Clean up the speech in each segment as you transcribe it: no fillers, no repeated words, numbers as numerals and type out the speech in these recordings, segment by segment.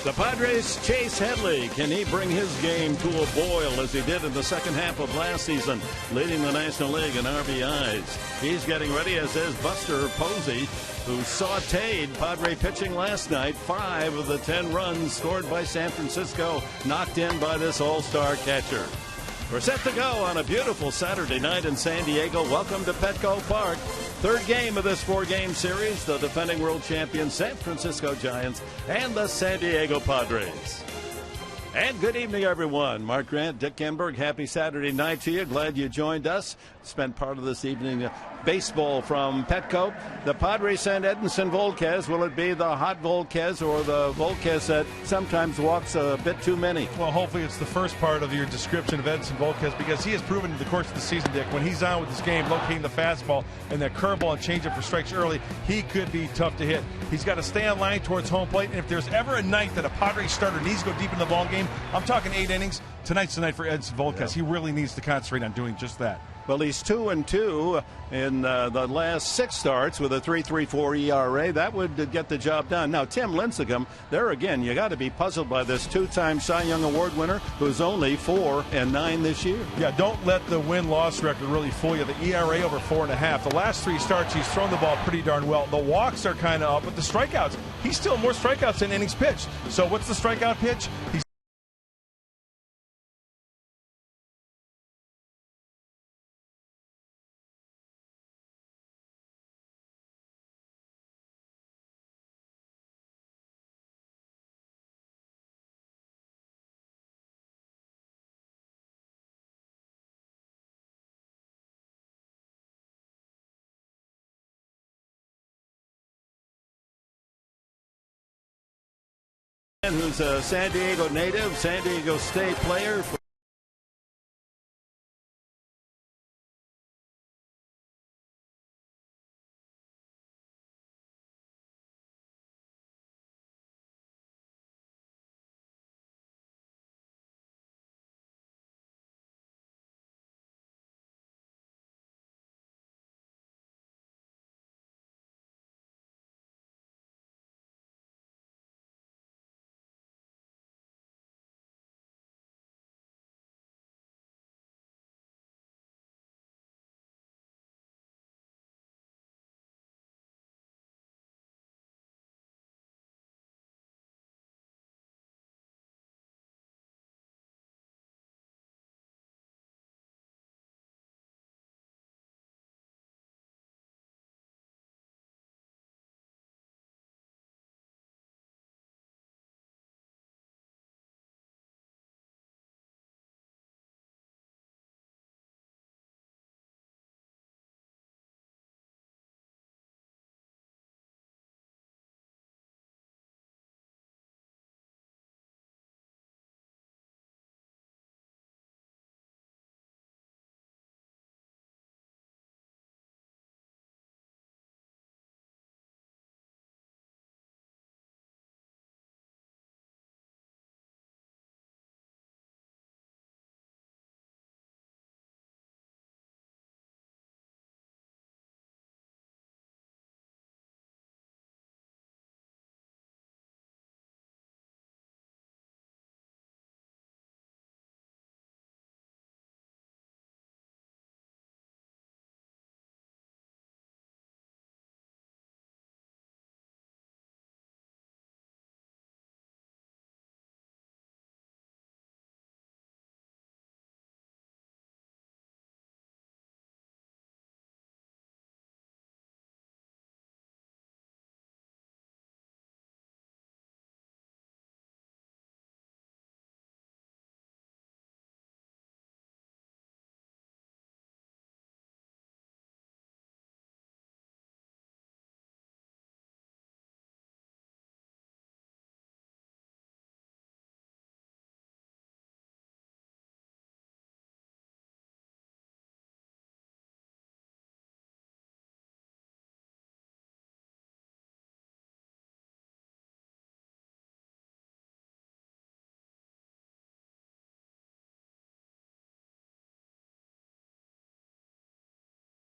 The Padres' Chase Headley, can he bring his game to a boil as he did in the second half of last season, leading the National League in RBIs? He's getting ready, as is Buster Posey, who sauteed Padre pitching last night. 5 of the 10 runs scored by San Francisco knocked in by this all-star catcher. We're set to go on a beautiful Saturday night in San Diego. Welcome to Petco Park. Third game of this 4-game series, the defending world champion San Francisco Giants and the San Diego Padres. And good evening, everyone. Mark Grant, Dick Enberg, happy Saturday night to you. Glad you joined us. Spent part of this evening baseball from Petco. The Padres send Edinson Volquez. Will it be the hot Volquez or the Volquez that sometimes walks a bit too many? Well, hopefully it's the first part of your description of Edinson Volquez, because he has proven in the course of the season, Dick, when he's on with this game, locating the fastball and that curveball and changeup for strikes early, he could be tough to hit. He's got to stay on line towards home plate, and if there's ever a night that a Padres starter needs to go deep in the ball game, I'm talking 8 innings. Tonight's the night for Edinson Volquez. He really needs to concentrate on doing just that. Well, he's 2-2 in the last 6 starts with a 3.34 ERA. That would get the job done. Now, Tim Lincecum, there again, you got to be puzzled by this 2-time Cy Young Award winner who's only 4-9 this year. Yeah, don't let the win-loss record really fool you. The ERA over 4.5. The last 3 starts, he's thrown the ball pretty darn well. The walks are kind of up, but the strikeouts, he's still more strikeouts than innings pitched. So what's the strikeout pitch? He's who's a San Diego native, San Diego State player.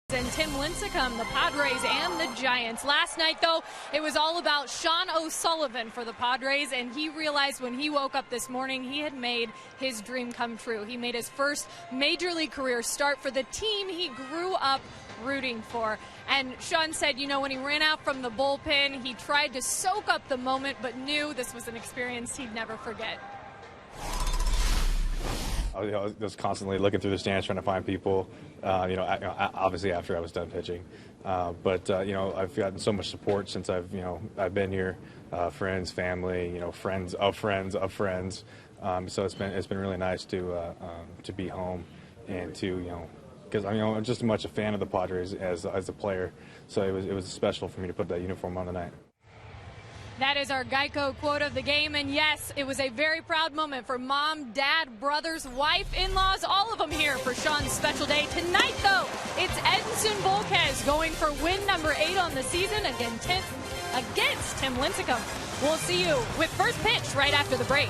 And Tim Lincecum, the Padres and the Giants. Last night, though, it was all about Sean O'Sullivan for the Padres, and he realized when he woke up this morning he had made his dream come true. He made his first Major League career start for the team he grew up rooting for. And Sean said, you know, when he ran out from the bullpen, he tried to soak up the moment, but knew this was an experience he'd never forget. I was just constantly looking through the stands trying to find people, obviously after I was done pitching. But I've gotten so much support since I've been here, friends, family, friends of friends of friends. So it's been really nice to be home and to, because I'm just as much a fan of the Padres as a player. So it was special for me to put that uniform on tonight. That is our Geico quote of the game. And yes, it was a very proud moment for mom, dad, brothers, wife, in-laws, all of them here for Sean's special day. Tonight, though, it's Edinson Volquez going for win number 8 on the season against Tim Lincecum. We'll see you with first pitch right after the break.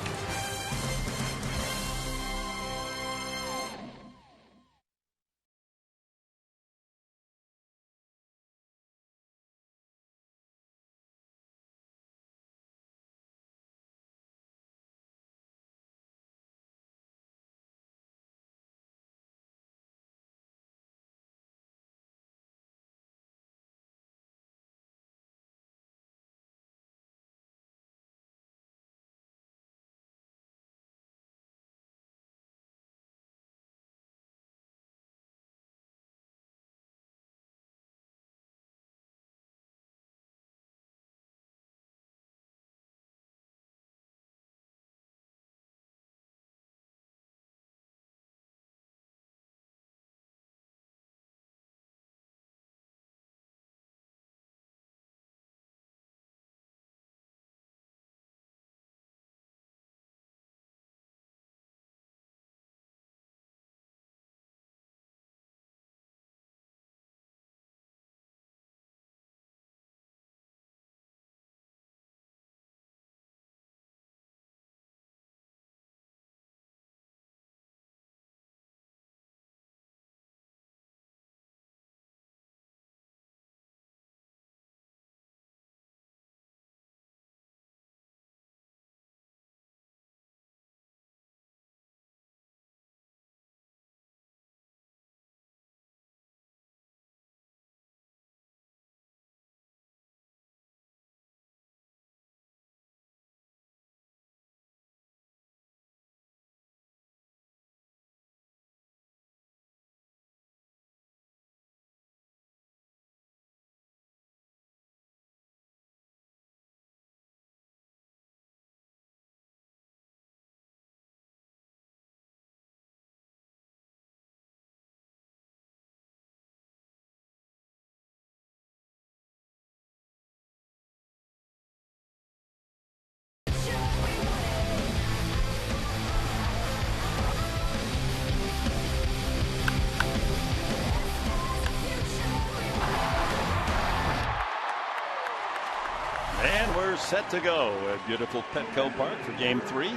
And we're set to go at beautiful Petco Park for Game 3.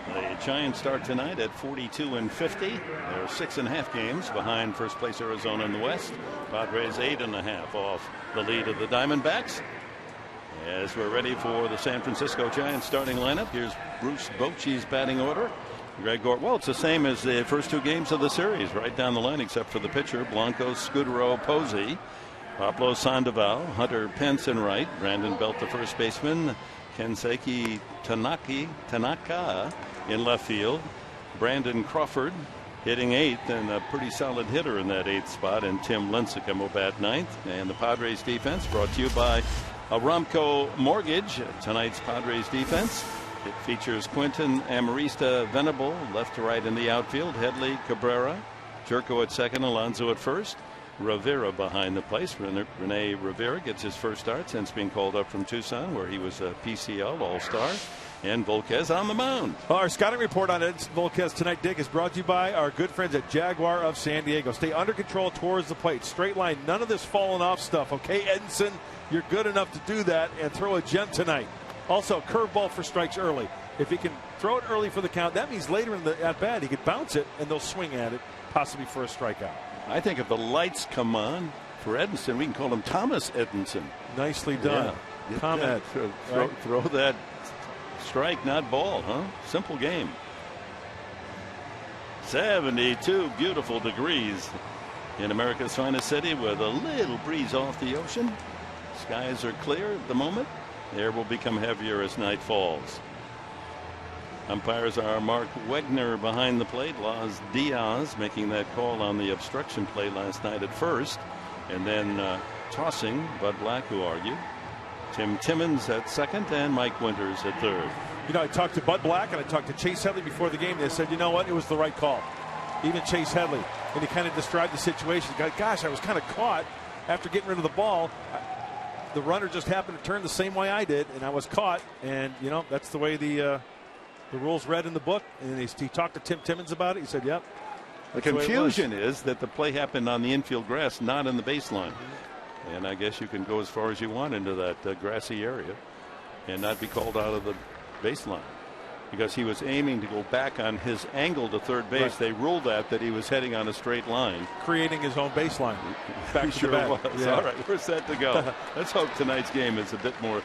The Giants start tonight at 42-50. They're 6.5 games behind first place Arizona in the West. Padres 8.5 off the lead of the Diamondbacks. As we're ready for the San Francisco Giants starting lineup, here's Bruce Bochy's batting order. Greg Gort, well, it's the same as the first 2 games of the series, right down the line except for the pitcher. Blanco, Scudero, Posey. Pablo Sandoval, Hunter Pence in right, Brandon Belt the first baseman, Kenseki Tanaka in left field, Brandon Crawford hitting 8th and a pretty solid hitter in that 8th spot, and Tim Lincecum will bat 9th. And the Padres defense brought to you by Aramco Mortgage. Tonight's Padres defense, it features Quinton Amarista Venable left to right in the outfield, Headley, Cabrera, Jerko at second, Alonso at first, Rivera behind the place. Rene Rivera gets his first start since being called up from Tucson, where he was a PCL All-Star. And Volquez on the mound. Our scouting report on Edinson Volquez tonight, Dick, is brought to you by our good friends at Jaguar of San Diego. Stay under control towards the plate. Straight line. None of this falling off stuff. Okay, Edinson, you're good enough to do that and throw a gem tonight. Also, curveball for strikes early. If he can throw it early for the count, that means later in the at-bat he could bounce it and they'll swing at it, possibly for a strikeout. I think if the lights come on for Edinson, we can call him Thomas Edinson. Nicely done. Yeah. Comment. Throw that strike, not ball, huh? Simple game. 72 beautiful degrees in America's finest city with a little breeze off the ocean. Skies are clear at the moment. The air will become heavier as night falls. Umpires are Mark Wegner behind the plate. Laz Diaz making that call on the obstruction play last night at first. And then tossing Bud Black, who argued. Tim Timmons at second and Mike Winters at third. You know, I talked to Bud Black and I talked to Chase Headley before the game. They said, you know what, it was the right call. Even Chase Headley. And he kind of described the situation. Gosh, I was kind of caught after getting rid of the ball. The runner just happened to turn the same way I did, and I was caught. And, you know, that's the way the rules read in the book. And he talked to Tim Timmons about it. He said, yep. The confusion is that the play happened on the infield grass, not in the baseline. And I guess you can go as far as you want into that grassy area and not be called out of the baseline, because he was aiming to go back on his angle to third base. Right. They ruled that he was heading on a straight line, creating his own baseline. Back sure to the was. Yeah. All right, we're set to go. Let's hope tonight's game is a bit more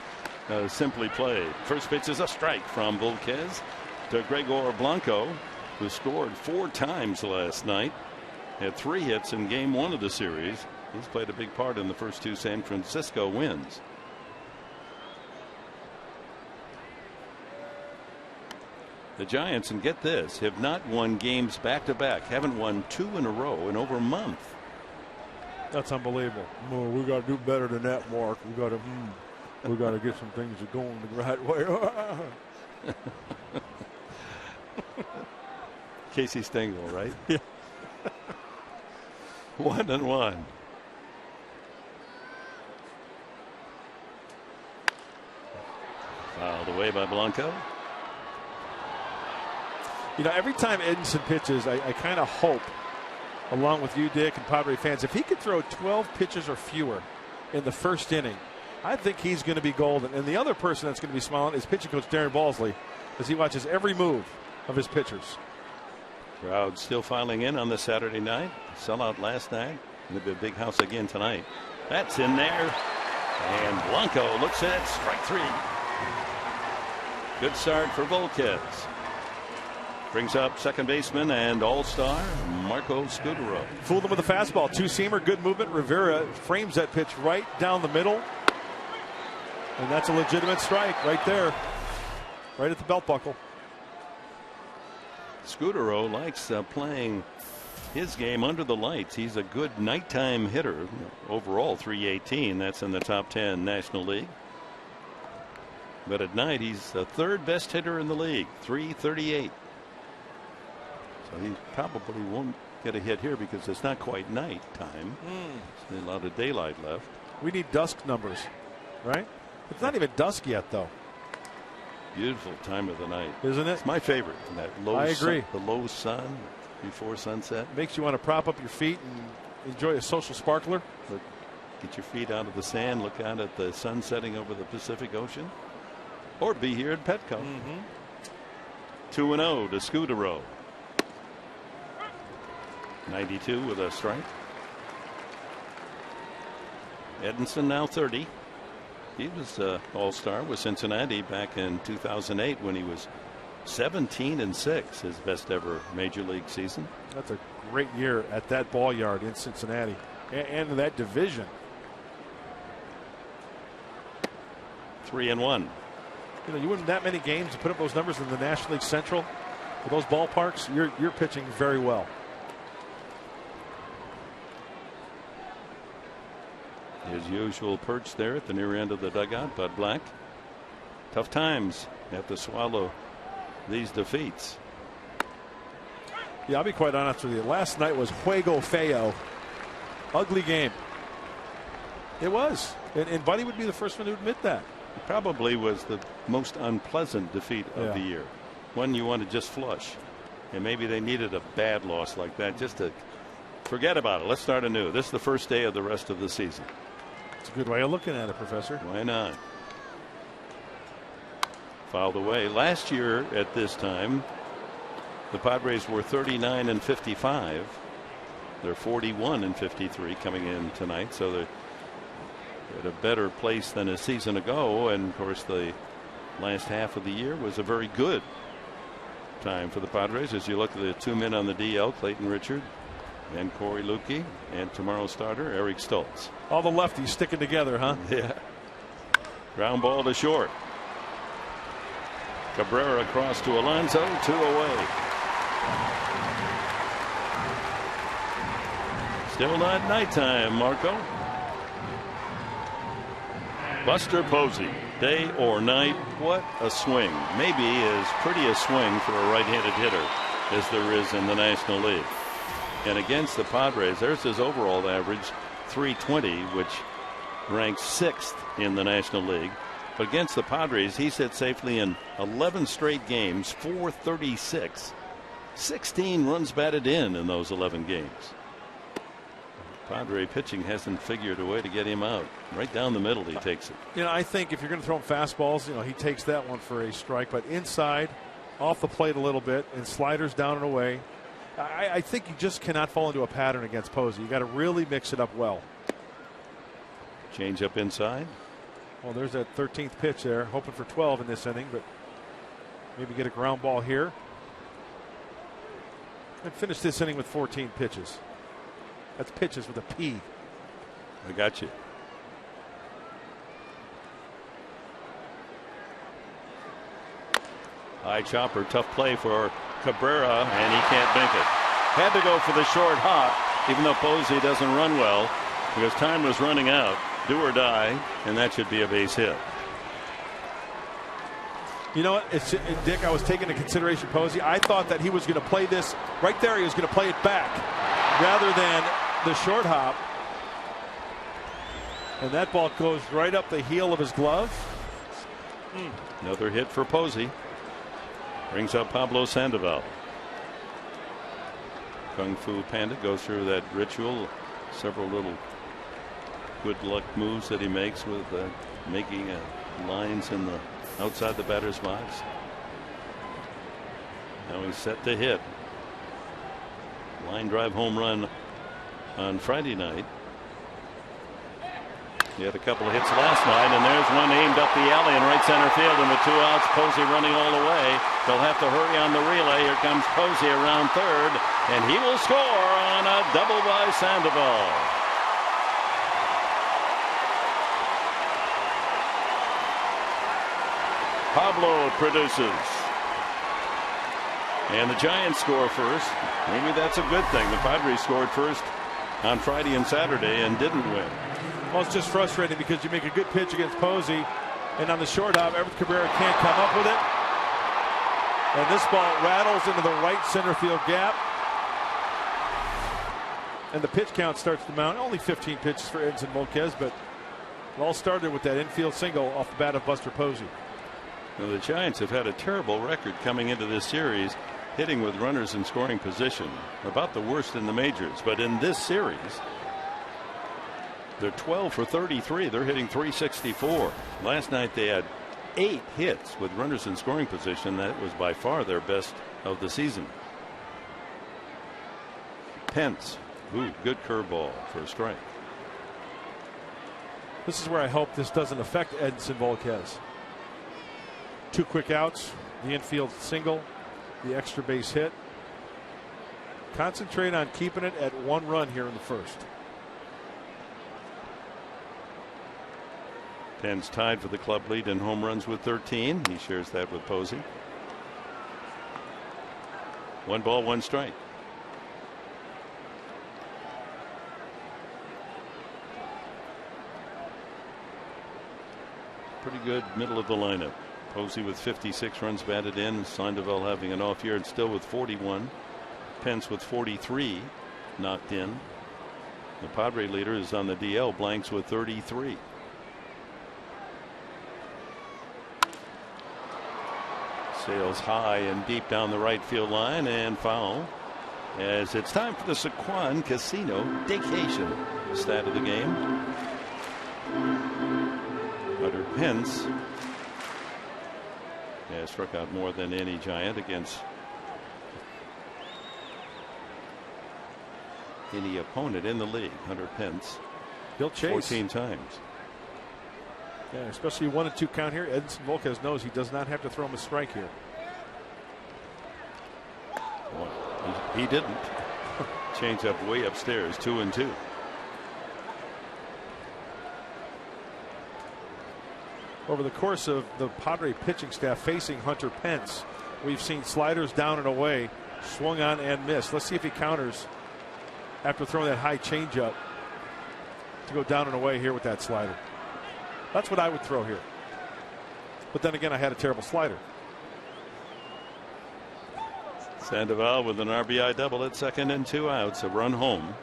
simply played. First pitch is a strike from Volquez to Gregor Blanco, who scored 4 times last night, had 3 hits in game 1 of the series. He's played a big part in the first 2 San Francisco wins. The Giants, and get this, have not won games back to back, haven't won 2 in a row in over a month. That's unbelievable. Well, we got to do better than that, Mark. We got to get some things going the right way. Casey Stengel, right? Yeah. 1-1. Fouled away by Blanco. You know, every time Edinson pitches, I kind of hope, along with you, Dick, and Padre fans, if he could throw 12 pitches or fewer in the first inning, I think he's going to be golden. And the other person that's going to be smiling is pitching coach Darren Balsley, as he watches every move of his pitchers. Crowd still filing in on the Saturday night. Sellout last night. It'll be a big house again tonight. That's in there. And Blanco looks at it. Strike 3. Good start for Volquez. Brings up second baseman and all-star Marco Scudero. Fooled him with a fastball. 2-seamer, good movement. Rivera frames that pitch right down the middle. And that's a legitimate strike right there. Right at the belt buckle. Scudero likes playing his game under the lights. He's a good nighttime hitter. Overall, 318. That's in the top 10 National League. But at night, he's the 3rd best hitter in the league, 338. So he probably won't get a hit here because it's not quite night time. There's a lot of daylight left. We need dusk numbers, right? It's not even dusk yet, though. Beautiful time of the night, isn't it? It's my favorite. That low I agree. The low sun before sunset makes you want to prop up your feet and enjoy a social sparkler. But get your feet out of the sand, look out at the sun setting over the Pacific Ocean, or be here at Petco. 2-0 to Scudero. 92 with a strike. Edinson now 30. He was all-star with Cincinnati back in 2008 when he was 17-6, his best ever major league season. That's a great year at that ball yard in Cincinnati and that division. 3-1. You know, you win that many games to put up those numbers in the National League Central with those ballparks. You're pitching very well. His usual perch there at the near end of the dugout, Bud Black. Tough times. You have to swallow these defeats. Yeah, I'll be quite honest with you. Last night was juego feo. Ugly game. It was. And Buddy would be the first one to admit that. It probably was the most unpleasant defeat of the year. One you want to just flush. And maybe they needed a bad loss like that just to forget about it. Let's start anew. This is the first day of the rest of the season. It's a good way of looking at it, Professor. Why not? Fouled away. Last year at this time, the Padres were 39-55. They're 41 and 53 coming in tonight, so they're at a better place than a season ago. And of course, the last half of the year was a very good time for the Padres. As you look at the 2 men on the DL, Clayton Richard and Corey Lukey, and tomorrow's starter Eric Stoltz. All the lefties sticking together, huh? Yeah. Ground ball to short. Cabrera across to Alonso, 2 away. Still not nighttime, Marco. Buster Posey, day or night, what a swing. Maybe as pretty a swing for a right-handed hitter as there is in the National League. And against the Padres, there's his overall average, 320, which ranks 6th in the National League. But against the Padres, he sat safely in 11 straight games, 436, 16 runs batted in those 11 games. Padre pitching hasn't figured a way to get him out. Right down the middle, he takes it. You know, I think if you're going to throw him fastballs, he takes that one for a strike. But inside, off the plate a little bit, and sliders down and away. I think you just cannot fall into a pattern against Posey. You got to really mix it up well. Change up inside. Well, there's that 13th pitch there, hoping for 12 in this inning, but maybe get a ground ball here. And finish this inning with 14 pitches. That's pitches with a P. I got you. High chopper, tough play for Cabrera, and he can't make it. Had to go for the short hop, even though Posey doesn't run well, because time was running out. Do or die, and that should be a base hit. You know what, Dick, I was taking into consideration Posey. I thought that he was going to play this right there. He was going to play it back rather than the short hop. And that ball goes right up the heel of his glove. Another hit for Posey. Brings up Pablo Sandoval. Kung Fu Panda goes through that ritual. Several little good luck moves that he makes with making lines in the outside the batter's box. Now he's set to hit. Line drive home run on Friday night. He had a couple of hits last night, and there's one aimed up the alley in right center field, and with 2 outs, Posey running all the way. They'll have to hurry on the relay. Here comes Posey around third, and he will score on a double by Sandoval. Pablo produces. And the Giants score first. Maybe that's a good thing. The Padres scored first on Friday and Saturday and didn't win. Well, it's just frustrating because you make a good pitch against Posey, and on the short hop, Everett Cabrera can't come up with it. And this ball rattles into the right center field gap. And the pitch count starts to mount. Only 15 pitches for Edson Volquez, but it all started with that infield single off the bat of Buster Posey. Now, the Giants have had a terrible record coming into this series, hitting with runners in scoring position, about the worst in the majors. But in this series, they're 12 for 33. They're hitting .364. Last night they had 8 hits with runners in scoring position. That was by far their best of the season. Pence, good curveball for a strike. This is where I hope this doesn't affect Edson Volquez. 2 quick outs, the infield single, the extra base hit. Concentrate on keeping it at 1 run here in the first. Pence tied for the club lead in home runs with 13. He shares that with Posey. 1 ball, 1 strike. Pretty good middle of the lineup. Posey with 56 runs batted in. Sandoval having an off year and still with 41. Pence with 43 knocked in. The Padre leader is on the DL, Blanks with 33. Sails high and deep down the right field line and foul, as it's time for the Sequan Casino Vacation stat of the game. Hunter Pence has struck out more than any Giant against any opponent in the league. Hunter Pence, He'll chase 14 times. Yeah, especially 1-2 count here. Edinson Volquez knows he does not have to throw him a strike here. Well, he didn't. Change up way upstairs, 2-2. Over the course of the Padre pitching staff facing Hunter Pence, we've seen sliders down and away, swung on and missed. Let's see if he counters after throwing that high changeup to go down and away here with that slider. That's what I would throw here. But then again, I had a terrible slider. Sandoval with an RBI double at second and 2 outs, a run home.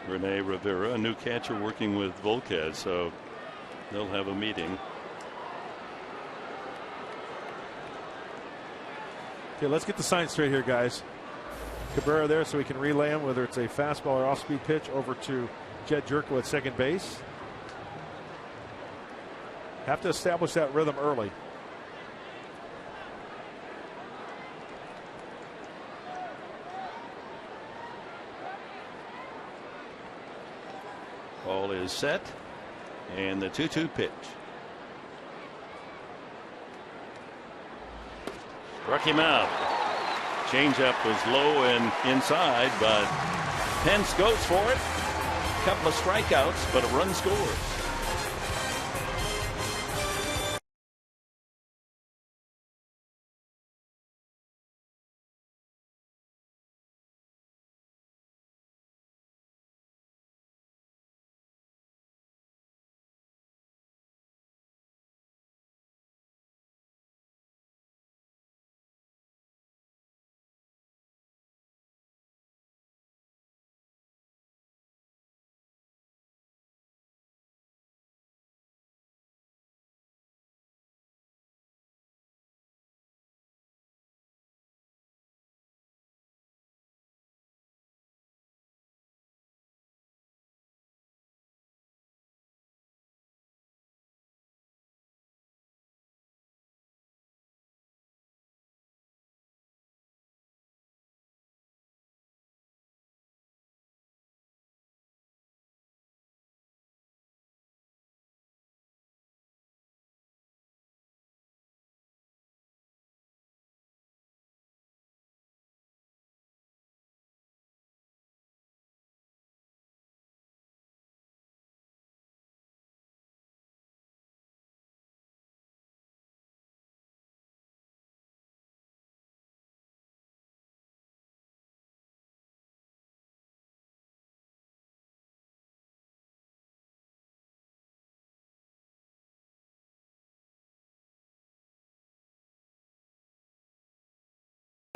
Rene Rivera, a new catcher working with Volquez, so they'll have a meeting. Okay, let's get the sign straight here, guys. Cabrera there so we can relay him, whether it's a fastball or off-speed pitch, over to Jed Jerko at second base. Have to establish that rhythm early. Ball is set, and the 2-2 pitch. Struck him out. Changeup was low and inside, but Pence goes for it. Couple of strikeouts, but a run scores.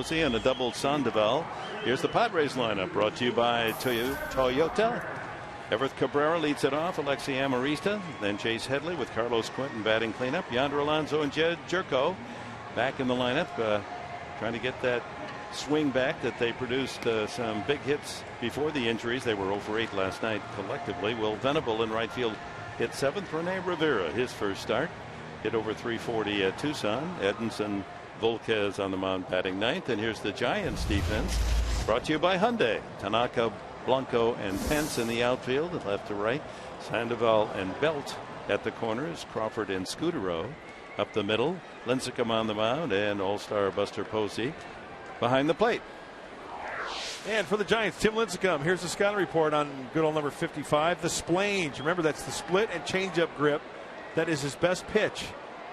And a double Sandoval. Here's the Padres lineup, brought to you by Toyota. Everett Cabrera leads it off. Alexi Amarista, then Chase Headley with Carlos Quentin batting cleanup. Yonder Alonso and Jed Jerko back in the lineup, trying to get that swing back that they produced some big hits before the injuries. They were 0 for 8 last night collectively. Will Venable in right field hit 7th. Rene Rivera, his first start, hit over 340 at Tucson. Edinson Volquez on the mound batting 9th. And here's the Giants defense, brought to you by Hyundai. Tanaka, Blanco, and Pence in the outfield, left to right. Sandoval and Belt at the corners. Crawford and Scudero up the middle. Lincecum on the mound, and all-star Buster Posey behind the plate. And for the Giants, Tim Lincecum. Here's the scouting report on good old number 55. The splange. Remember, that's the split and changeup grip. That is his best pitch.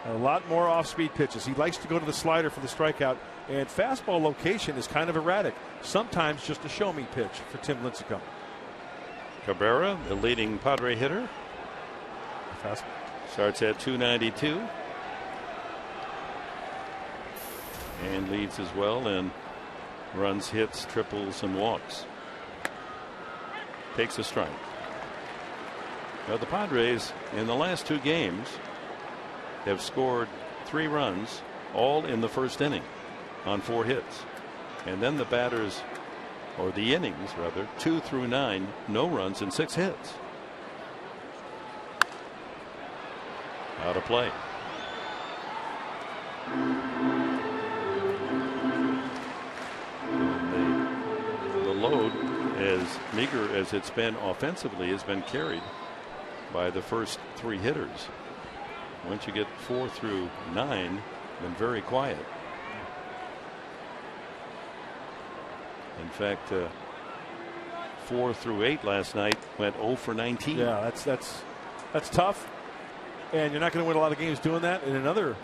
A lot more off-speed pitches. He likes to go to the slider for the strikeout, and fastball location is kind of erratic. Sometimes just a show-me pitch for Tim Lincecum. Cabrera, the leading Padre hitter, Fast. starts at 292 and leads as well in runs, hits, triples, and walks. Takes a strike. Now the Padres in the last 2 games have scored 3 runs, all in the first inning on 4 hits. And then the batters, or the innings rather, 2 through 9, no runs and 6 hits. Out of play. as meager as it's been offensively, has been carried by the first 3 hitters. Once you get 4 through 9, been very quiet. In fact, 4 through 8 last night went 0 for 19. Yeah, that's tough, and you're not going to win a lot of games doing that. In another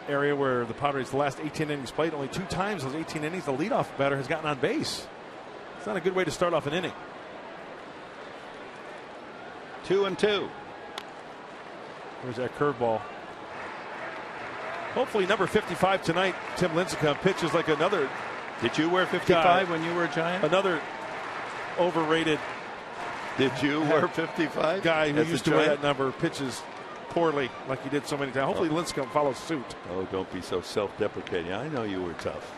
area where the Padres, the last 18 innings played, only 2 times those 18 innings, the leadoff batter has gotten on base. It's not a good way to start off an inning. 2-2. There's that curveball. Hopefully, number 55 tonight, Tim Lincecum, pitches like another. Did you wear 55 when you were a Giant? Another overrated. Did you wear 55? Guy who used to wear that number pitches poorly like he did so many times. Hopefully Lincecum follows suit. Oh, don't be so self-deprecating. I know you were tough.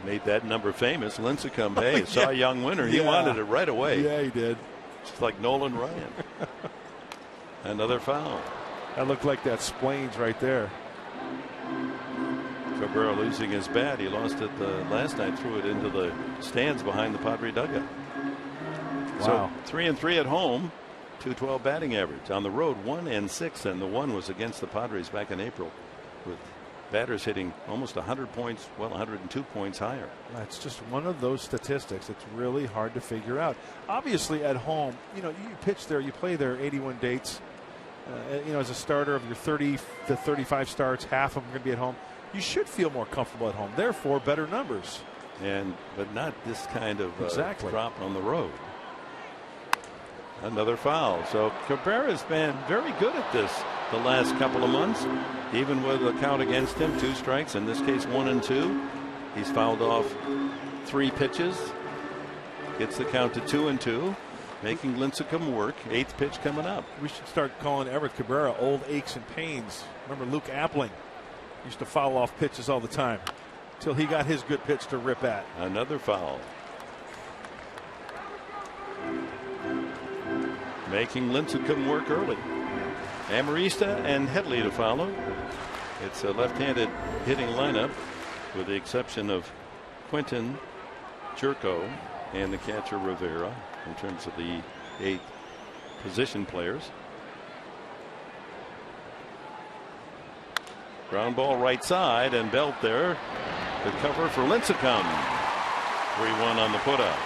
Made that number famous. Lincecum, hey, Cy Young winner. He wanted it right away. Yeah, he did. Just like Nolan Ryan. Another foul. That looked like that Splains right there. Cabrera losing his bat. He lost it last night, threw it into the stands behind the Padre dugout. Wow. So 3-3 at home, 212 batting average. On the road, 1-6, and the 1 was against the Padres back in April, with batters hitting almost 100 points, well, 102 points higher. That's just one of those statistics. It's really hard to figure out. Obviously, at home, you pitch there, you play there 81 dates. As a starter of your 30 to 35 starts, half of them are going to be at home. You should feel more comfortable at home. Therefore, better numbers. But not this kind of exactly. drop on the road. Another foul. So Cabrera's been very good at this the last couple of months, even with a count against him, 2 strikes, in this case 1-2. He's fouled off 3 pitches, gets the count to 2-2, making Lincecum work. 8th pitch coming up. We should start calling Everett Cabrera old aches and pains. Remember Luke Appling used to foul off pitches all the time till he got his good pitch to rip at. Another foul. Making Lincecum work early. Amarista and Headley to follow. It's a left-handed hitting lineup with the exception of Quinton, Jerko, and the catcher Rivera in terms of the 8 position players. Ground ball right side, and Belt there. The cover for Lincecum. 3-1 on the putout.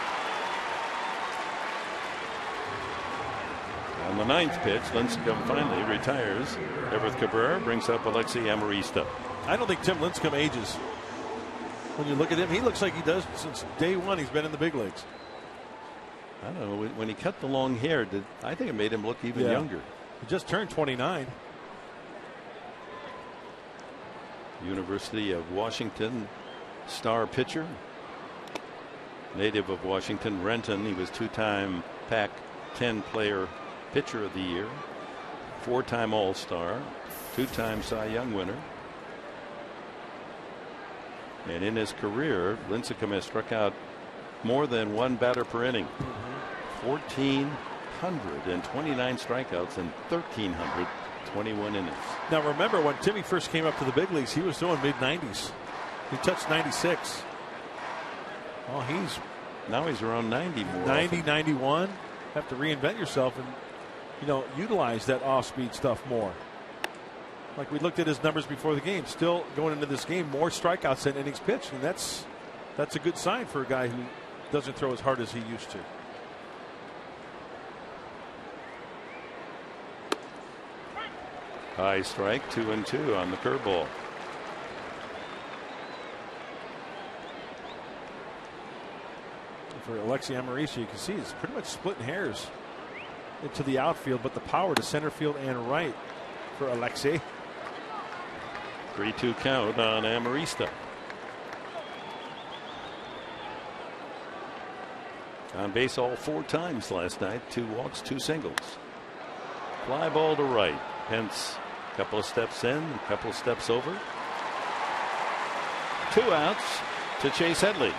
On the 9th pitch, Lincecum finally retires. Everett Cabrera brings up Alexi Amarista. I don't think Tim Lincecum ages. When you look at him, he looks like he does since day one he's been in the big leagues. I don't know. When he cut the long hair, I think it made him look even younger. He just turned 29. University of Washington star pitcher. Native of Washington, Renton. He was 2-time Pac-10 player pitcher of the year, 4-time All-Star, 2-time Cy Young winner. And in his career, Lincecum has struck out more than 1 batter per inning. 1,429 strikeouts and 1,321 innings. Now remember, when Timmy first came up to the big leagues, he was doing mid-90s. He touched 96. Oh, now he's around 90 more. 90, often. 91. Have to reinvent yourself and utilize that off-speed stuff more. Like we looked at his numbers before the game, still going into this game, more strikeouts than innings pitched, and that's a good sign for a guy who doesn't throw as hard as he used to. High strike, 2-2 on the curveball. For Alexi Amarista, you can see it's pretty much splitting hairs into the outfield, but the power to center field and right for Alexi. 3-2 count on Amarista. On base all 4 times last night. 2 walks, 2 singles. Fly ball to right. Pence a couple of steps in, a couple of steps over. 2 outs to Chase Headley.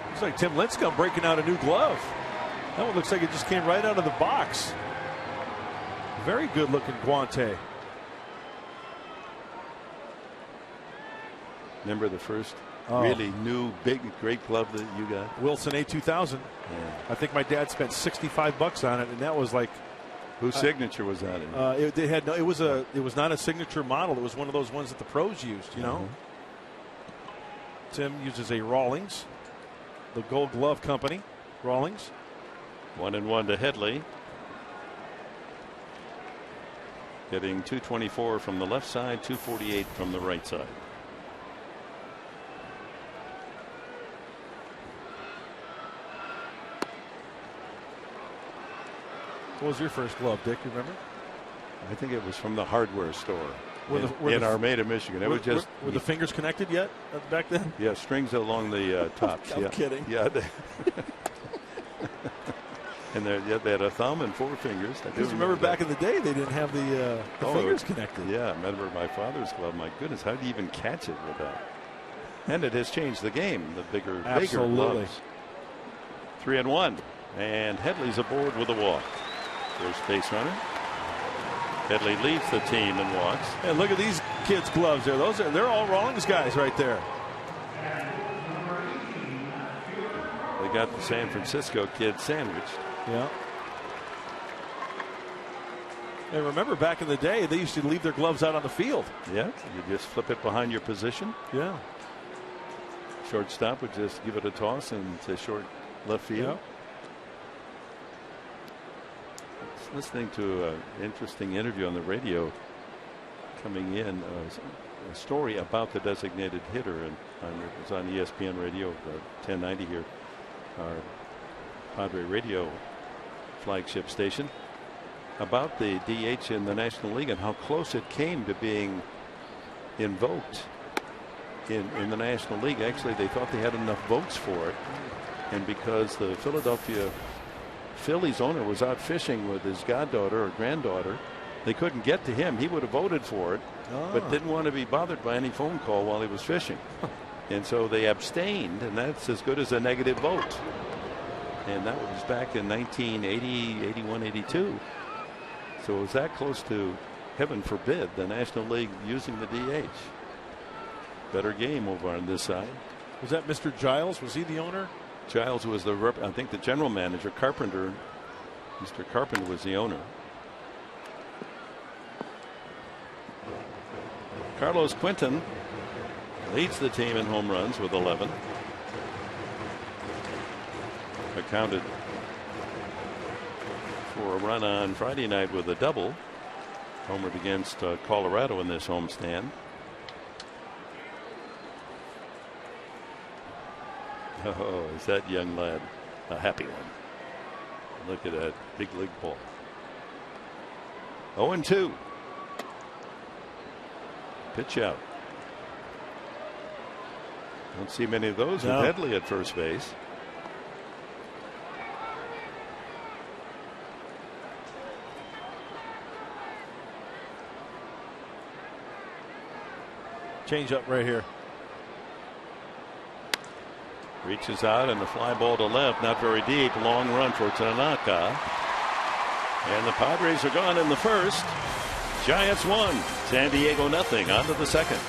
Looks like Tim Lincecum breaking out a new glove. That one looks like it just came right out of the box. Very good looking guante. Remember the first really new, big, great glove that you got? Wilson A2000. Yeah. I think my dad spent $65 on it, and that was like. Whose signature was that in? It was not a signature model. It was one of those ones that the pros used. You know. Tim uses a Rawlings, the Gold Glove Company, Rawlings. 1-1 to Headley. Getting 224 from the left side, 248 from the right side. What was your first glove, Dick? You remember? I think it was from the hardware store in the Armada, Michigan. It was just were the fingers connected yet back then? Yeah, strings along the tops. I'm kidding. Yeah. And they had a thumb and 4 fingers. Because remember back in the day, they didn't have the fingers connected. Yeah, I remember my father's glove. My goodness, how do you even catch it with that? And it has changed the game. The bigger gloves. 3-1, and Headley's aboard with a walk. First base runner. Headley leads the team and walks. And look at these kids' gloves there. They're all Rawlings guys right there. They got the San Francisco kid sandwiched. Yeah. And remember back in the day, they used to leave their gloves out on the field. Yeah, you just flip it behind your position. Yeah. Shortstop would just give it a toss and to short left field. Yeah. Listening to an interesting interview on the radio coming in, a story about the designated hitter, and it was on ESPN radio, 1090 here, our Padre radio flagship station, about the DH in the National League and how close it came to being invoked in the National League. Actually, they thought they had enough votes for it, and because the Philadelphia Phillies owner was out fishing with his goddaughter or granddaughter, they couldn't get to him. He would have voted for it, but didn't want to be bothered by any phone call while he was fishing. And so they abstained, and that's as good as a negative vote. And that was back in 1980, 81, 82. So it was that close to, heaven forbid, the National League using the DH. Better game over on this side. Was that Mr. Giles? Was he the owner? Giles was I think the general manager. Carpenter, Mr. Carpenter was the owner. Carlos Quinton leads the team in home runs with 11. Accounted for a run on Friday night with a double. Homered against Colorado in this homestand. Oh, is that young lad a happy one? Look at that big league ball. 0-2. Pitch out. Don't see many of those with Headley at first base. Change up right here. Reaches out and the fly ball to left, not very deep. Long run for Tanaka. And the Padres are gone in the first. Giants won. San Diego nothing. On to the second.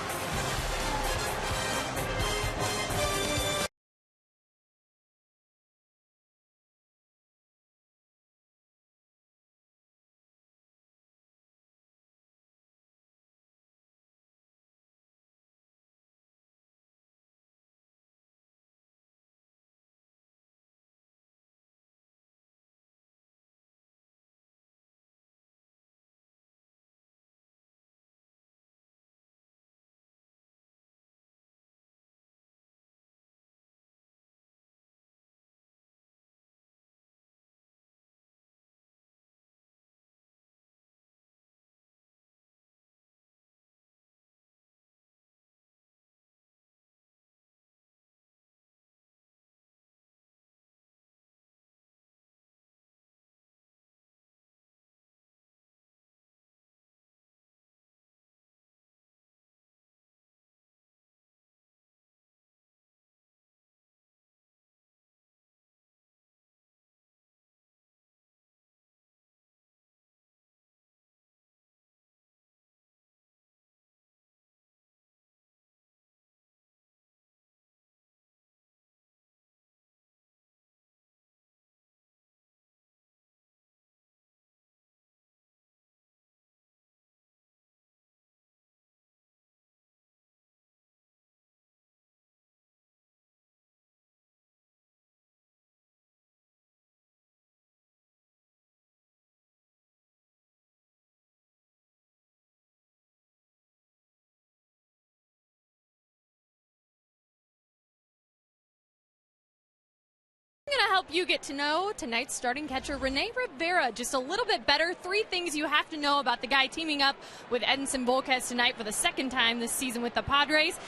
to help you get to know tonight's starting catcher, Rene Rivera, just a little bit better. 3 things you have to know about the guy teaming up with Edinson Volquez tonight for the 2nd time this season with the Padres.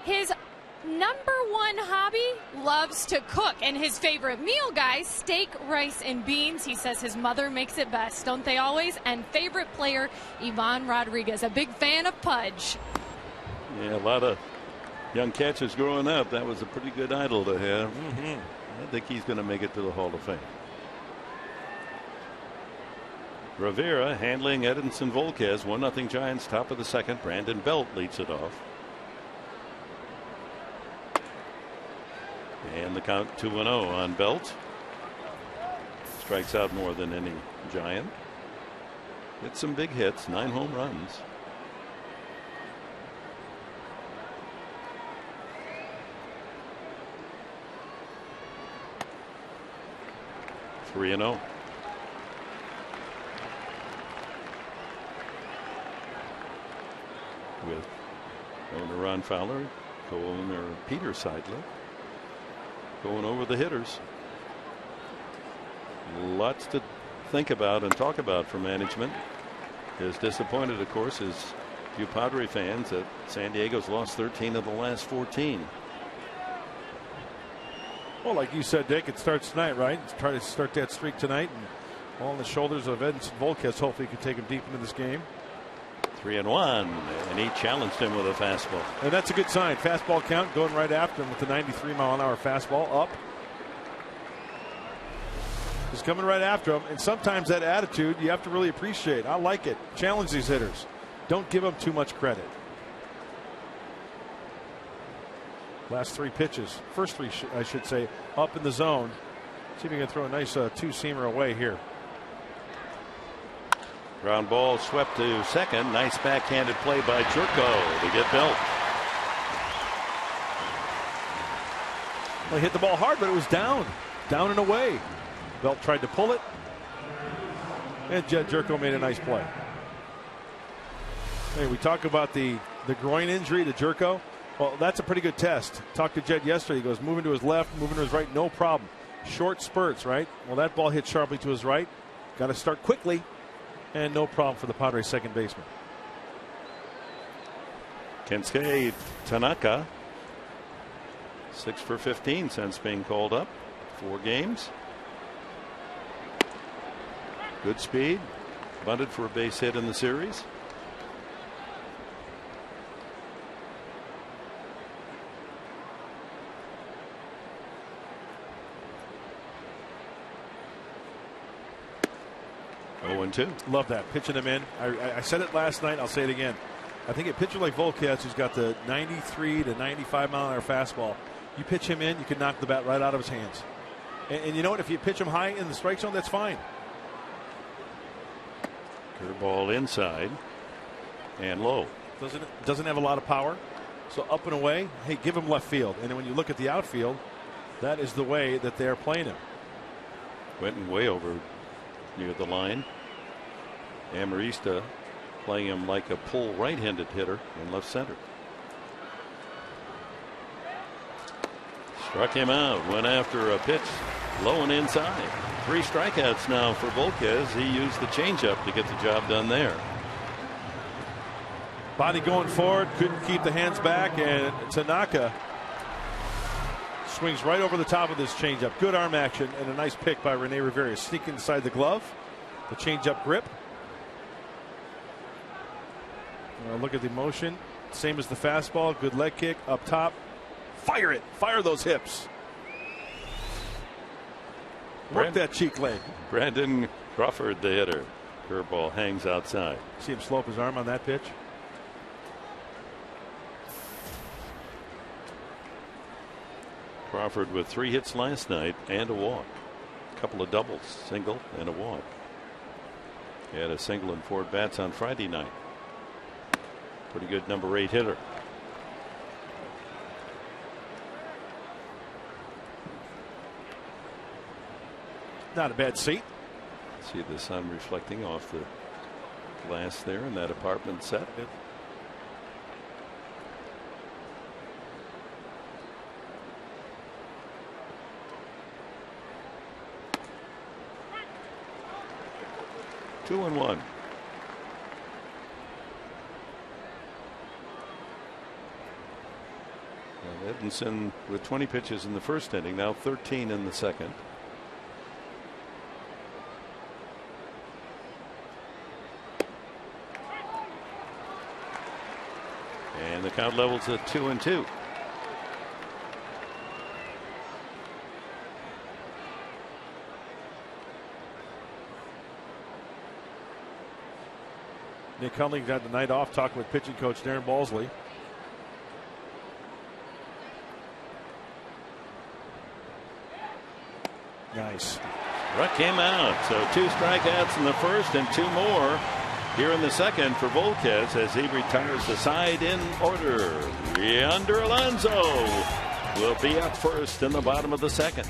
His number 1 hobby, loves to cook, and his favorite meal, guys, steak, rice, and beans. He says his mother makes it best, don't they always? And favorite player, Ivan Rodriguez, a big fan of Pudge. Yeah, a lot of young catchers growing up. That was a pretty good idol to have. I think he's going to make it to the Hall of Fame. Rivera handling Edinson Volquez. 1-0 Giants, top of the 2nd. Brandon Belt leads it off. And the count 2-0 on Belt. Strikes out more than any Giant. Hit some big hits, 9 home runs. (3-0). With owner Ron Fowler, co-owner Peter Seidler, going over the hitters. Lots to think about and talk about for management. As disappointed, of course, as few Padre fans that San Diego's lost 13 of the last 14. Well, like you said, Dick, it starts tonight, right? Let's try to start that streak tonight, and all on the shoulders of Edinson Volquez. Hopefully, he can take him deep into this game. 3-1, and he challenged him with a fastball. And that's a good sign. Fastball count, going right after him with the 93-mile-an-hour fastball up. He's coming right after him, and sometimes that attitude you have to really appreciate. I like it. Challenge these hitters. Don't give them too much credit. Last 3 pitches, first 3 I should say, up in the zone. See if he can throw a nice 2-seamer away here. Ground ball swept to 2nd. Nice backhanded play by Jerko to get Belt. Well, he hit the ball hard, but it was down and away. Belt tried to pull it, and Jed Jerko made a nice play. Hey, we talk about the groin injury to Jerko. Well, that's a pretty good test. Talked to Jed yesterday. He goes, moving to his left, moving to his right, no problem. Short spurts, right? Well, that ball hit sharply to his right. Got to start quickly, and no problem for the Padres second baseman. Kensuke Tanaka, 6 for 15 since being called up. 4 games. Good speed. Bunted for a base hit in the series. Love that. Pitching him in. I said it last night. I'll say it again. I think a pitcher like Volquez, who's got the 93 to 95 mile an hour fastball, you pitch him in, you can knock the bat right out of his hands. And you know what? If you pitch him high in the strike zone, that's fine. Curveball inside and low. Doesn't have a lot of power. So up and away. Hey, give him left field. And then when you look at the outfield, that is the way that they are playing him. Went way over near the line. Amarista playing him like a pull right-handed hitter in left center. Struck him out. Went after a pitch low and inside. 3 strikeouts now for Volquez. He used the changeup to get the job done there. Body going forward, couldn't keep the hands back, and Tanaka swings right over the top of this changeup. Good arm action and a nice pick by Rene Rivera. Sneak inside the glove. The changeup grip. Look at the motion. Same as the fastball. Good leg kick up top. Fire it. Fire those hips. Work that cheek leg. Brandon Crawford, the hitter. Curveball hangs outside. See him slope his arm on that pitch. Crawford with 3 hits last night and a walk. A couple of doubles, single and a walk. He had a single and 4 at-bats on Friday night. Pretty good number 8 hitter. Not a bad seat. See the sun reflecting off the glass there in that apartment set. 2-1. Edmondson with 20 pitches in the first inning, now 13 in the second. And the count levels at 2-2. Nick Hundley got the night off talking with pitching coach Darren Balsley. Nice. Ruck came out, so 2 strikeouts in the first and 2 more here in the second for Volquez as he retires the side in order. Yonder Alonso will be up first in the bottom of the second.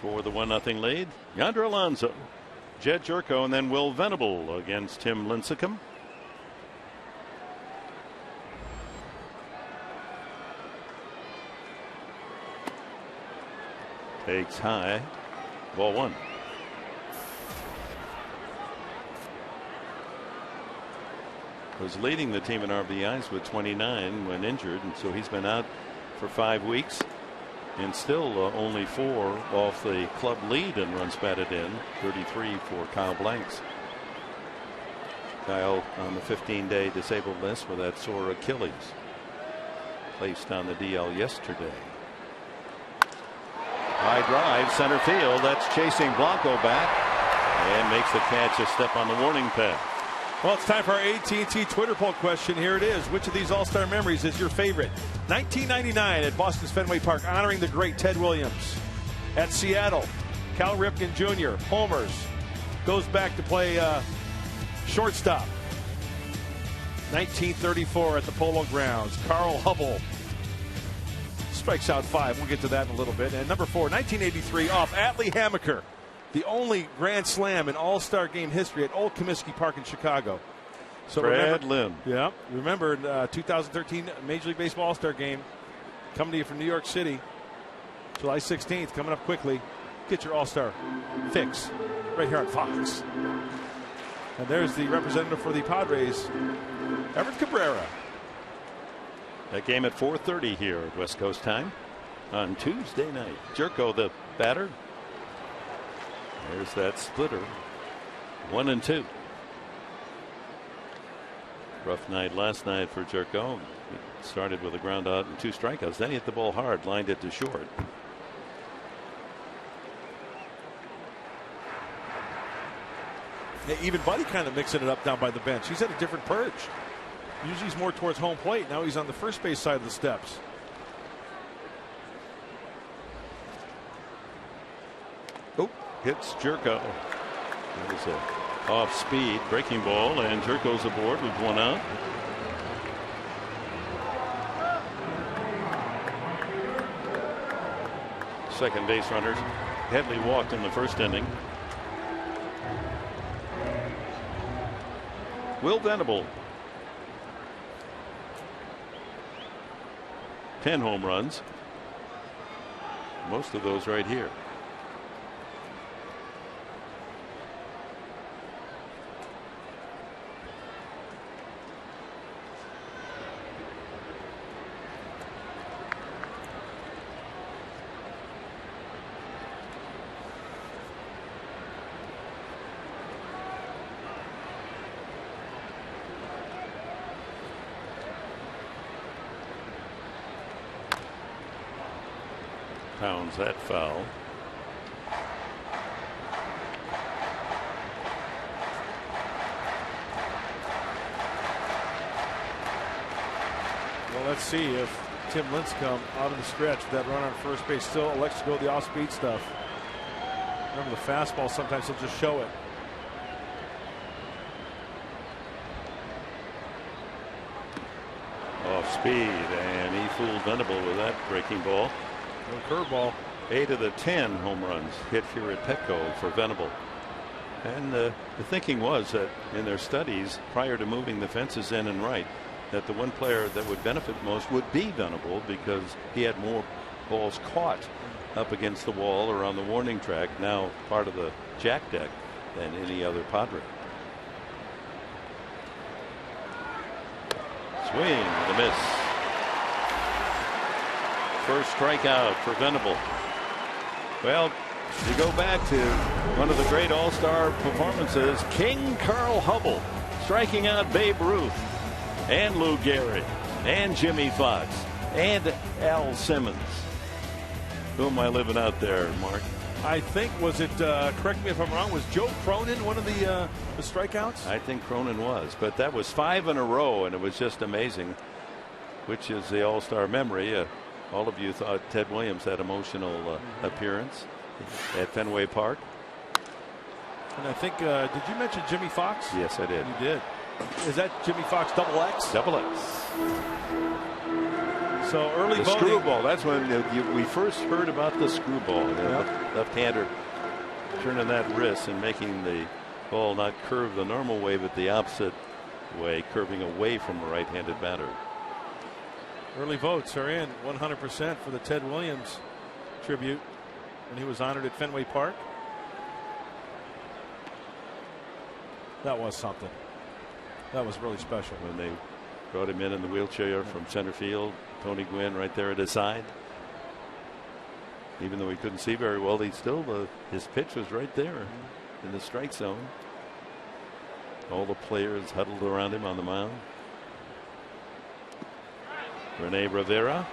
For the 1-0 lead, Yonder Alonso, Jed Jerko, and then Will Venable against Tim Lincecum. Takes high, ball 1. Was leading the team in RBIs with 29 when injured, and so he's been out for 5 weeks. And still only 4 off the club lead in runs batted in, 33 for Kyle Blanks. Kyle on the 15-day disabled list with that sore Achilles. Placed on the DL yesterday. High drive, center field. That's chasing Blanco back and makes the catch, a step on the warning pad. Well, it's time for our AT&T Twitter poll question. Here it is. Which of these all-star memories is your favorite? 1999 at Boston's Fenway Park, honoring the great Ted Williams. At Seattle, Cal Ripken Jr., homers, goes back to play shortstop. 1934 at the Polo Grounds, Carl Hubble strikes out 5. We'll get to that in a little bit. And number 4, 1983 off Atlee Hammaker. The only grand slam in all-star game history at Old Comiskey Park in Chicago. So Brad Lim. Yeah, remember 2013 Major League Baseball All-Star game coming to you from New York City, July 16th, coming up quickly. Get your All-Star fix right here on Fox. And there's the representative for the Padres, Everett Cabrera. That game at 4:30 here at West Coast time on Tuesday night. Jerko, the batter. There's that splitter. 1-2. Rough night last night for Jerko. He started with a ground out and 2 strikeouts. Then he hit the ball hard, lined it to short. Yeah, even Buddy kind of mixing it up down by the bench. He's at a different perch. Usually he's more towards home plate. Now he's on the first base side of the steps. Oh, hits Jerko. That was a off-speed breaking ball, and Jerko's aboard with one out. Second base runners. Headley walked in the first inning. Will Venable, 10 home runs. Most of those right here. Pounds that foul. Well, let's see if Tim Lincecum out of the stretch, that run on first base, still elects to go the off-speed stuff. Remember, the fastball, sometimes he'll just show it. Off speed, and he fooled Venable with that breaking ball. Curveball. 8 of the 10 home runs hit here at Petco for Venable. And the thinking was that in their studies prior to moving the fences in and right, that the one player that would benefit most would be Venable, because he had more balls caught up against the wall or on the warning track, now part of the jack deck, than any other Padre. Swing and a miss. First strikeout for Venable. Well, you go back to one of the great all-star performances, King Carl Hubble striking out Babe Ruth and Lou Gehrig and Jimmy Fox and Al Simmons. Who am I living out there, Mark? I think, was it, correct me if I'm wrong, was Joe Cronin one of the strikeouts? I think Cronin was, but that was 5 in a row, and it was just amazing, which is the all-star memory. All of you thought Ted Williams had emotional appearance at Fenway Park. And I think, did you mention Jimmy Fox? Yes, I did. You did. Is that Jimmy Fox double X? Double X. So early the voting. Screwball. That's when we first heard about the screwball. Yep. Left-hander turning that wrist and making the ball not curve the normal way, but the opposite way, curving away from a right-handed batter. Early votes are in 100% for the Ted Williams tribute when he was honored at Fenway Park. That was something. That was really special. When they brought him in the wheelchair from center field, Tony Gwynn right there at his side. Even though he couldn't see very well, he still his pitch was right there in the strike zone. All the players huddled around him on the mound. Rene Rivera.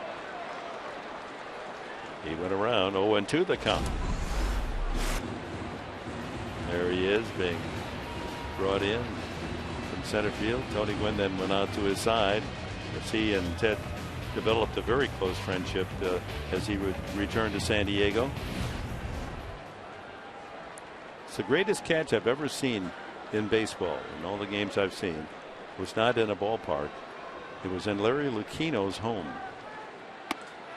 He went around 0-2 the count. There he is, being brought in from center field. Tony Gwynn then went out to his side as he and Ted developed a very close friendship as he would return to San Diego. It's the greatest catch I've ever seen in baseball. In all the games I've seen, it was not in a ballpark. It was in Larry Lucchino's home.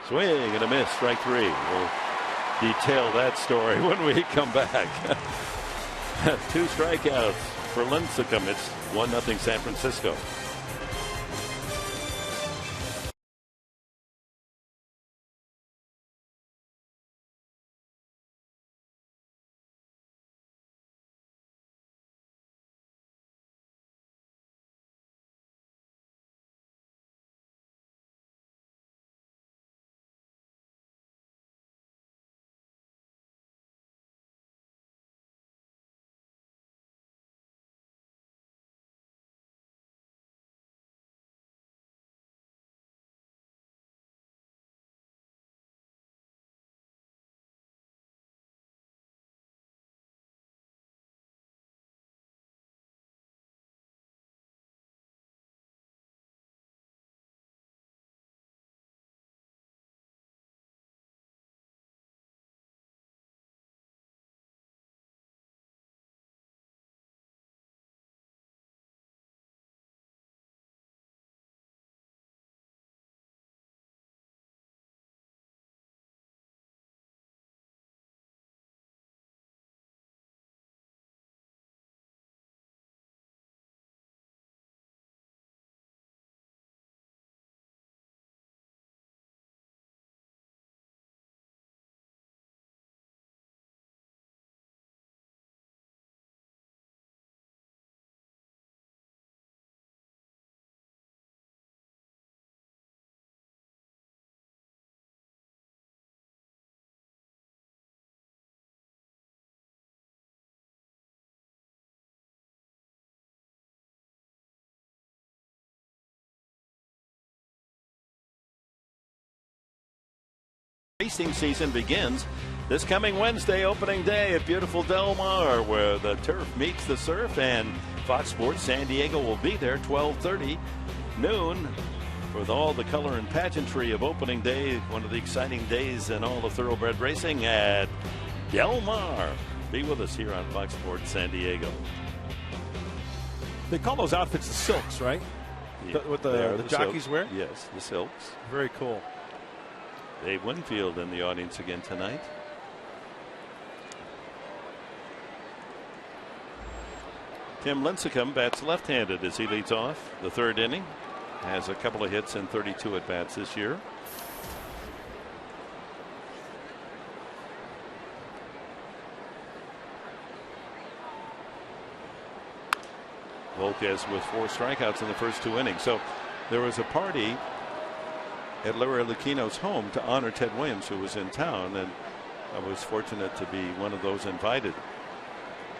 Swing and a miss, strike 3. We'll detail that story when we come back. 2 strikeouts for Lincecum. It's 1-0 San Francisco. racing season begins this coming Wednesday, opening day at beautiful Del Mar, where the turf meets the surf, and Fox Sports San Diego will be there 12:30 noon with all the color and pageantry of opening day, one of the exciting days in all of thoroughbred racing at Del Mar. Be with us here on Fox Sports San Diego. They call those outfits the silks, right? Yeah, What the jockeys silks. wear? Yes, the silks. Very cool. Dave Winfield in the audience again tonight. Tim Lincecum bats left-handed as he leads off the third inning. Has a couple of hits and 32 at-bats this year. Volquez with 4 strikeouts in the first 2 innings. So there was a party at Larry Lucchino's home to honor Ted Williams, who was in town, and I was fortunate to be one of those invited.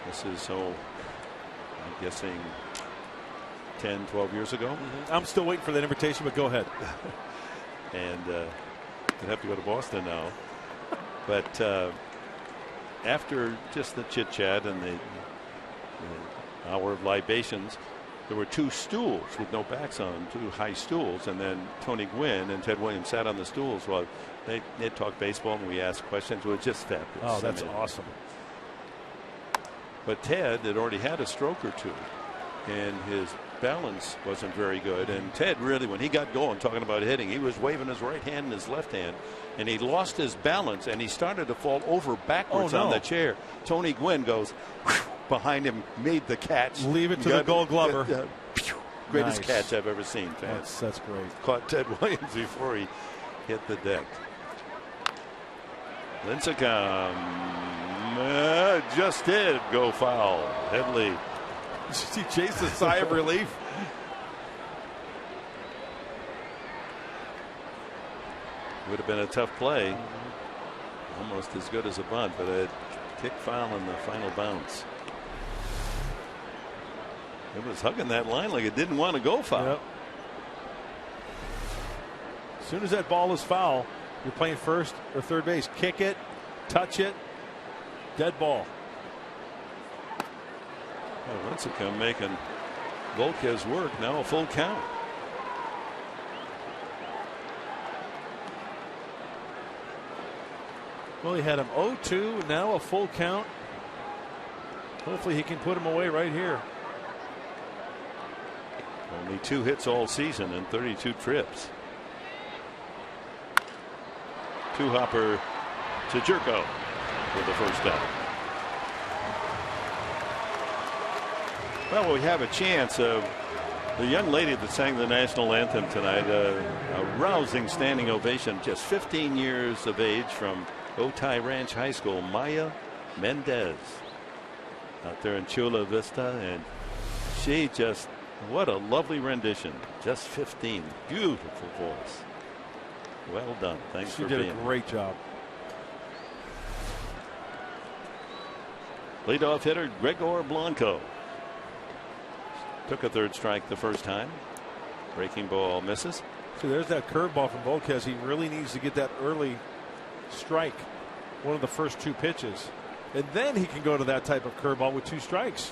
This is, I'm guessing 10, 12 years ago. I'm still waiting for that invitation, but go ahead. And I'd have to go to Boston now. But after just the chit chat and the hour of libations, there were 2 stools with no backs on them, 2 high stools, and then Tony Gwynn and Ted Williams sat on the stools while they talked baseball and we asked questions. It was just fabulous. Oh, that's awesome. But Ted had already had a stroke or 2, and his balance wasn't very good. And Ted really, when he got going talking about hitting, he was waving his right hand and his left hand, and he lost his balance and he started to fall over backwards on the chair. Tony Gwynn goes behind him, made the catch. Leave it to the Gold Glover. Greatest catch I've ever seen. That's great. Caught Ted Williams before he hit the deck. Lincecum just did go foul. Headley. He chased a sigh of relief. Would have been a tough play. Almost as good as a bunt, but a kick foul in the final bounce. It was hugging that line like it didn't want to go foul. Yep. As soon as that ball is foul, you're playing first or third base. Kick it, touch it, dead ball. Lincecum making Volquez work. Now a full count. Well, he had him 0-2, now a full count. Hopefully he can put him away right here. Only 2 hits all season and 32 trips. 2-hopper to Jerko for the first out. Well, we have a chance of the young lady that sang the national anthem tonight. A rousing standing ovation. Just 15 years of age from Otay Ranch High School. Maya Mendez out there in Chula Vista, and she just, what a lovely rendition. Just 15. Beautiful voice. Well done. Thanks for being here. She did a great job. Leadoff hitter Gregor Blanco took a 3rd strike the first time. Breaking ball misses. So there's that curveball from Volquez. He really needs to get that early strike, one of the first 2 pitches, and then he can go to that type of curveball with 2 strikes.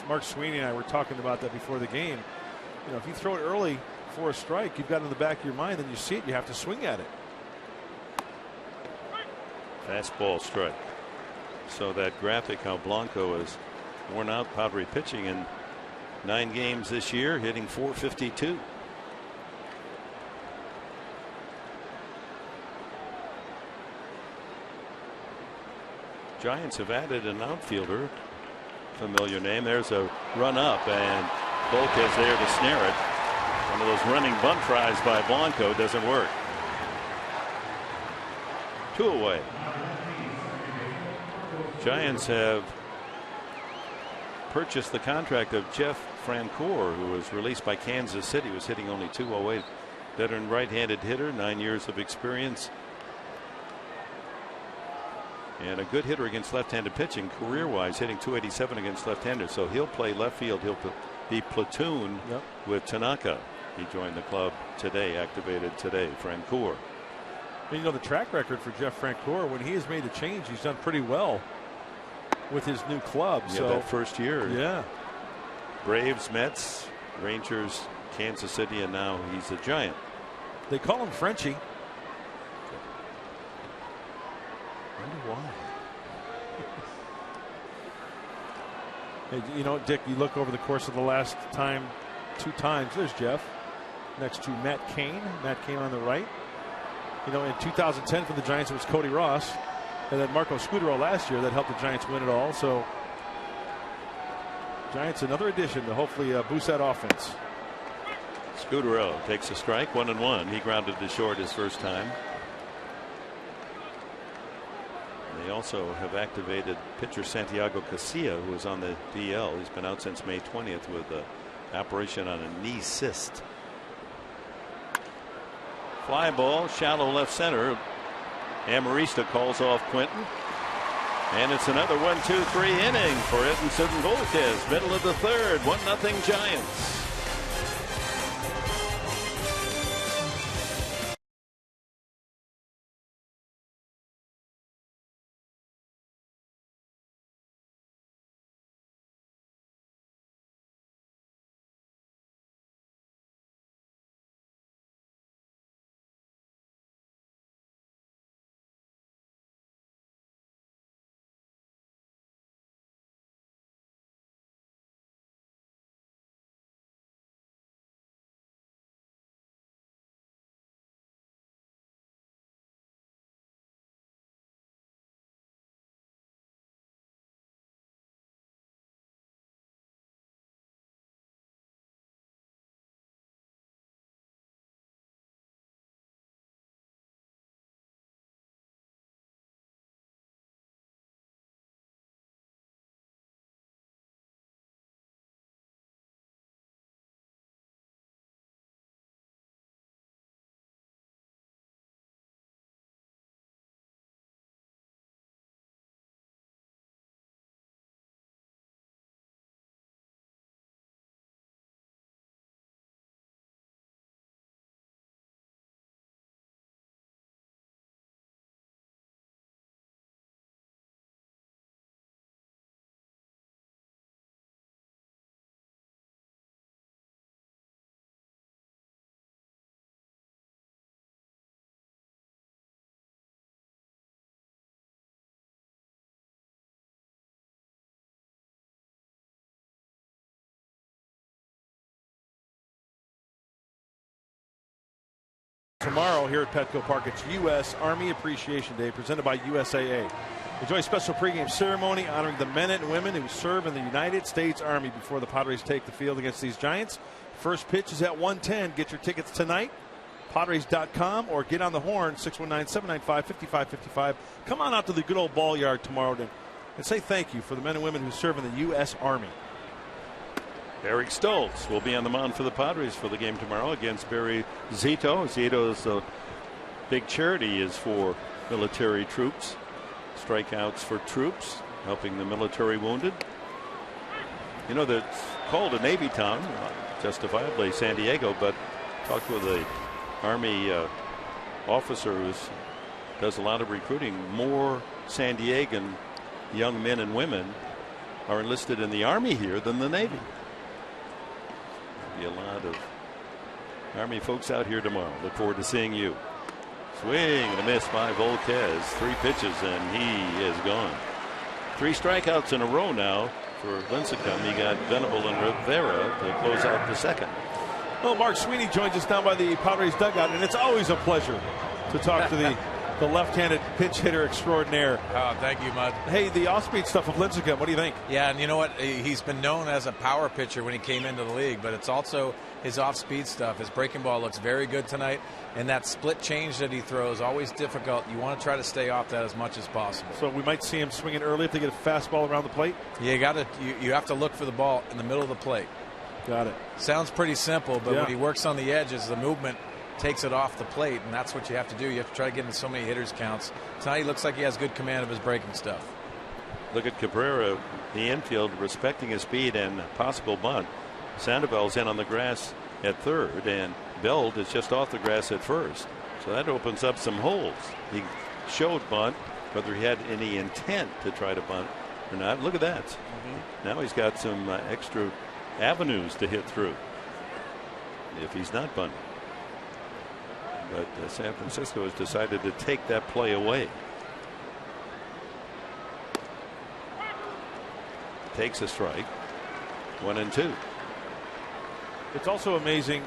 Mark Sweeney and I were talking about that before the game. You know, if you throw it early for a strike, you've got it in the back of your mind, and you see it, you have to swing at it. Fastball strike. So that graphic how Blanco is worn out Padre pitching in 9 games this year, hitting .452. Giants have added an outfielder. Familiar name. There's a run up, and Volquez there to snare it. One of those running bunt tries by Blanco doesn't work. 2 away. Giants have purchased the contract of Jeff Francoeur, who was released by Kansas City, was hitting only .208. Veteran right-handed hitter, 9 years of experience, and a good hitter against left-handed pitching, career-wise, hitting .287 against left-handers. So he'll play left field. He'll be platoon with Tanaka. He joined the club today, activated today. Francoeur. And you know, the track record for Jeff Francoeur, when he has made the change, he's done pretty well with his new club. Yeah, so that first year. Yeah. Braves, Mets, Rangers, Kansas City, and now he's a Giant. They call him Frenchie. Wonder why. Hey, you know, Dick, you look over the course of the last time, 2 times, there's Jeff next to Matt Cain. Matt Cain on the right. You know, in 2010 for the Giants, it was Cody Ross. And then Marco Scudero last year that helped the Giants win it all. So, Giants, another addition to hopefully boost that offense. Scudero takes a strike, 1-1. He grounded to short his first time. They also have activated pitcher Santiago Casilla, who is on the DL. He's been out since May 20th with an operation on a knee cyst. Fly ball, shallow left center. Amarista calls off Quinton. And it's another 1-2-3 inning for Edinson Volquez. Middle of the third, 1-0 Giants. Tomorrow here at Petco Park, it's U.S. Army Appreciation Day presented by USAA. Enjoy a special pregame ceremony honoring the men and women who serve in the United States Army before the Padres take the field against these Giants. First pitch is at 1:10. Get your tickets tonight. Padres.com or get on the horn, 619-795-5555. Come on out to the good old ball yard tomorrow and say thank you for the men and women who serve in the U.S. Army. Eric Stoltz will be on the mound for the Padres for the game tomorrow against Barry Zito. Zito's big charity is for military troops. Strikeouts for troops, helping the military wounded. You know, that's called a Navy town, justifiably San Diego, but talked with a Army officer who does a lot of recruiting. More San Diegan young men and women are enlisted in the Army here than the Navy. Be a lot of Army folks out here tomorrow. Look forward to seeing you. Swing and a miss by Volquez. 3 pitches and he is gone. 3 strikeouts in a row now for Lincecum. He got Venable and Rivera to close out the second. Well, Mark Sweeney joins us down by the Padres dugout, and it's always a pleasure to talk to the left-handed pinch hitter extraordinaire. Oh, thank you, Mud. Hey, the off-speed stuff of Lincecum, what do you think? Yeah, and you know what? He's been known as a power pitcher when he came into the league, but it's also his off-speed stuff. His breaking ball looks very good tonight, and that split change that he throws, always difficult. You want to try to stay off that as much as possible. So we might see him swinging early if they get a fastball around the plate? You have to look for the ball in the middle of the plate. Got it. Sounds pretty simple, but when he works on the edges, the movement takes it off the plate, and that's what you have to do. You have to try to get into so many hitters' counts. Tonight he looks like he has good command of his breaking stuff. Look at Cabrera, the infield, respecting his speed and possible bunt. Sandoval's in on the grass at third, and Beld is just off the grass at first. So that opens up some holes. He showed bunt, whether he had any intent to try to bunt or not. Look at that. Now he's got some extra avenues to hit through if he's not bunting. But San Francisco has decided to take that play away. Takes a strike. 1-2. It's also amazing,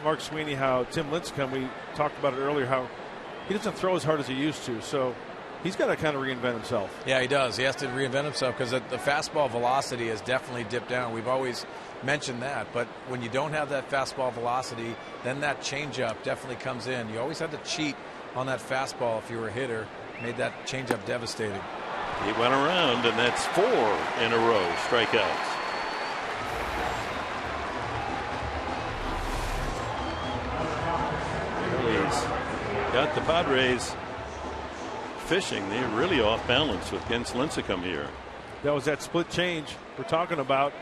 Mark Sweeney, how Tim Lincecum, we talked about it earlier, how he doesn't throw as hard as he used to. So he's got to kind of reinvent himself. Yeah, he does. He has to reinvent himself because the fastball velocity has definitely dipped down. We've always mentioned that. But when you don't have that fastball velocity, then that changeup definitely comes in. You always had to cheat on that fastball if you were a hitter. Made that changeup devastating. He went around, and that's 4 in a row strikeouts. He's got the Padres fishing. They're really off balance with against Lincecum here. That was that split change we're talking about.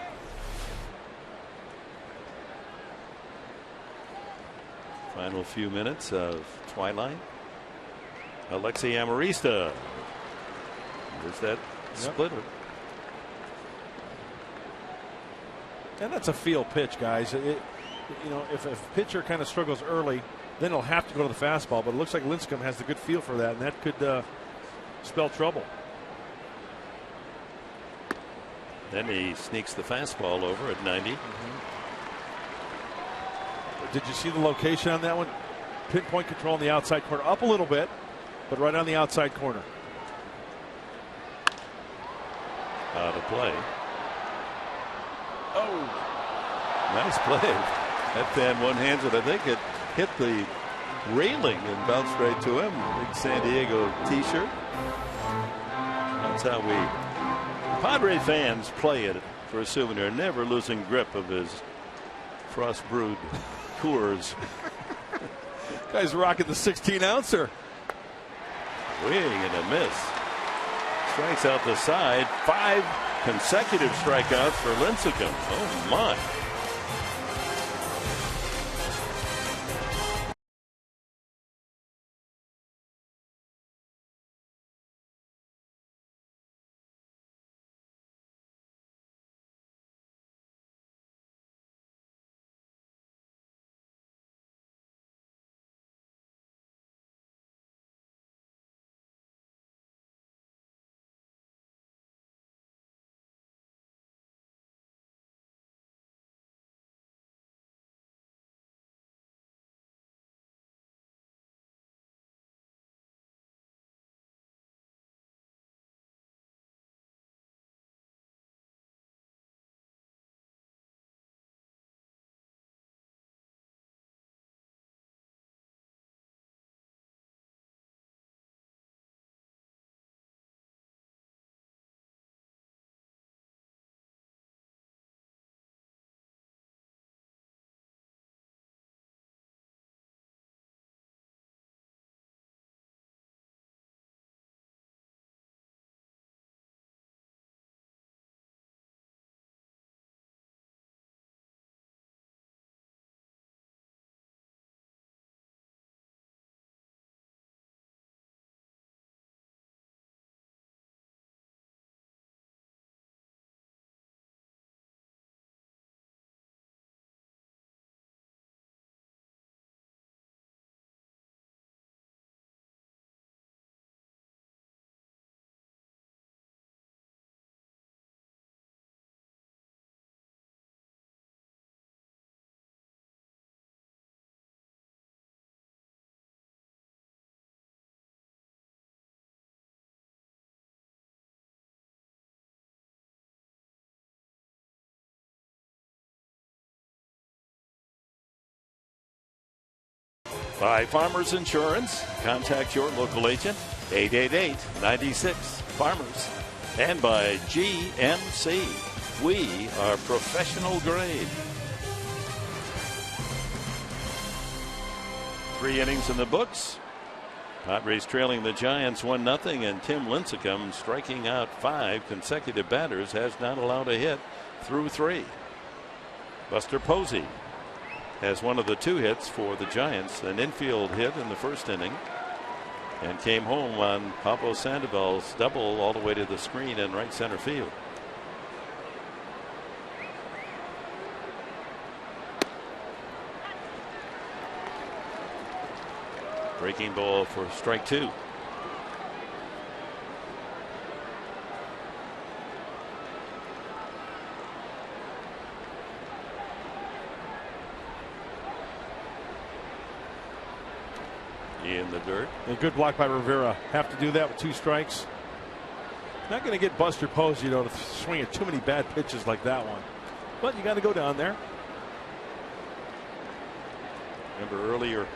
Final few minutes of twilight. Alexi Amarista. There's that splitter. And that's a field pitch, guys. You know, if a pitcher kind of struggles early, then he'll have to go to the fastball. But it looks like Lincecum has the good feel for that, and that could spell trouble. Then he sneaks the fastball over at 90. Did you see the location on that one? Pinpoint control in the outside corner. Up a little bit, but right on the outside corner. Out of play. Oh. Nice play. That fan one-handed. I think it hit the railing and bounced right to him. Big San Diego t-shirt. That's how we Padre fans play it for a souvenir. Never losing grip of his frost brewed Coors. Guy's rocking the 16-ouncer. Swing and a miss. Strikes out the side. 5 consecutive strikeouts for Lincecum. Oh my. By Farmers Insurance. Contact your local agent, 888-96-FARMERS. And by GMC. We are professional grade. 3 innings in the books. Padres trailing the Giants 1-0, and Tim Lincecum, striking out 5 consecutive batters, has not allowed a hit through 3. Buster Posey has one of the 2 hits for the Giants, an infield hit in the first inning, and came home on Pablo Sandoval's double all the way to the screen in right center field. Breaking ball for strike 2. In the dirt. A good block by Rivera. Have to do that with 2 strikes. Not going to get Buster Posey, to swing at too many bad pitches like that one. But you got to go down there. Remember earlier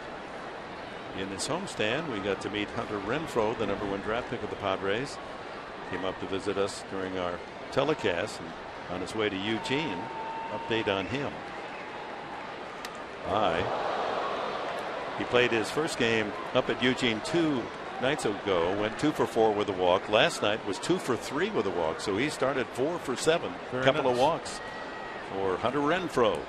in this homestand, we got to meet Hunter Renfroe, the #1 draft pick of the Padres. Came up to visit us during our telecast, and on his way to Eugene. Update on him. He played his first game up at Eugene 2 nights ago, went 2 for 4 with a walk. Last night was 2 for 3 with a walk, so he started 4 for 7. A couple of walks for Hunter Renfroe.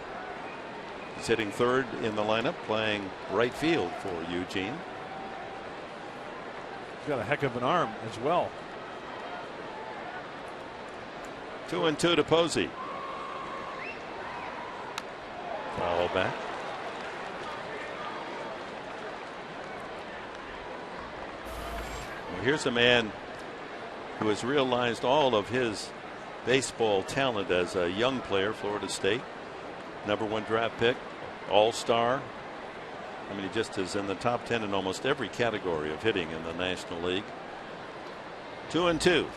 He's hitting 3rd in the lineup, playing right field for Eugene. He's got a heck of an arm as well. 2-2 to Posey. Foul back. Well, here's a man who has realized all of his baseball talent as a young player. Florida State #1 draft pick, all-star. I mean, he just is in the top 10 in almost every category of hitting in the National League. 2-2.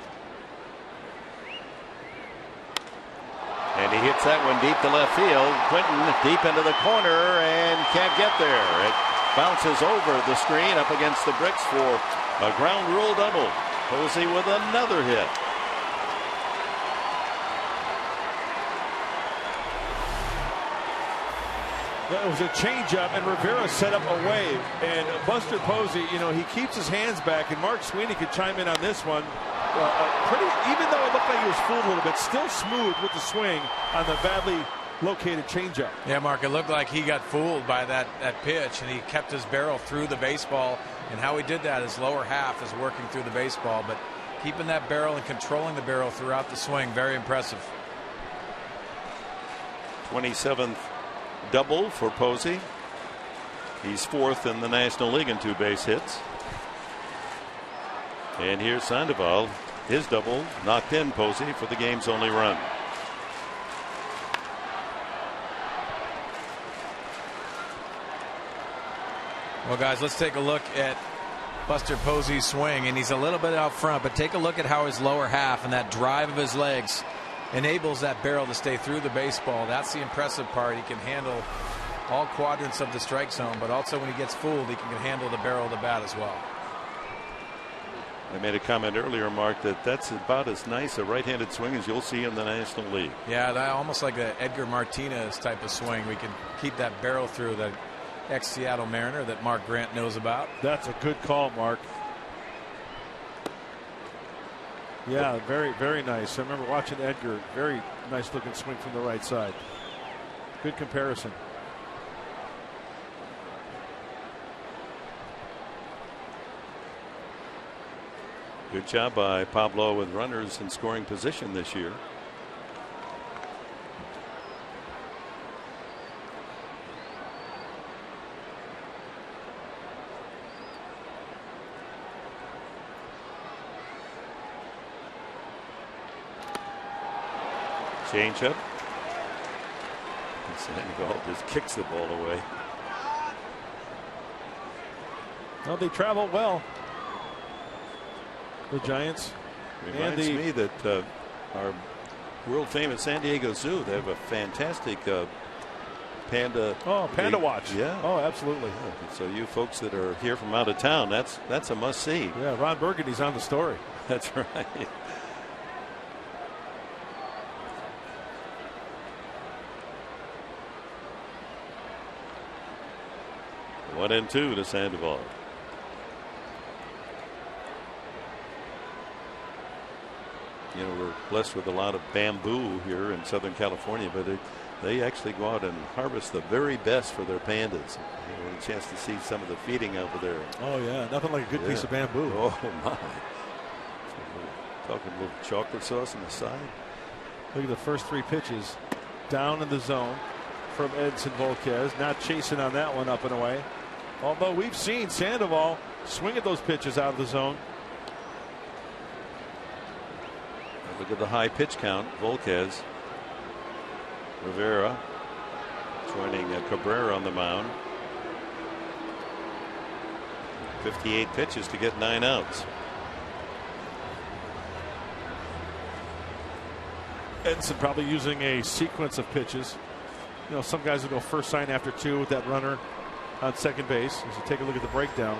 And he hits that one deep to left field. Quinton deep into the corner and can't get there. It bounces over the screen up against the bricks for a ground rule double. Posey with another hit. That was a changeup, and Rivera set up a wave. And Buster Posey, he keeps his hands back, and Mark Sweeney could chime in on this one. Even though it looked like he was fooled a little bit, still smooth with the swing on the badly located changeup. Yeah, Mark, it looked like he got fooled by that pitch, and he kept his barrel through the baseball. And how he did that, his lower half is working through the baseball, but keeping that barrel and controlling the barrel throughout the swing, very impressive. 27th double for Posey. He's 4th in the National League in 2 base hits. And here's Sandoval. His double knocked in Posey for the game's only run. Well, guys, let's take a look at Buster Posey's swing, and he's a little bit out front, but take a look at how his lower half and that drive of his legs enables that barrel to stay through the baseball. That's the impressive part. He can handle all quadrants of the strike zone, but also when he gets fooled, he can handle the barrel of the bat as well. I made a comment earlier, Mark, that's about as nice a right-handed swing as you'll see in the National League. Yeah, that almost like the Edgar Martinez type of swing. We can keep that barrel through. The ex-Seattle Mariner that Mark Grant knows about. That's a good call, Mark. Yeah, very, very nice. I remember watching Edgar. Very nice looking swing from the right side. Good comparison. Good job by Pablo with runners in scoring position this year. Change up. Sandoval just kicks the ball away. Well, they travel well, the Giants. Reminds me that our world famous San Diego Zoo, they have a fantastic panda. Oh, panda watch. Yeah. Oh, absolutely. Yeah. So you folks that are here from out of town, that's a must see. Yeah, Ron Burgundy's on the story. That's right. 1-2 to Sandoval. You know, we're blessed with a lot of bamboo here in Southern California, but They actually go out and harvest the very best for their pandas. You know, a chance to see some of the feeding over there. Oh yeah, nothing like a good piece of bamboo. Oh my! Talking a little chocolate sauce on the side. Look at the first 3 pitches down in the zone from Edson Volquez. Not chasing on that one, up and away. Although we've seen Sandoval swing at those pitches out of the zone. Look at the high pitch count. Volquez, Rivera joining Cabrera on the mound. 58 pitches to get 9 outs. Edson probably using a sequence of pitches. You know, some guys will go first sign after 2 with that runner on second base. As you take a look at the breakdown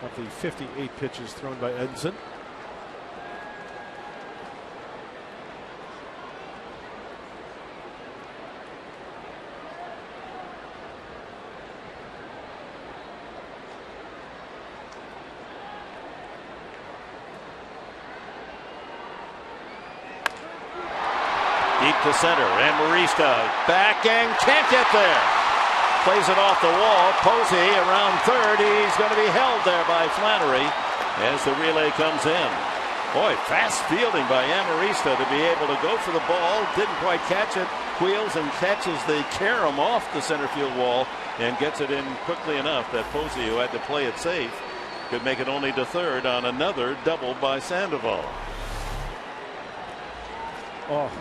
of the 58 pitches thrown by Edson. Deep to center, and Marista back and can't get there. Plays it off the wall. Posey around third. He's going to be held there by Flannery as the relay comes in. Boy, fast fielding by Amarista to be able to go for the ball. Didn't quite catch it. Wheels and catches the carom off the center field wall and gets it in quickly enough that Posey, who had to play it safe, could make it only to third on another double by Sandoval. Oh.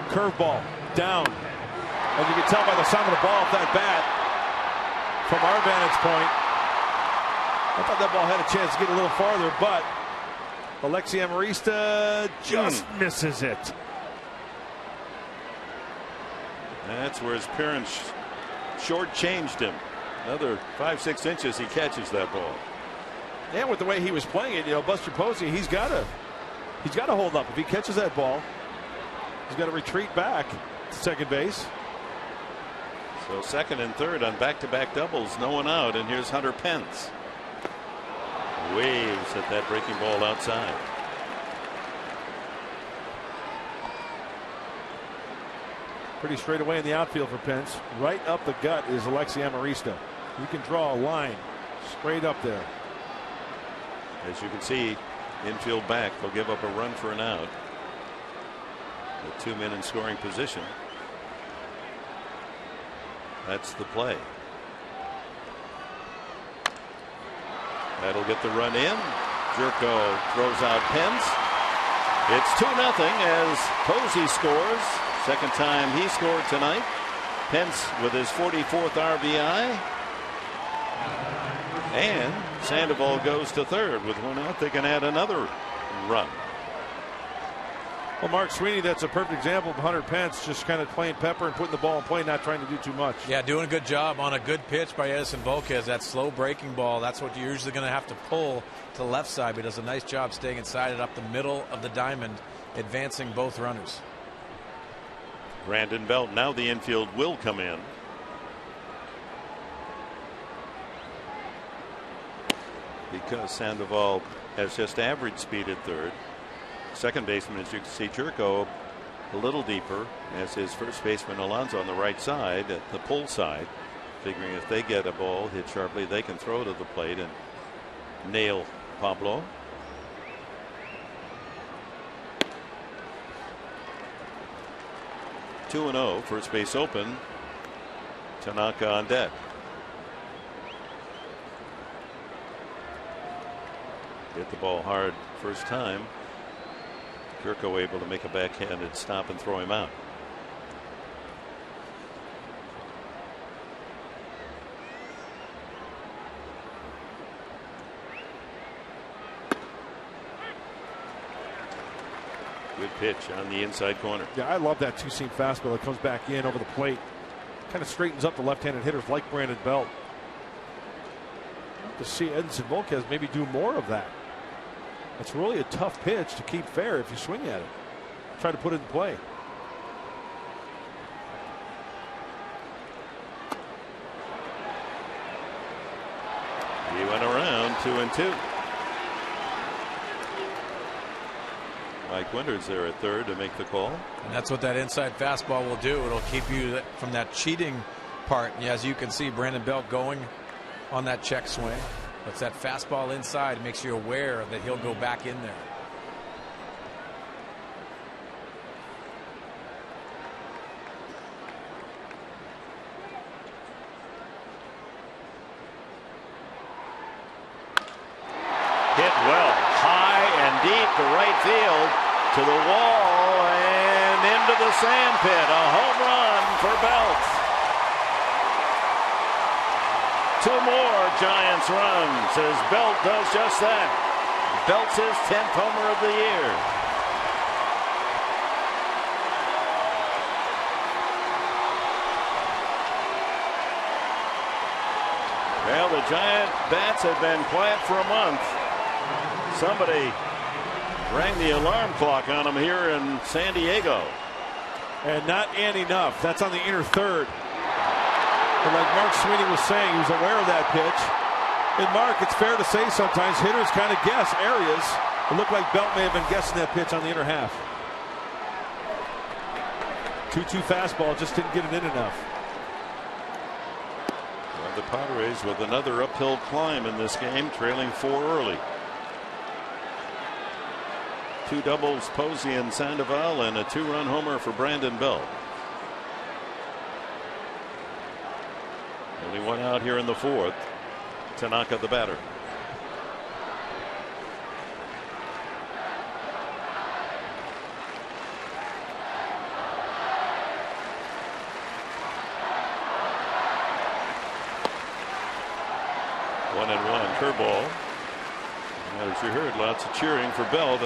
Curveball down, and you can tell by the sound of the ball off that bat from our vantage point. I thought that ball had a chance to get a little farther, but Alexi Amarista just misses it. That's where his parents shortchanged him. Another 5-6 inches, he catches that ball. And with the way he was playing it, you know, Buster Posey, he's got to hold up. If he catches that ball, he's got to retreat back to second base. So second and third on back-to-back doubles, no one out, and here's Hunter Pence. Waves at that breaking ball outside. Pretty straight away in the outfield for Pence. Right up the gut is Alexi Amarista. You can draw a line straight up there. As you can see, infield back, they'll give up a run for an out. The 2 men in scoring position. That's the play. That'll get the run in. Jerko throws out Pence. It's 2-0 as Posey scores. Second time he scored tonight. Pence with his 44th RBI. And Sandoval goes to third with 1 out. They can add another run. Well, Mark Sweeney, that's a perfect example of Hunter Pence just kind of playing pepper and putting the ball in play, not trying to do too much. Yeah, doing a good job on a good pitch by Edson Volquez. That slow breaking ball, that's what you're usually going to have to pull to the left side, but he does a nice job staying inside it up the middle of the diamond, advancing both runners. Brandon Belt, now the infield will come in. Because Sandoval has just average speed at third. Second baseman, as you can see, Jerko a little deeper as his first baseman Alonso on the right side at the pull side, figuring if they get a ball hit sharply, they can throw to the plate and nail Pablo. Two and 0, first base open. Tanaka on deck. Hit the ball hard first time. Jerko able to make a backhanded stop and throw him out. Good pitch on the inside corner. Yeah, I love that two-seam fastball that comes back in over the plate. Kind of straightens up the left-handed hitters like Brandon Belt. To see Edson Volquez maybe do more of that. It's really a tough pitch to keep fair if you swing at it. Try to put it in play. He went around 2-2. Mike Winters there at third to make the call. And that's what that inside fastball will do. It'll keep you from that cheating part. And as you can see, Brandon Belt going on that check swing. It's that fastball inside, makes you aware that he'll go back in there. Hit well, high and deep to right field, to the wall and into the sand pit. A home run for Belt. Two more Giants runs as Belt does just that. Belt's his 10th homer of the year. Well, the Giant bats have been quiet for a month. Somebody rang the alarm clock on him here in San Diego. And not enough. That's on the inner third. And like Mark Sweeney was saying, he was aware of that pitch. And Mark, it's fair to say sometimes hitters kind of guess areas. It looked like Belt may have been guessing that pitch on the inner half. 2-2 fastball, just didn't get it in enough. Well, the Padres with another uphill climb in this game, trailing 4 early. 2 doubles, Posey and Sandoval, and a 2-run homer for Brandon Belt. Only one out here in the 4th. Tanaka the batter. One and one curveball. And as you heard, lots of cheering for Belt.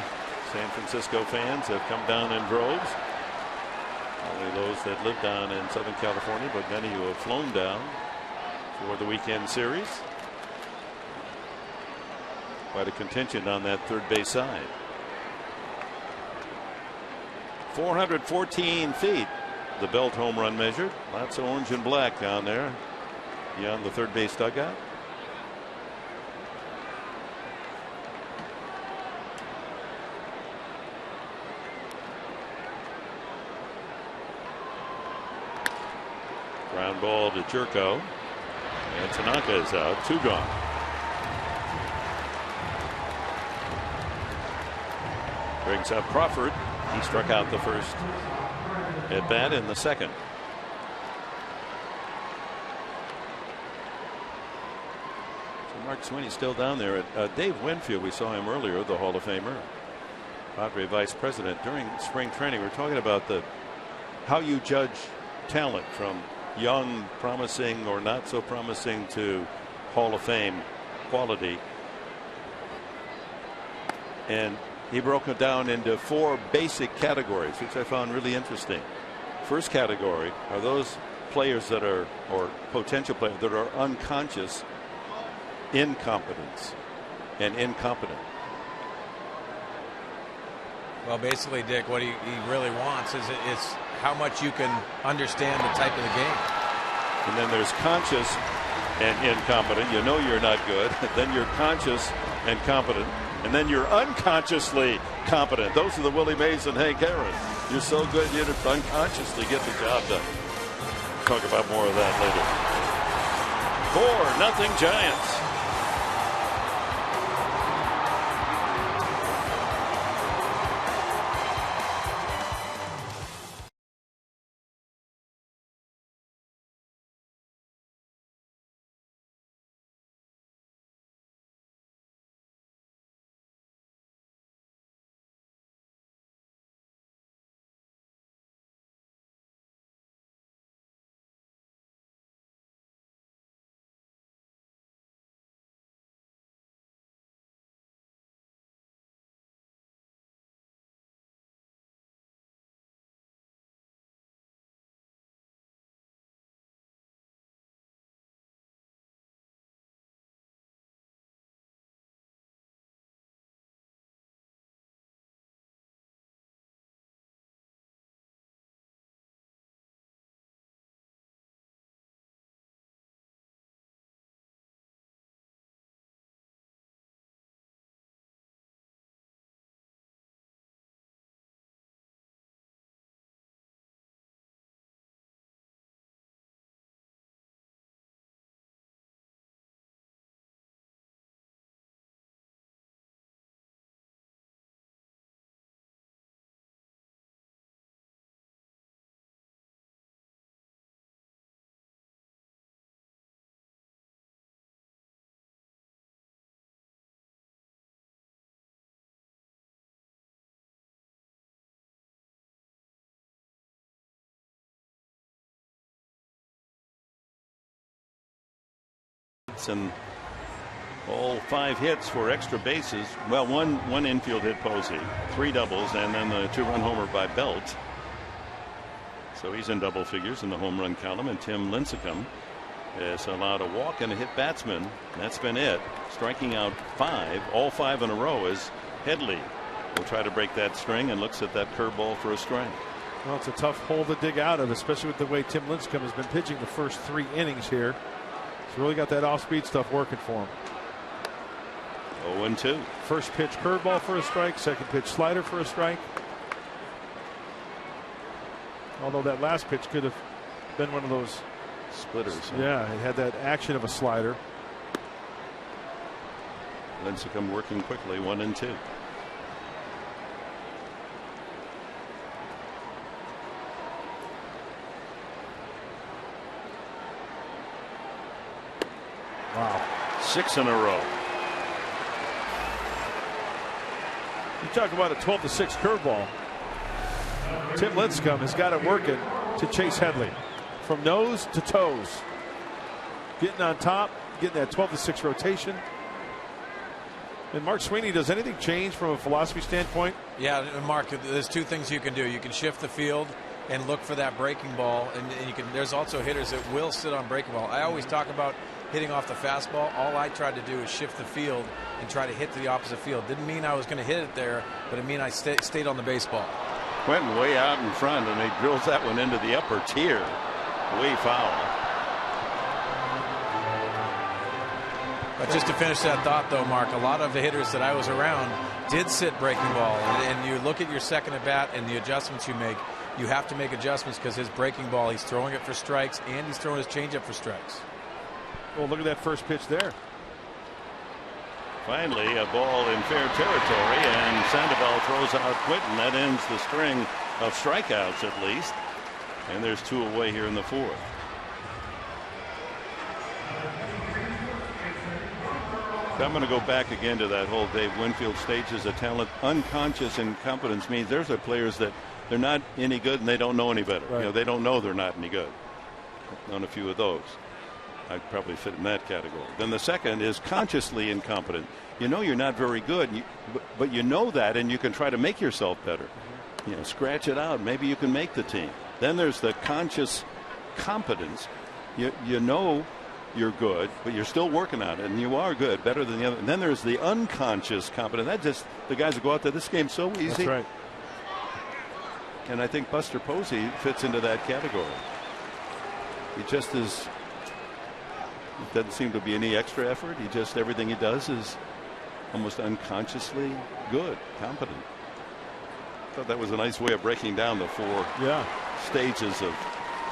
San Francisco fans have come down in droves. Only those that live down in Southern California, but many who have flown down for the weekend series. Quite a contingent on that third base side. 414 feet, the Belt home run measured. Lots of orange and black down there beyond the third base dugout. Ground ball to Jerko. And Tanaka is out. 2 gone. Brings up Crawford. He struck out the first at bat in the second. So Mark Sweeney still down there. Dave Winfield, we saw him earlier, the Hall of Famer, Padre vice president, during spring training. We're talking about how you judge talent from young, promising, or not so promising to Hall of Fame quality. And he broke it down into 4 basic categories, which I found really interesting. First category are those players that are, or potential players that are unconscious incompetence and incompetent. Well, basically, Dick, what he really wants is how much you can understand the type of the game. And then there's conscious and incompetent. You know you're not good. Then you're conscious and competent. And then you're unconsciously competent. Those are the Willie Mays and Hank Aaron. You're so good you unconsciously get the job done. Talk about more of that later. 4-0 Giants. hits and all 5 hits for extra bases. Well, one infield hit Posey, 3 doubles, and then the 2-run homer by Belt. So he's in double figures in the home run column. And Tim Lincecum has allowed a walk and a hit batsman. That's been it. Striking out 5, all 5 in a row, as Headley will try to break that string and looks at that curveball for a strike. Well, it's a tough hole to dig out of, especially with the way Tim Lincecum has been pitching the first 3 innings here. He's really got that off-speed stuff working for him. 0-2. First pitch curveball for a strike. Second pitch slider for a strike. Although that last pitch could have been one of those splitters. Yeah, it had that action of a slider. Lincecum working quickly, 1-2. Wow. 6 in a row. You talk about a 12-6 curveball. Tim Lincecum has got it working to Chase Headley. From nose to toes. Getting on top, getting that 12-6 rotation. And Mark Sweeney, does anything change from a philosophy standpoint? Yeah, Mark, there's 2 things you can do. You can shift the field and look for that breaking ball. And you can. There's also hitters that will sit on breaking ball. I always talk about hitting off the fastball. All I tried to do is shift the field and try to hit to the opposite field. Didn't mean I was going to hit it there, but it mean I stayed on the baseball. Went way out in front, and he drills that one into the upper tier. Way foul. But just to finish that thought, though, Mark, a lot of the hitters that I was around did sit breaking ball. And you look at your second at bat and the adjustments you make. You have to make adjustments because his breaking ball, he's throwing it for strikes and he's throwing his changeup for strikes. Well, look at that first pitch there. Finally, a ball in fair territory, and Sandoval throws out Quinton. That ends the string of strikeouts, at least. And there's 2 away here in the 4th. I'm going to go back again to that whole Dave Winfield stages of talent. Unconscious incompetence means there's the players that they're not any good and they don't know any better. Right. You know, they don't know they're not any good. I've known a few of those. I'd probably fit in that category. Then the second is consciously incompetent. You know you're not very good, but you know that, and you can try to make yourself better. You know, scratch it out. Maybe you can make the team. Then there's the conscious competence. You know you're good, but you're still working on it, and you are good, better than the other. And then there's the unconscious competence. That just the guys that go out there. This game's so easy. That's right. And I think Buster Posey fits into that category. He just is. It doesn't seem to be any extra effort. He just, everything he does is almost unconsciously good, competent. I thought that was a nice way of breaking down the 4 stages of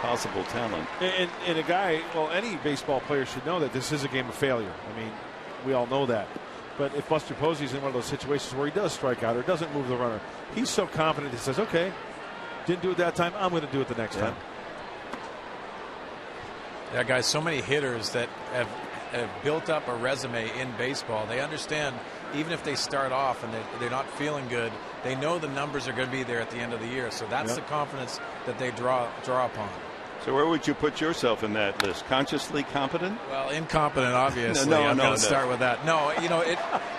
possible talent. And a guy, well, any baseball player should know that this is a game of failure. I mean, we all know that. But if Buster Posey's in one of those situations where he does strike out or doesn't move the runner, he's so confident he says, okay, didn't do it that time, I'm going to do it the next time. Yeah, guys, so many hitters that have built up a resume in baseball. They understand even if they start off and they're not feeling good, they know the numbers are going to be there at the end of the year. So that's the confidence that they draw upon. So where would you put yourself in that list? Consciously competent? Well, incompetent, obviously. I'm going to start with that. No, you know,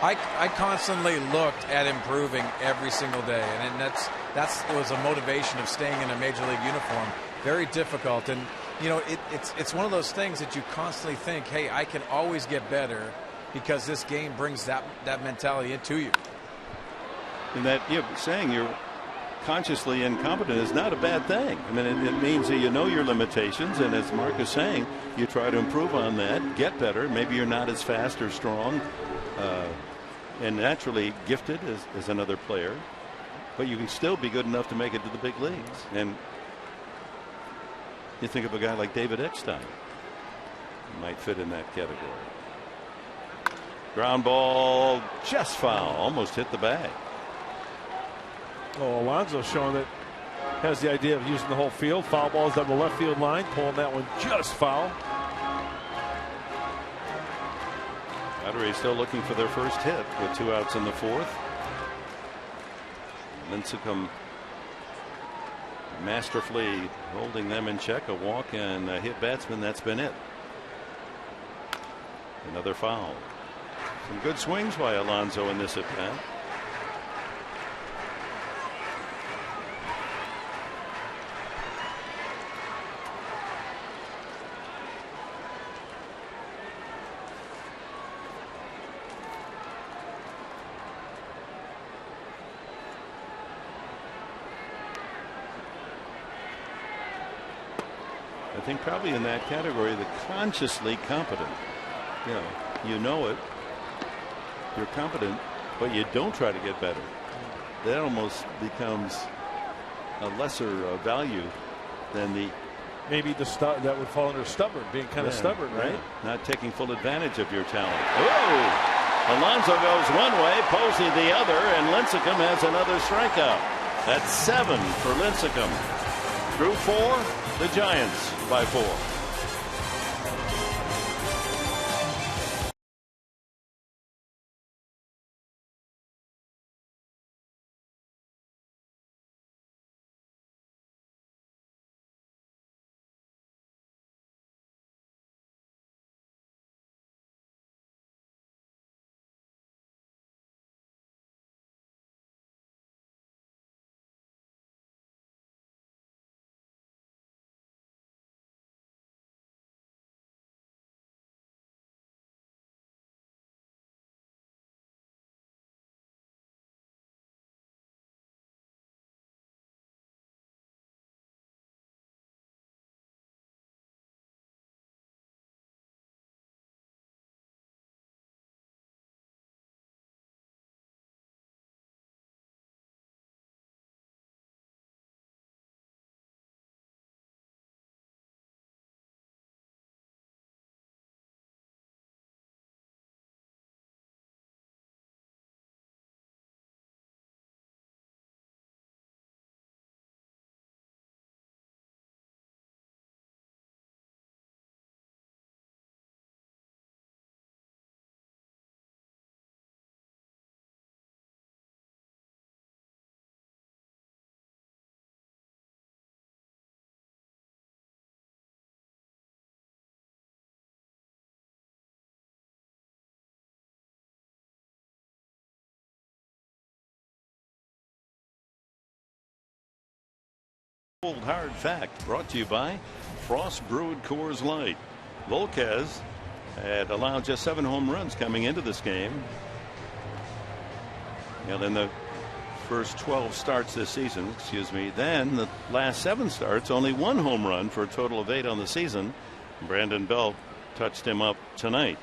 I constantly looked at improving every single day, and that was a motivation of staying in a major league uniform. Very difficult, and you know, it's one of those things that you constantly think, hey, I can always get better because this game brings that mentality into you. And that saying you're consciously incompetent is not a bad thing. I mean, it means that you know your limitations, and as Mark is saying, you try to improve on that, get better. Maybe you're not as fast or strong and naturally gifted as another player, but you can still be good enough to make it to the big leagues. And you think of a guy like David Eckstein, might fit in that category. Ground ball, just foul, almost hit the bag. Oh, Alonso showing that has the idea of using the whole field. Foul balls down the left field line, pulling that one just foul. Padres still looking for their first hit with 2 outs in the 4th. Lincecum masterfully holding them in check. A walk and a hit batsman. That's been it. Another foul. Some good swings by Alonso in this at bat. I think probably in that category, the consciously competent. You know it. You're competent, but you don't try to get better. That almost becomes a lesser value than the. Maybe that would fall under stubborn, being kind of stubborn, right? Yeah. Not taking full advantage of your talent. Oh! Alonso goes one way, Posey the other, and Lincecum has another strikeout. That's 7 for Lincecum. Through 4, the Giants by 4. Hard fact brought to you by Frost Brewed Coors Light. Volquez had allowed just 7 home runs coming into this game. And in the first 12 starts this season, then the last 7 starts, only 1 home run for a total of 8 on the season. Brandon Belt touched him up tonight.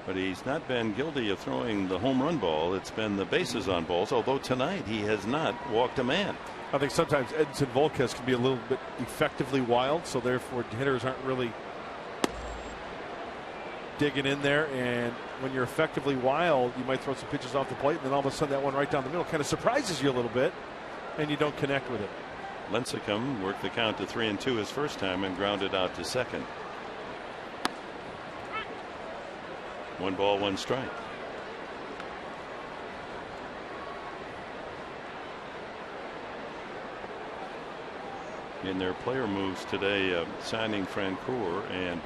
But he's not been guilty of throwing the home run ball. It's been the bases on balls, although tonight he has not walked a man. I think sometimes Edinson Volquez can be a little bit effectively wild, so therefore hitters aren't really digging in there. And when you're effectively wild, you might throw some pitches off the plate, and then all of a sudden that one right down the middle kind of surprises you a little bit, and you don't connect with it. Lincecum worked the count to 3-2 his first time and grounded out to second. 1 ball, 1 strike. In their player moves today, signing Francoeur and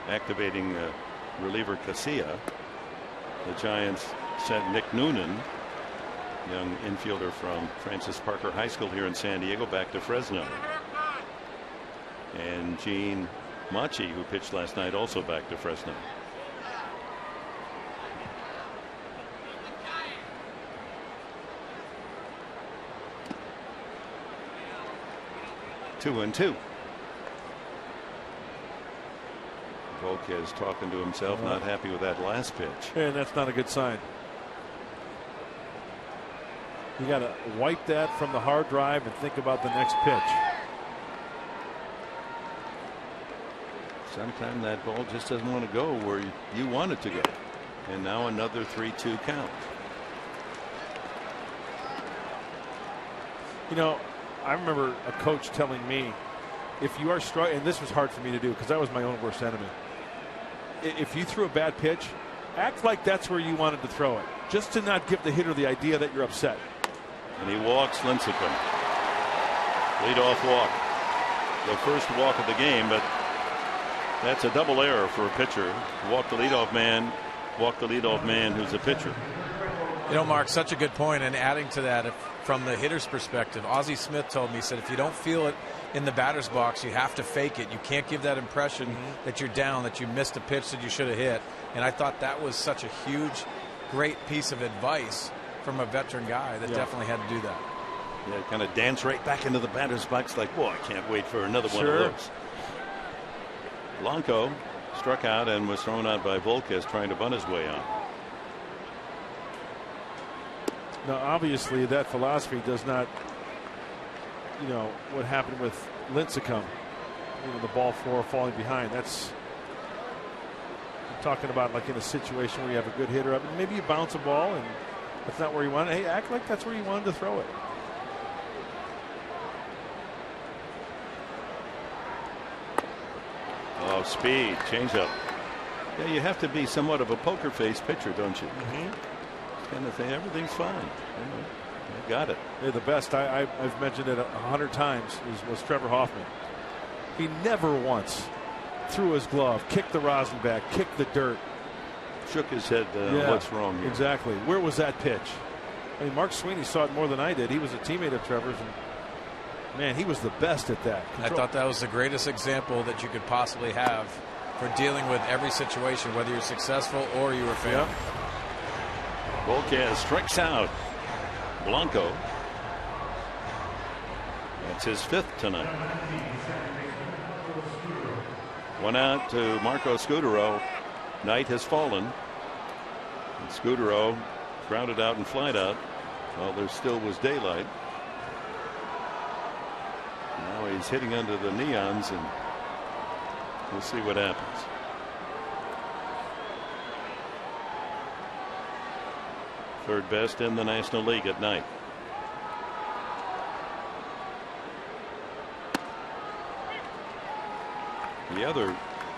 activating reliever Casilla, the Giants sent Nick Noonan, young infielder from Francis Parker High School here in San Diego, back to Fresno. And Gene Machi, who pitched last night, also back to Fresno. Two and two. Volquez talking to himself, not happy with that last pitch. And that's not a good sign. You got to wipe that from the hard drive and think about the next pitch. Sometimes that ball just doesn't want to go where you want it to go. And now another 3-2 count. You know, I remember a coach telling me, if you are struggling, and this was hard for me to do because I was my own worst enemy. If you threw a bad pitch, act like that's where you wanted to throw it, just to not give the hitter the idea that you're upset. And he walks Lincecum. Leadoff walk. The first walk of the game, but That's a double error for a pitcher. Walk the leadoff man who's a pitcher. You know, Mark, such a good point. And adding to that, from the hitter's perspective, Ozzie Smith told me, he said, if you don't feel it in the batter's box, you have to fake it. You can't give that impression that you're down, that you missed a pitch that you should have hit. And I thought that was such a huge, great piece of advice from a veteran guy that definitely had to do that. Yeah, kind of dance right back into the batter's box like, boy, I can't wait for another one of those. Blanco struck out and was thrown out by Volquez trying to bunt his way on. Now, obviously, that philosophy does not, you know, what happened with Lincecum, you know, the ball four falling behind. That's, I'm talking about like in a situation where you have a good hitter up and maybe you bounce a ball and that's not where you want it. Hey, act like that's where you wanted to throw it. Oh, speed, changeup. Yeah, you have to be somewhat of a poker face pitcher, don't you? Kind of thing. Everything's fine. I got it. Yeah, the best. I've mentioned it 100 times. Was Trevor Hoffman. He never once threw his glove, kicked the rosin back, kicked the dirt, shook his head. What's wrong here? Exactly. Where was that pitch? I mean, Mark Sweeney saw it more than I did. He was a teammate of Trevor's, and man, he was the best at that. I thought that was the greatest example that you could possibly have for dealing with every situation, whether you're successful or you were failing. Volquez strikes out Blanco. That's his 5th tonight. One out to Marco Scudero. Night has fallen. And Scudero grounded out and flied out. Well, there still was daylight. Now he's hitting under the neons, and we'll see what happens. Third best in the National League at night. The other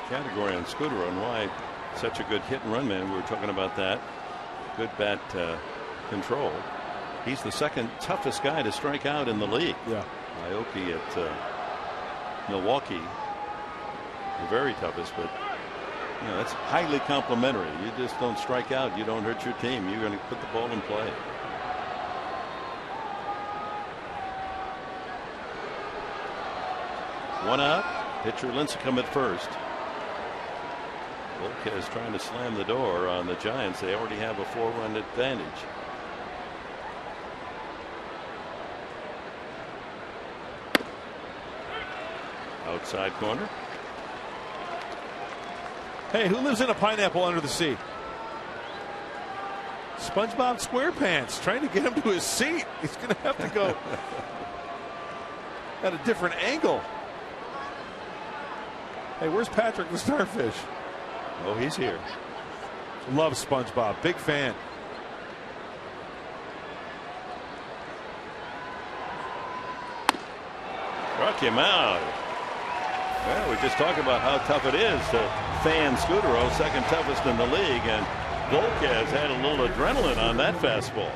category on Scudero and why such a good hit and run man, we were talking about that. Good bat control. He's the 2nd toughest guy to strike out in the league. Yeah. Aoki at Milwaukee, the very toughest, but you know, that's highly complimentary. You just don't strike out, you don't hurt your team, you're going to put the ball in play. One out. Pitcher Lincecum at first. Volquez trying to slam the door on the Giants. They already have a 4-run advantage. Outside corner. Hey, who lives in a pineapple under the sea? SpongeBob SquarePants, trying to get him to his seat. He's going to have to go at a different angle. Hey, where's Patrick the Starfish? Oh, he's here. Love SpongeBob. Big fan. Struck him out. Well, we just talked about how tough it is to fan Scudero, 2nd toughest in the league, and Volquez had a little adrenaline on that fastball.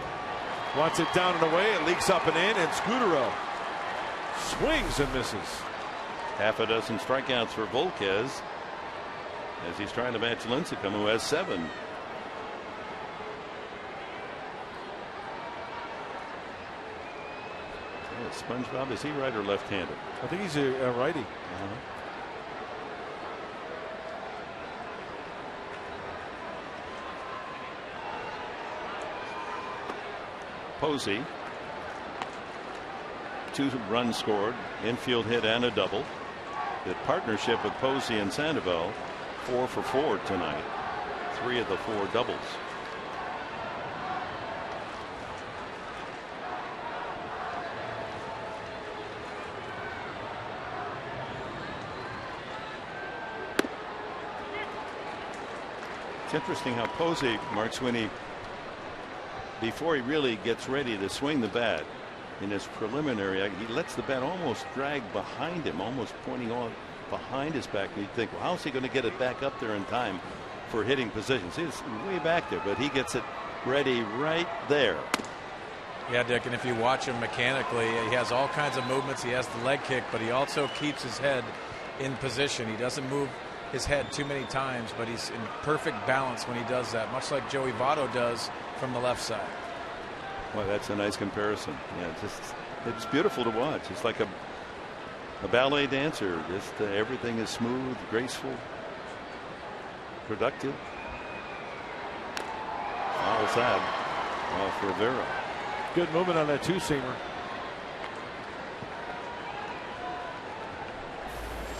Wants it down and away. It leaks up and in, and Scudero swings and misses. Half a dozen strikeouts for Volquez as he's trying to match Lincecum, who has 7. SpongeBob, is he right or left-handed? I think he's a righty. Posey, 2 runs scored, infield hit and a double. The partnership with Posey and Sandoval, 4 for 4 tonight. 3 of the 4 doubles. It's interesting how Posey, Mark Sweeney, before he really gets ready to swing the bat in his preliminary, he lets the bat almost drag behind him, almost pointing on behind his back. And you think, well, how's he going to get it back up there in time for hitting positions? He's way back there, but he gets it ready right there. Yeah, Dick, and if you watch him mechanically, he has all kinds of movements. He has the leg kick, but he also keeps his head in position. He doesn't move his head too many times, but he's in perfect balance when he does that, much like Joey Votto does from the left side. Well, that's a nice comparison. Yeah, it's beautiful to watch. It's like a ballet dancer. Just everything is smooth, graceful, productive. Foul sad off Rivera. Good movement on that two-seamer.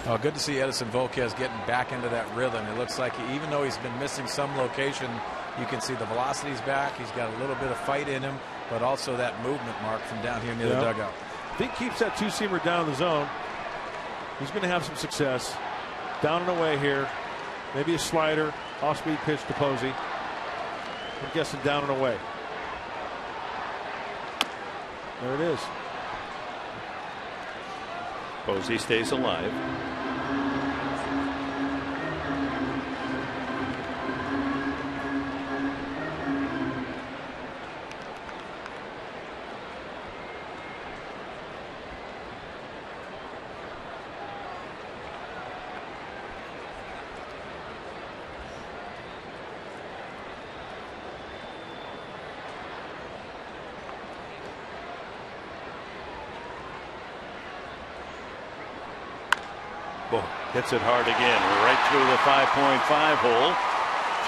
Oh, good to see Edison Volquez getting back into that rhythm. It looks like even though he's been missing some location, you can see the velocity's back. He's got a little bit of fight in him, but also that movement, Mark, from down here near the dugout. If he keeps that two-seamer down in the zone, he's going to have some success. Down and away here. Maybe a slider, off-speed pitch to Posey. I'm guessing down and away. There it is. Posey stays alive. Hits it hard again, right through the 5.5 hole.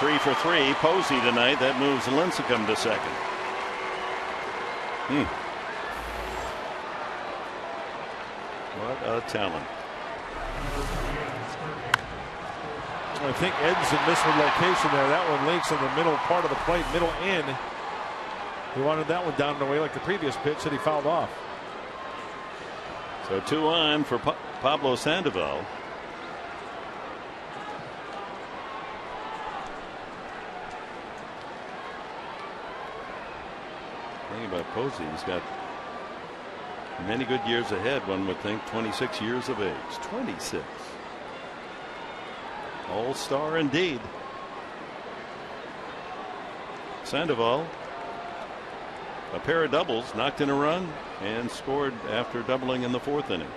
3 for 3. Posey tonight. That moves Lincecum to second. What a talent. I think Edson missed one location there. That one links in the middle part of the plate, middle in. He wanted that one down and away like the previous pitch that he fouled off. So 2 on for Pablo Sandoval. About Posey, he's got many good years ahead, one would think. 26 years of age. 26. All-star indeed. Sandoval, a pair of doubles, knocked in a run and scored after doubling in the 4th inning.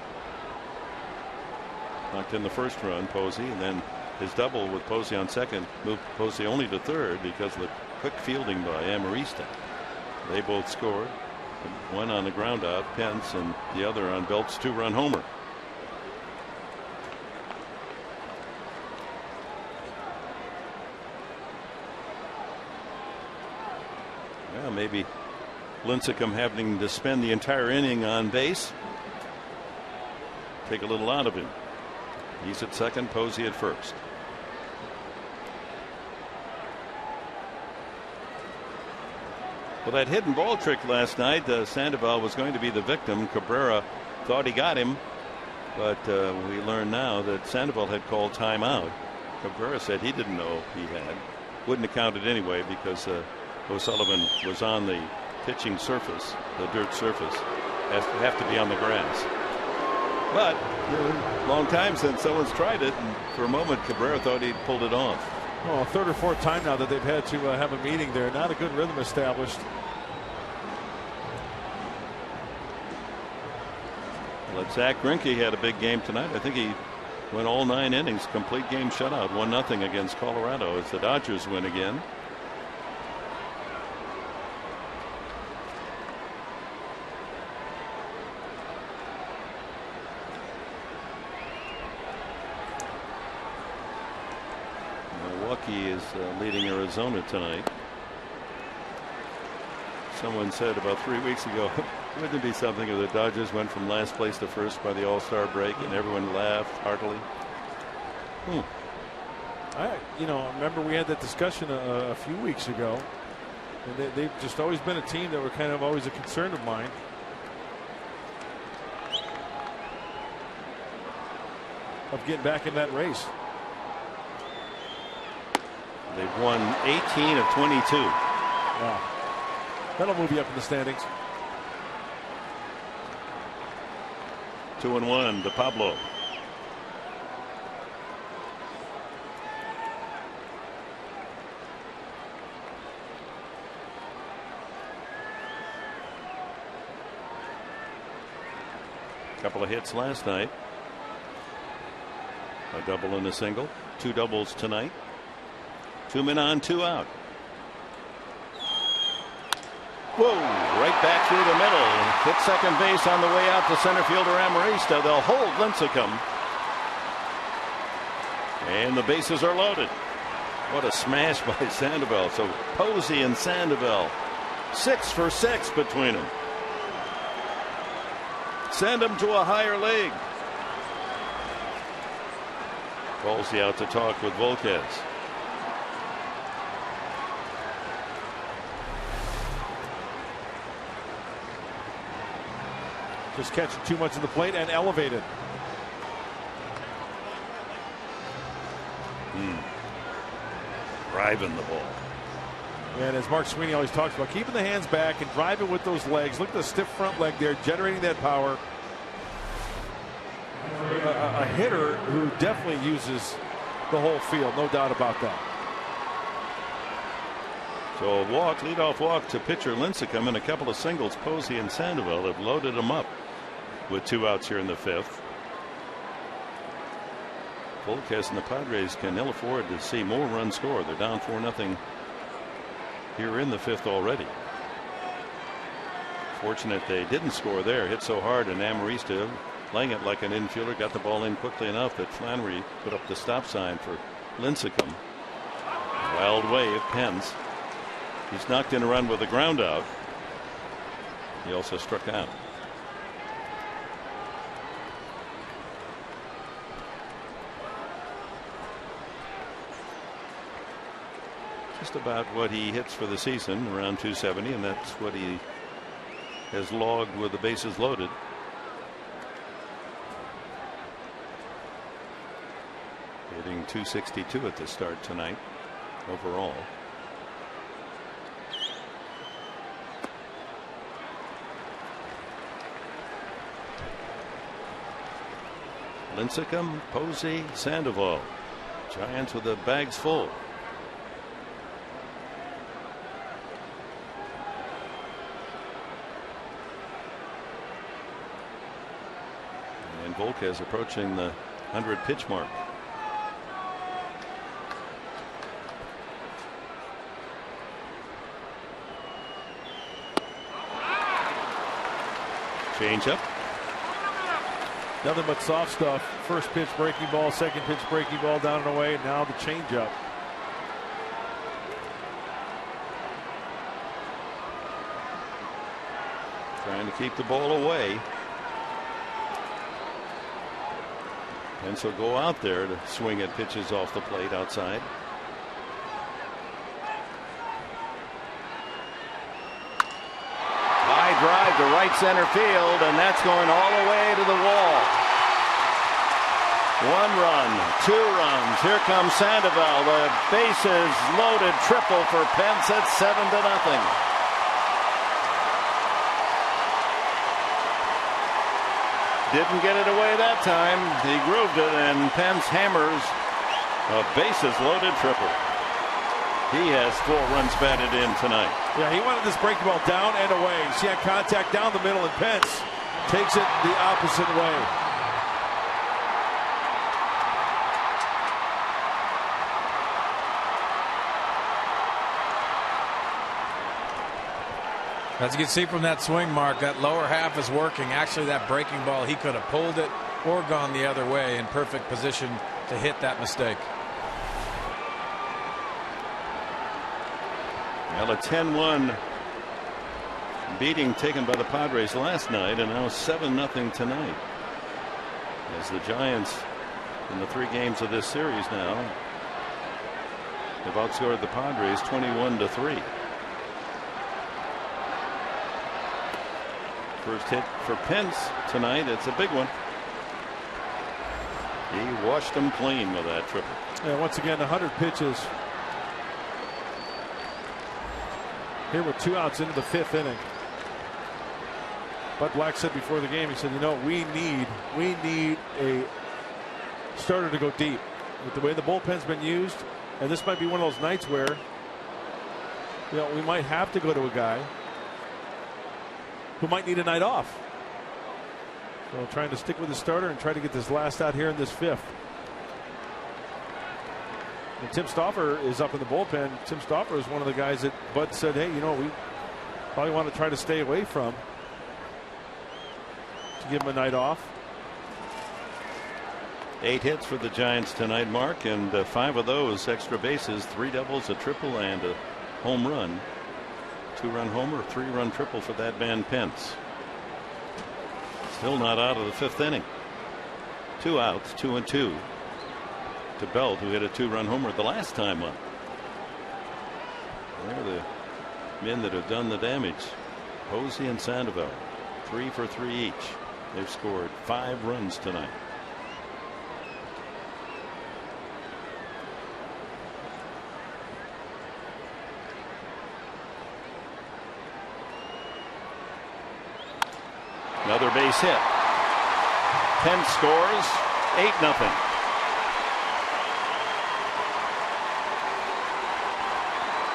Knocked in the first run, Posey, and then his double with Posey on second moved Posey only to third because of the quick fielding by Amarista. They both scored. One on the ground out, Pence, and the other on Belt's 2-run homer. Well, maybe Lincecum having to spend the entire inning on base. Take a little out of him. He's at second, Posey at first. Well, that hidden ball trick last night, Sandoval was going to be the victim. Cabrera thought he got him, but we learn now that Sandoval had called timeout. Cabrera said he didn't know he had. Wouldn't have counted anyway because O'Sullivan was on the pitching surface, the dirt surface. Have to be on the grass. But long time since someone's tried it, and for a moment Cabrera thought he'd pulled it off. Oh, 3rd or 4th time now that they've had to have a meeting there. Not a good rhythm established. Well, Zach Greinke had a big game tonight. I think he went all 9 innings, complete game shutout, 1-0 against Colorado as the Dodgers win again. Milwaukee is leading Arizona tonight. Someone said about 3 weeks ago, wouldn't it be something if the Dodgers went from last place to first by the All-Star break, and everyone laughed heartily? I remember we had that discussion a few weeks ago, and they've just always been a team that were kind of always a concern of mine. Of getting back in that race. They've won 18 of 22. Wow. That'll move you up in the standings. 2-1 to Pablo. Couple of hits last night. double and a single. 2 doubles tonight. 2 men on, 2 out. Whoa, right back through the middle. Hit second base on the way out to center fielder Amarista. They'll hold Lincecum. And the bases are loaded. What a smash by Sandoval. So Posey and Sandoval, 6 for 6 between them. Send him to a higher league. Posey out to talk with Volquez. Just catching too much of the plate and elevated. Driving the ball. And as Mark Sweeney always talks about, keeping the hands back and driving with those legs. Look at the stiff front leg there, generating that power. A hitter who definitely uses the whole field, no doubt about that. So a walk, leadoff walk to pitcher Lincecum, and a couple of singles. Posey and Sandoval have loaded him up with 2 outs here in the 5th. Volquez and the Padres can ill afford to see more runs scored. They're down 4-0 here in the 5th already. Fortunate they didn't score there. Hit so hard, and Amarista, playing it like an infielder, got the ball in quickly enough that Flannery put up the stop sign for Lincecum. Wild wave, Pence. He's knocked in a run with a ground out. He also struck out. Just about what he hits for the season, around 270, and that's what he has logged with the bases loaded. Hitting 262 at the start tonight overall. Lincecum, Posey, Sandoval. Giants with the bags full. And Volquez approaching the 100 pitch mark. Change up. Nothing but soft stuff. First pitch breaking ball, second pitch breaking ball down and away, and now the changeup. Trying to keep the ball away. And so go out there to swing at pitches off the plate outside. High drive to right center field, and that's going all the way to the wall. 1 run, 2 runs. Here comes Sandoval. The bases loaded, triple for Pence at 7-0. Didn't get it away that time. He grooved it, and Pence hammers a bases loaded triple. He has 4 runs batted in tonight. Yeah, he wanted this breaking ball down and away. See that contact down the middle, and Pence takes it the opposite way. As you can see from that swing, Mark, that lower half is working. Actually, that breaking ball, he could have pulled it or gone the other way in perfect position to hit that mistake. Well, a 10-1 beating taken by the Padres last night, and now 7-0 tonight. As the Giants, in the 3 games of this series now, have outscored the Padres 21-3. First hit for Pence tonight. It's a big one. He washed them clean with that triple. Yeah, once again, 100 pitches. Here with 2 outs into the 5th inning. Bud Black said before the game, he said, you know, we need a starter to go deep. With the way the bullpen's been used, and this might be one of those nights where, you know, we might have to go to a guy who might need a night off. So trying to stick with the starter and try to get this last out here in this 5th. And Tim Stauffer is up in the bullpen. Tim Stauffer is one of the guys that Bud said, hey, you know, we probably want to try to stay away from to give him a night off. 8 hits for the Giants tonight, Mark, and 5 of those extra bases, 3 doubles, a triple, and a home run. 2-run homer, 3-run triple for that man Pence. Still not out of the 5th inning. 2 outs, 2-2 to Belt, who hit a 2-run homer the last time up. They're the men that have done the damage. Posey and Sandoval, 3 for 3 each. They've scored 5 runs tonight. Another base hit. Pence scores 8-0.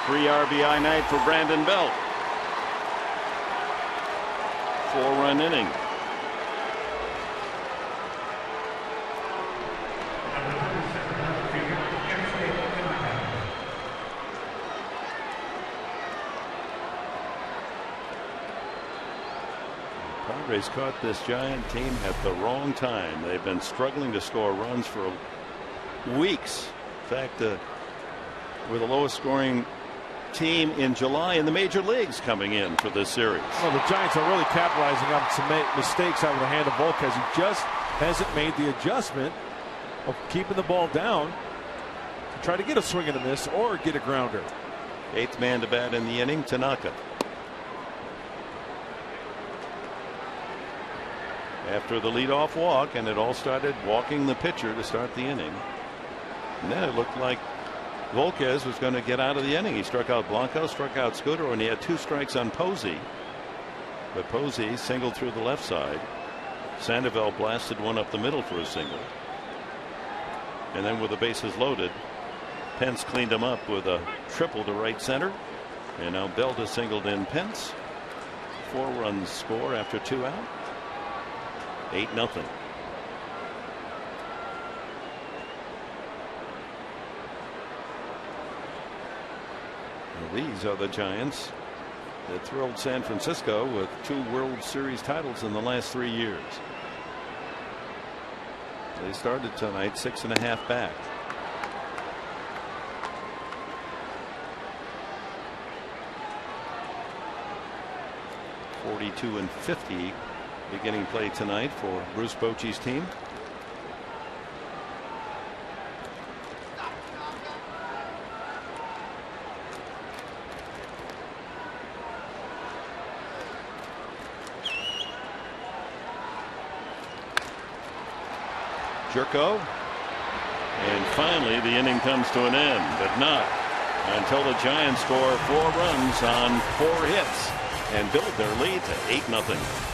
Three RBI night for Brandon Belt. 4-run inning. Padres caught this Giant team at the wrong time. They've been struggling to score runs for weeks. In fact, we're the lowest scoring team in July in the major leagues coming in for this series. Well, the Giants are really capitalizing on some mistakes out of the hand of Volquez. He just hasn't made the adjustment of keeping the ball down to try to get a swing and a miss or get a grounder. 8th man to bat in the inning, Tanaka. After the leadoff walk, and it all started walking the pitcher to start the inning. And then it looked like Volquez was going to get out of the inning. He struck out Blanco, struck out Scudero, and he had 2 strikes on Posey. But Posey singled through the left side. Sandoval blasted one up the middle for a single. And then with the bases loaded, Pence cleaned him up with a triple to right center. And now Belt has singled in Pence. 4 runs score after 2 out. 8-0. These are the Giants that thrilled San Francisco with 2 World Series titles in the last 3 years. They started tonight 6.5 back. .42-50 beginning play tonight for Bruce Bochy's team. Jerko, and finally the inning comes to an end, but not until the Giants score 4 runs on 4 hits and build their lead to 8-0.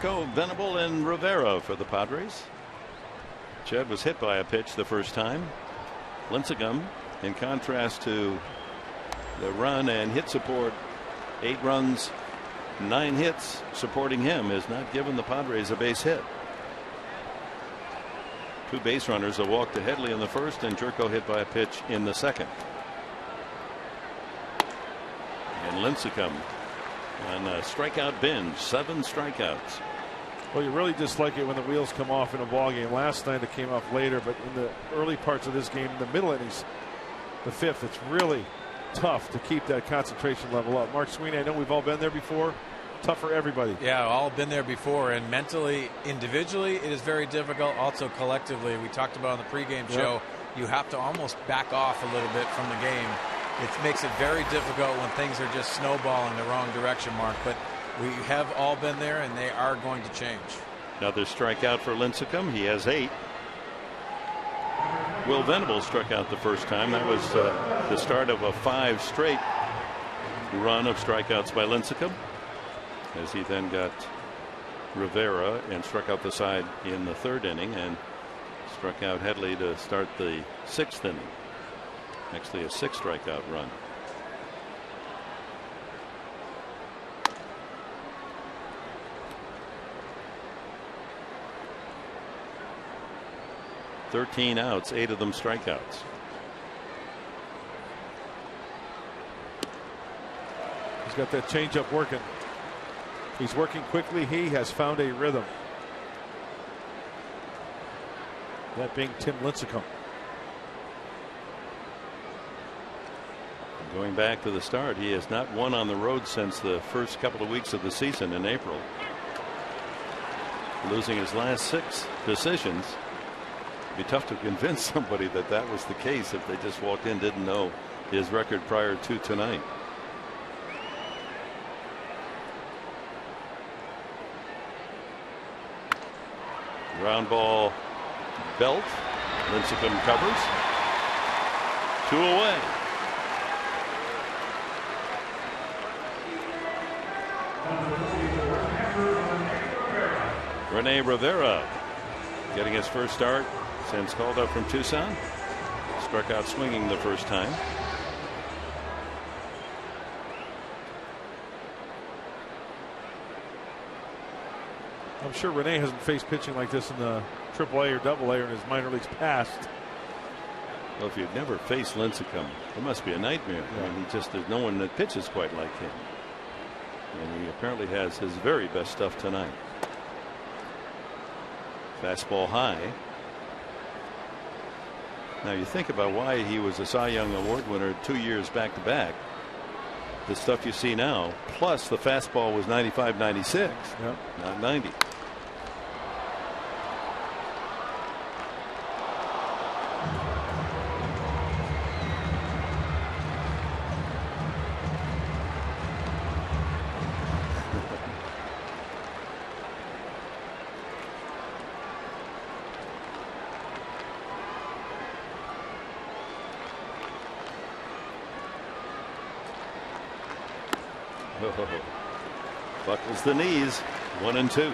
Go Venable and Rivera for the Padres. Jed was hit by a pitch the first time. Lincecum, in contrast to the run and hit support, 8 runs, 9 hits supporting him, has not given the Padres a base hit. 2 base runners, a walk to Headley in the first, and Jerko hit by a pitch in the second. And Lincecum on a strikeout binge, 7 strikeouts. Well, you really just like it when the wheels come off in a ball game. Last night it came off later, but in the early parts of this game, in the middle innings, the 5th, it's really tough to keep that concentration level up. Mark Sweeney, I know we've all been there before. Tough for everybody. Yeah, all been there before, and mentally, individually, it is very difficult. Also, collectively, we talked about on the pregame show, you have to almost back off a little bit from the game. It makes it very difficult when things are just snowballing the wrong direction, Mark. But we have all been there, and they are going to change. Another strikeout for Lincecum. He has 8. Will Venable struck out the first time. That was the start of a 5 straight run of strikeouts by Lincecum, as he then got Rivera and struck out the side in the 3rd inning and struck out Headley to start the 6th inning. Actually a 6 strikeout run. "13 outs, 8 of them strikeouts." He's got that changeup working. He's working quickly. He has found a rhythm. That being Tim Lincecum. Going back to the start, he has not won on the road since the first couple of weeks of the season in April. Losing his last 6 decisions. It'd be tough to convince somebody that that was the case if they just walked in, didn't know his record prior to tonight. Ground ball, belt. Lincecum covers. 2 away. Rene Rivera getting his first start since called up from Tucson. Struck out swinging the first time. I'm sure Rene hasn't faced pitching like this in the AAA or AA or in his minor leagues past. Well, if you've never faced Lincecum, it must be a nightmare. Yeah. I mean, there's no one that pitches quite like him. And he apparently has his very best stuff tonight. Fastball high. Now you think about why he was a Cy Young Award winner 2 years back to back. The stuff you see now, plus the fastball was 95, 96, not 90. Buckles the knees. 1-2.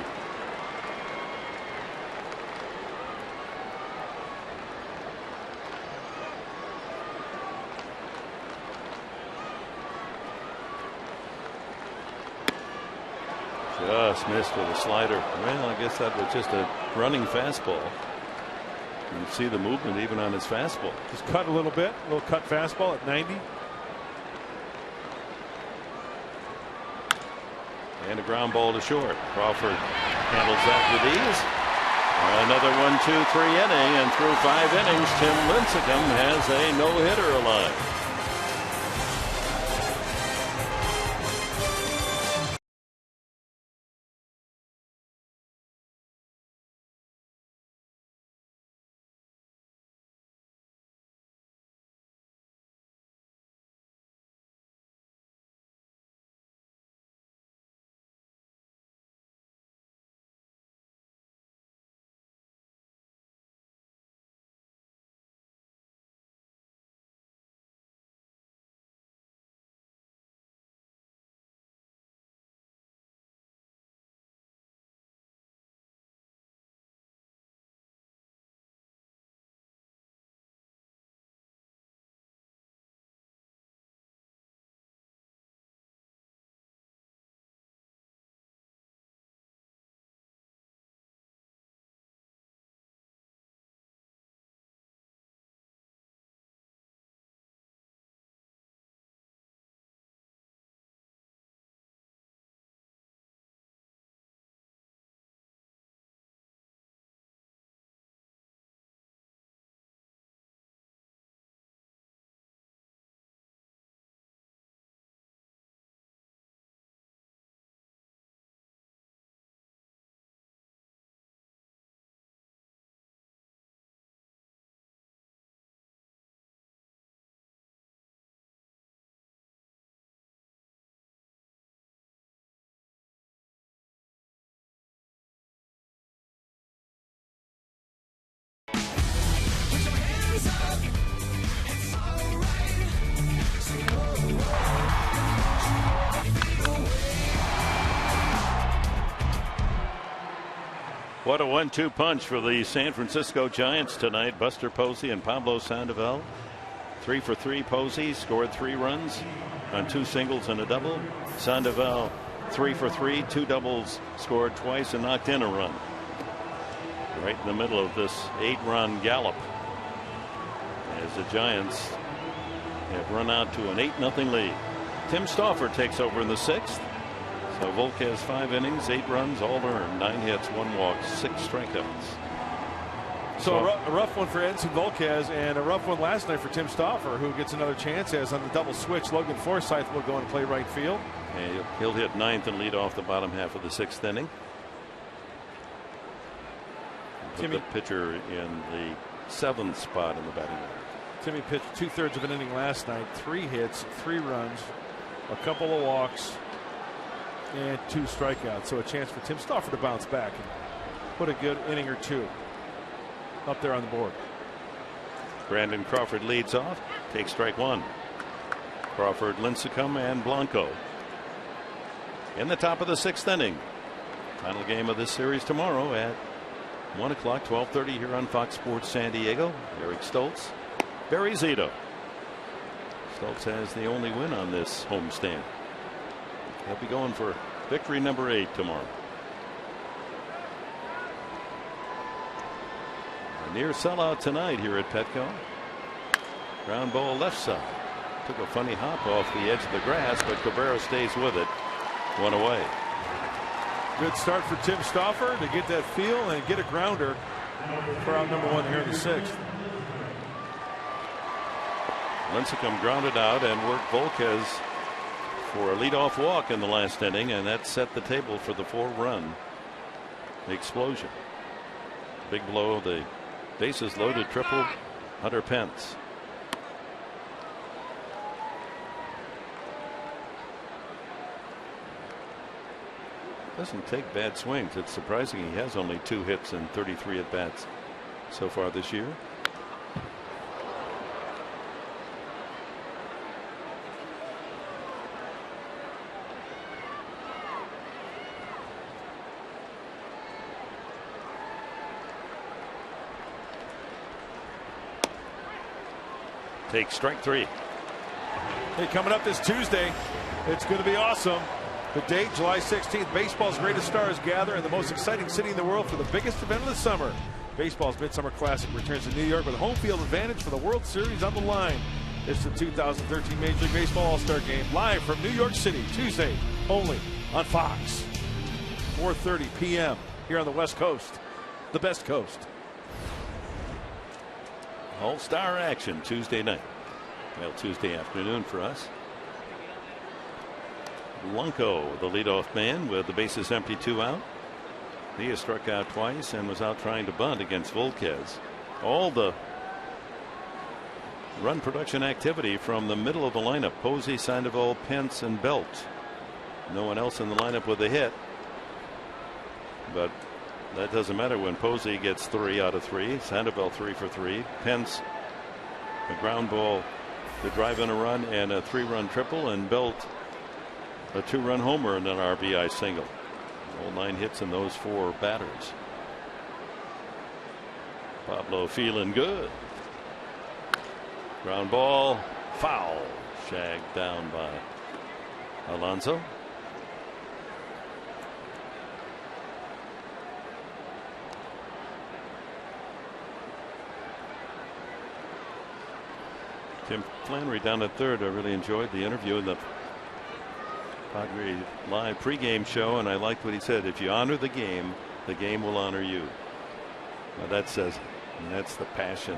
Just missed with a slider. Well, I guess that was just a running fastball. You can see the movement even on his fastball. Just cut a little bit, a little cut fastball at 90. And a ground ball to short. Crawford handles that with ease. Another 1-2-3 inning, and through 5 innings, Tim Lincecum has a no-hitter alive. What a 1-2 punch for the San Francisco Giants tonight. Buster Posey and Pablo Sandoval. 3 for 3. Posey scored 3 runs on 2 singles and a double. Sandoval 3 for 3. 2 doubles, scored twice and knocked in a run. Right in the middle of this 8-run gallop as the Giants have run out to an 8-0 lead. Tim Stauffer takes over in the 6th. So Volquez 5 innings, 8 runs, all earned, 9 hits, 1 walk, 6 strikeouts. So a rough one for Edson Volquez and a rough one last night for Tim Stauffer, who gets another chance as on the double switch. Logan Forsythe will go and play right field. And he'll hit 9th and lead off the bottom half of the 6th inning. Put the pitcher in the 7th spot in the batting order. Timmy pitched 2/3 of an inning last night, 3 hits, 3 runs, a couple of walks, and 2 strikeouts. So a chance for Tim Stauffer to bounce back and put a good inning or 2 up there on the board. Brandon Crawford leads off, takes strike 1. Crawford, Lincecum, and Blanco in the top of the 6th inning. Final game of this series tomorrow at 1 o'clock, 12:30 here on Fox Sports San Diego. Eric Stoltz, Barry Zito. Stoltz has the only win on this homestand. He'll be going for victory number 8 tomorrow. A near sellout tonight here at Petco. Ground ball left side. Took a funny hop off the edge of the grass, but Cabrera stays with it. 1 away. Good start for Tim Stauffer to get that feel and get a grounder for out number 1 here in the 6th. Lincecum grounded out and worked Volquez for a leadoff walk in the last inning, and that set the table for the 4-run explosion. Big blow, the bases loaded triple. Hunter Pence. Doesn't take bad swings. It's surprising he has only 2 hits and 33 at bats so far this year. Take strike 3. Hey, coming up this Tuesday, it's going to be awesome. The date, July 16th, baseball's greatest stars gather in the most exciting city in the world for the biggest event of the summer. Baseball's Midsummer Classic returns to New York with a home field advantage for the World Series on the line. It's the 2013 Major League Baseball All-Star Game, live from New York City, Tuesday, only on Fox. 4:30 p.m. here on the West Coast, the best coast. All-Star action Tuesday night. Well, Tuesday afternoon for us. Blanco, the leadoff man, with the bases empty, 2 out. He has struck out twice and was out trying to bunt against Volquez. All the run production activity from the middle of the lineup. Posey, Sandoval, Pence, and Belt. No one else in the lineup with a hit. But that doesn't matter when Posey gets 3 out of 3. Sandoval 3 for 3. Pence, a ground ball to drive in a run and a 3-run triple, and Belt a 2-run homer and an RBI single. All 9 hits in those 4 batters. Pablo feeling good. Ground ball, foul, shagged down by Alonso. Tim Flannery down at third. I really enjoyed the interview in the Padres live pregame show, and I liked what he said. If you honor the game will honor you. Now that says, and that's the passion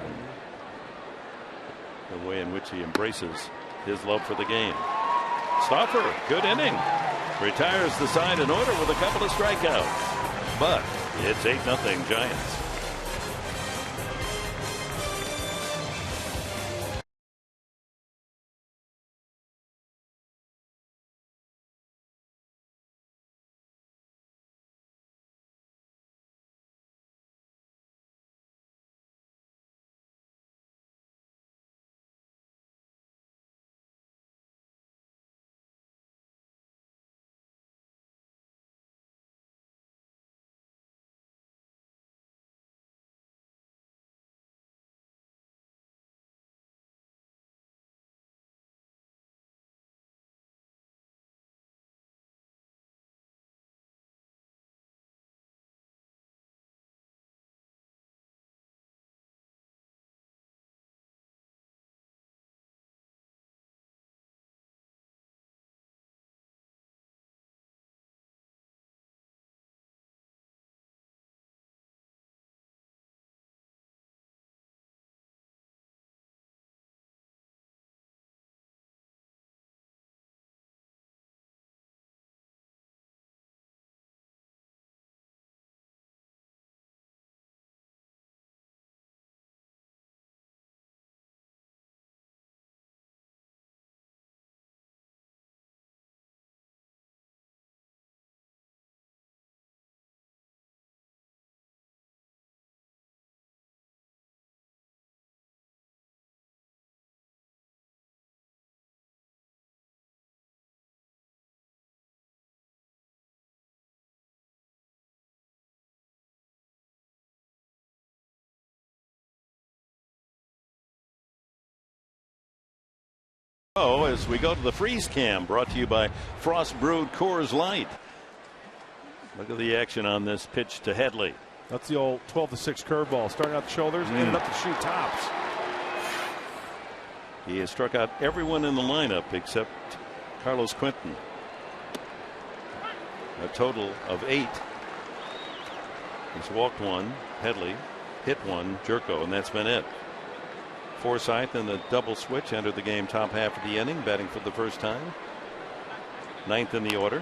and the way in which he embraces his love for the game. Stauffer, good inning. Retires the side in order with a couple of strikeouts. But it's 8-0 Giants. Oh, as we go to the freeze cam, brought to you by Frost Brewed Coors Light. Look at the action on this pitch to Headley. That's the old 12-6 curveball, starting out the shoulders, ended up the shoe tops. He has struck out everyone in the lineup except Carlos Quentin. A total of 8. He's walked 1, Headley, hit 1, Jerko, and that's been it. Forsythe in the double switch entered the game top half of the inning, batting for the first time. 9th in the order.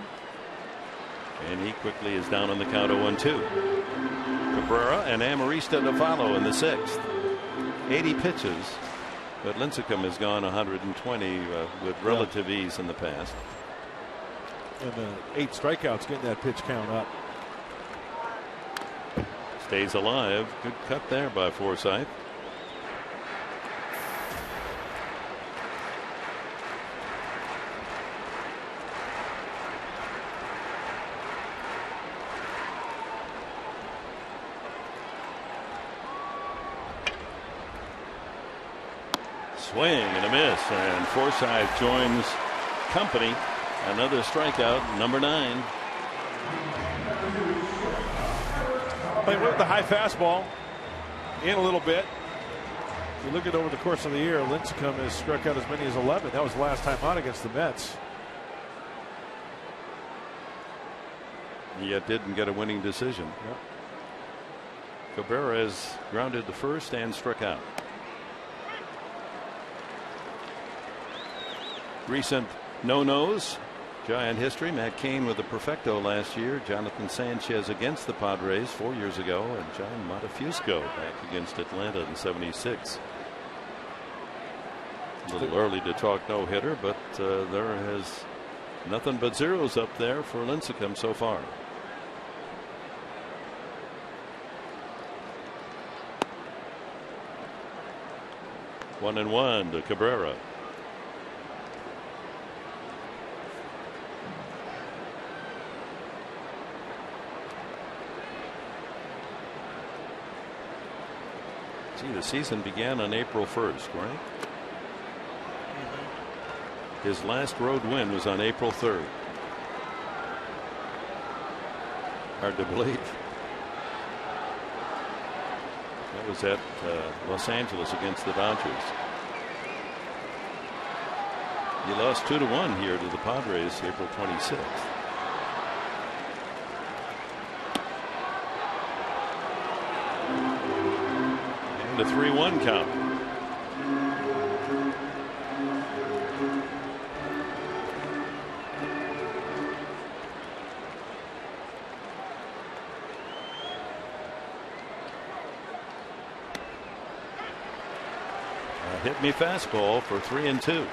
And he quickly is down on the count 0-2. Cabrera and Amarista to follow in the 6th. 80 pitches, but Lincecum has gone 120 with relative ease in the past. And 8 strikeouts getting that pitch count up. Stays alive. Good cut there by Forsythe. Swing and a miss, and Forsythe joins company. Another strikeout, number 9. Playing with the high fastball in a little bit. If you look at over the course of the year, Lincecum has struck out as many as 11. That was the last time out against the Mets. Yet didn't get a winning decision. Yep. Cabrera has grounded the first and struck out. Recent no-nos. Giant history. Matt Cain with the perfecto last year. Jonathan Sanchez against the Padres 4 years ago. And John Montefusco back against Atlanta in '76. A little early to talk no-hitter, but there has nothing but zeros up there for Lincecum so far. One and one to Cabrera. See, the season began on April 1st, right? His last road win was on April 3rd. Hard to believe. That was at Los Angeles against the Dodgers. He lost 2-1 here to the Padres April 26th. The 3-1 count. Hit me fastball for 3-2.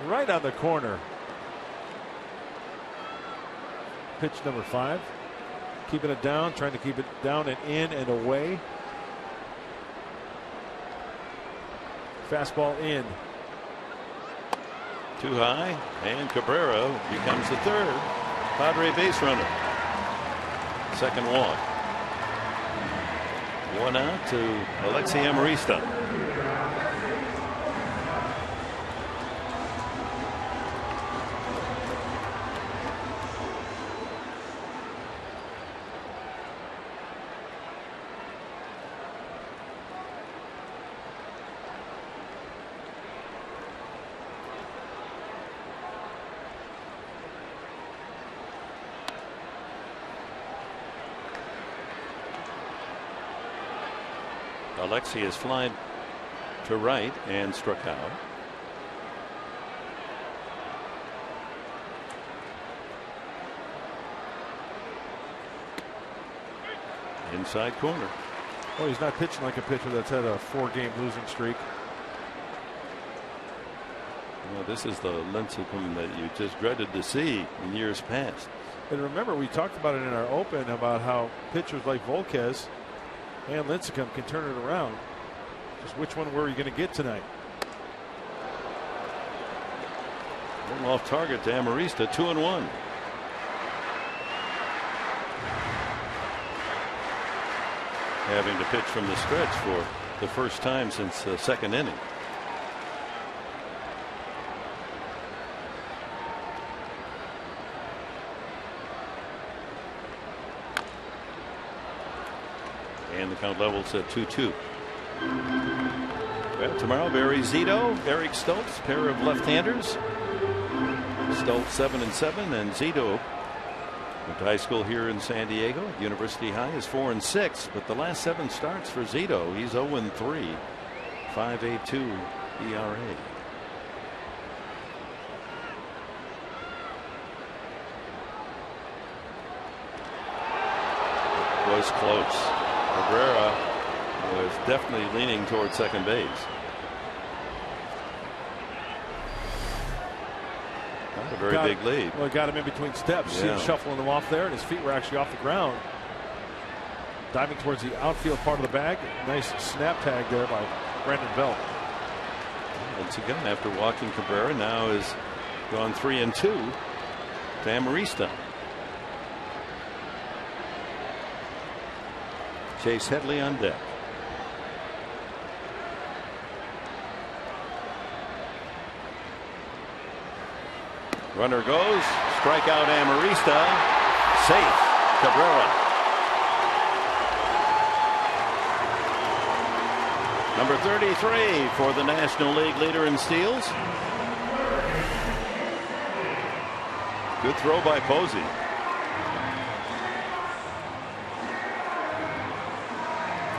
Right on the corner. Pitch number 5. Keeping it down, trying to keep it down and in and away. Fastball in. Too high, and Cabrera becomes the third Padre base runner. Second walk. One out to Alexi Amarista. Alexi has flied to right and struck out. Inside corner. Oh, he's not pitching like a pitcher that's had a 4-game losing streak. Well, this is the Lincecum that you just dreaded to see in years past. And remember, we talked about it in our open about how pitchers like Volquez and Lincecum can turn it around. Just which one were you going to get tonight? One off target to Amarista, 2-1. having to pitch from the stretch for the first time since the second inning. And the count levels at 2-2. Well, tomorrow, Barry Zito, Eric Stoltz, pair of left-handers. Stoltz 7-7, and Zito went to high school here in San Diego. University High is 4-6, but the last 7 starts for Zito, he's 0-3, 5.82 ERA. It was close. Cabrera was definitely leaning towards second base. Not a very big lead. Well, got him in between steps. Yeah. See him shuffling them off there, and his feet were actually off the ground. Diving towards the outfield part of the bag. Nice snap tag there by Brandon Belt. Once again, after walking Cabrera, now is gone 3-2 to Amarista. Chase Headley on deck. Runner goes. Strikeout Amarista. Safe. Cabrera. Number 33 for the National League leader in steals. Good throw by Posey.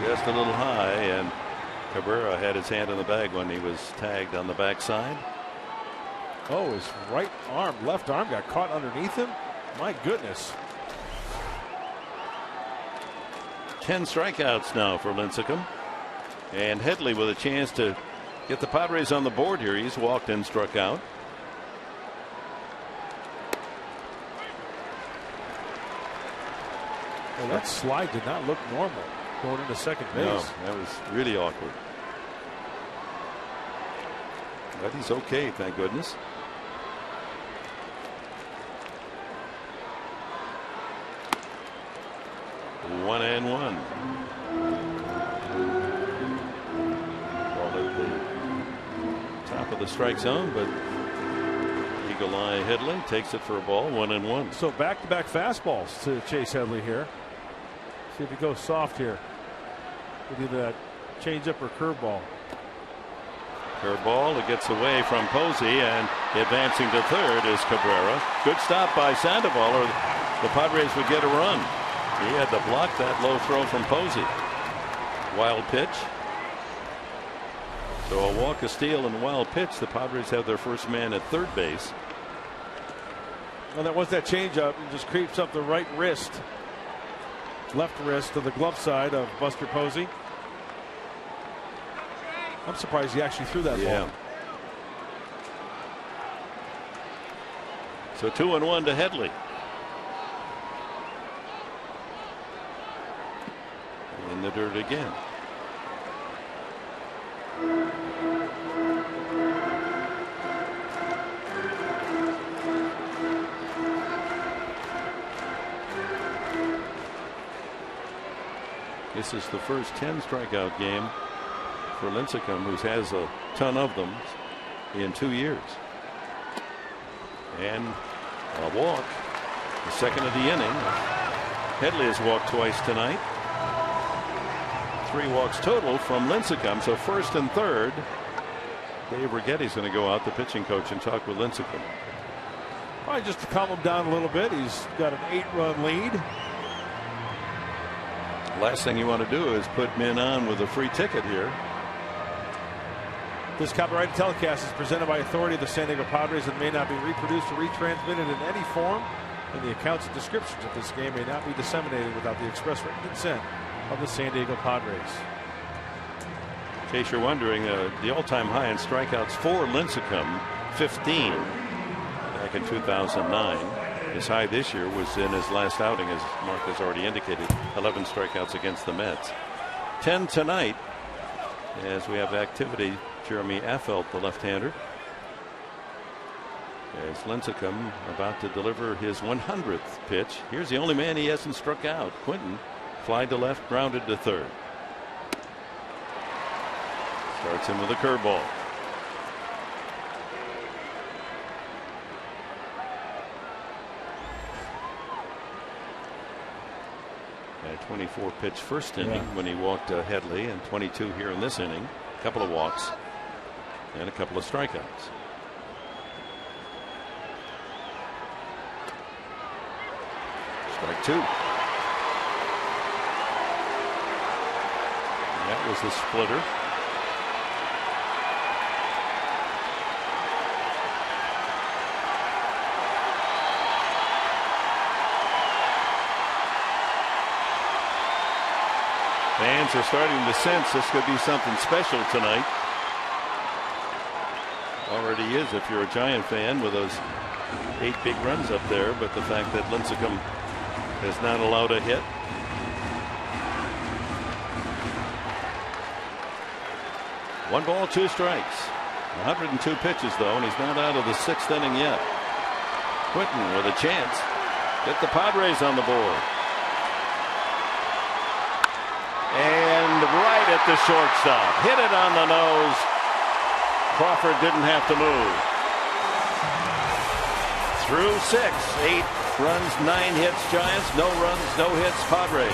Just a little high, and Cabrera had his hand in the bag when he was tagged on the backside. Oh, his right arm, left arm got caught underneath him. My goodness. 10 strikeouts now for Lincecum. And Headley with a chance to get the Padres on the board here. He's walked and struck out. Well, that slide did not look normal going into second base. No, that was really awkward. But he's okay, thank goodness. One and one. Ball at the top of the strike zone, but eagle eye Headley takes it for a ball. 1-1. So back-to-back fastballs to Chase Headley here. See if he goes soft here with either that changeup or curveball. Curveball, it gets away from Posey, and advancing to third is Cabrera. Good stop by Sandoval, or the Padres would get a run. He had to block that low throw from Posey. Wild pitch. So a walk, a steal, and a wild pitch. The Padres have their first man at third base. Well, that was that changeup. It just creeps up the right wrist. Left wrist to the glove side of Buster Posey. I'm surprised he actually threw that ball. So 2-1 to Headley. In the dirt again. This is the first 10 strikeout game for Lincecum, who has a ton of them in 2 years. And a walk, the second of the inning. Headley has walked twice tonight. 3 walks total from Lincecum. So first and third. Dave Righetti's going to go out, the pitching coach, and talk with Lincecum. Probably just to calm him down a little bit. He's got an 8-run lead. Last thing you want to do is put men on with a free ticket here. This copyrighted telecast is presented by authority of the San Diego Padres and may not be reproduced or retransmitted in any form, and the accounts and descriptions of this game may not be disseminated without the express written consent of the San Diego Padres. In case you're wondering, the all-time high in strikeouts for Lincecum, 15 back in 2009. His high this year was in his last outing, as Mark has already indicated, 11 strikeouts against the Mets. 10 tonight, as we have activity. Jeremy Affeldt, the left-hander, as Lincecum about to deliver his 100th pitch. Here's the only man he hasn't struck out, Quinton. Fly to left, grounded to third. Starts him with a curveball. A 24 pitch first inning when he walked Headley, and 22 here in this inning. A couple of walks and a couple of strikeouts. Strike two. And that was the splitter. Fans are starting to sense this could be something special tonight. Already is if you're a Giant fan with those 8 big runs up there, but the fact that Lincecum has not allowed a hit. One ball, 2 strikes. 102 pitches though, and he's not out of the 6th inning yet. Quinton with a chance. Get the Padres on the board. And right at the shortstop. Hit it on the nose. Crawford didn't have to move. Through 6. 8 runs, 9 hits Giants. No runs, no hits Padres.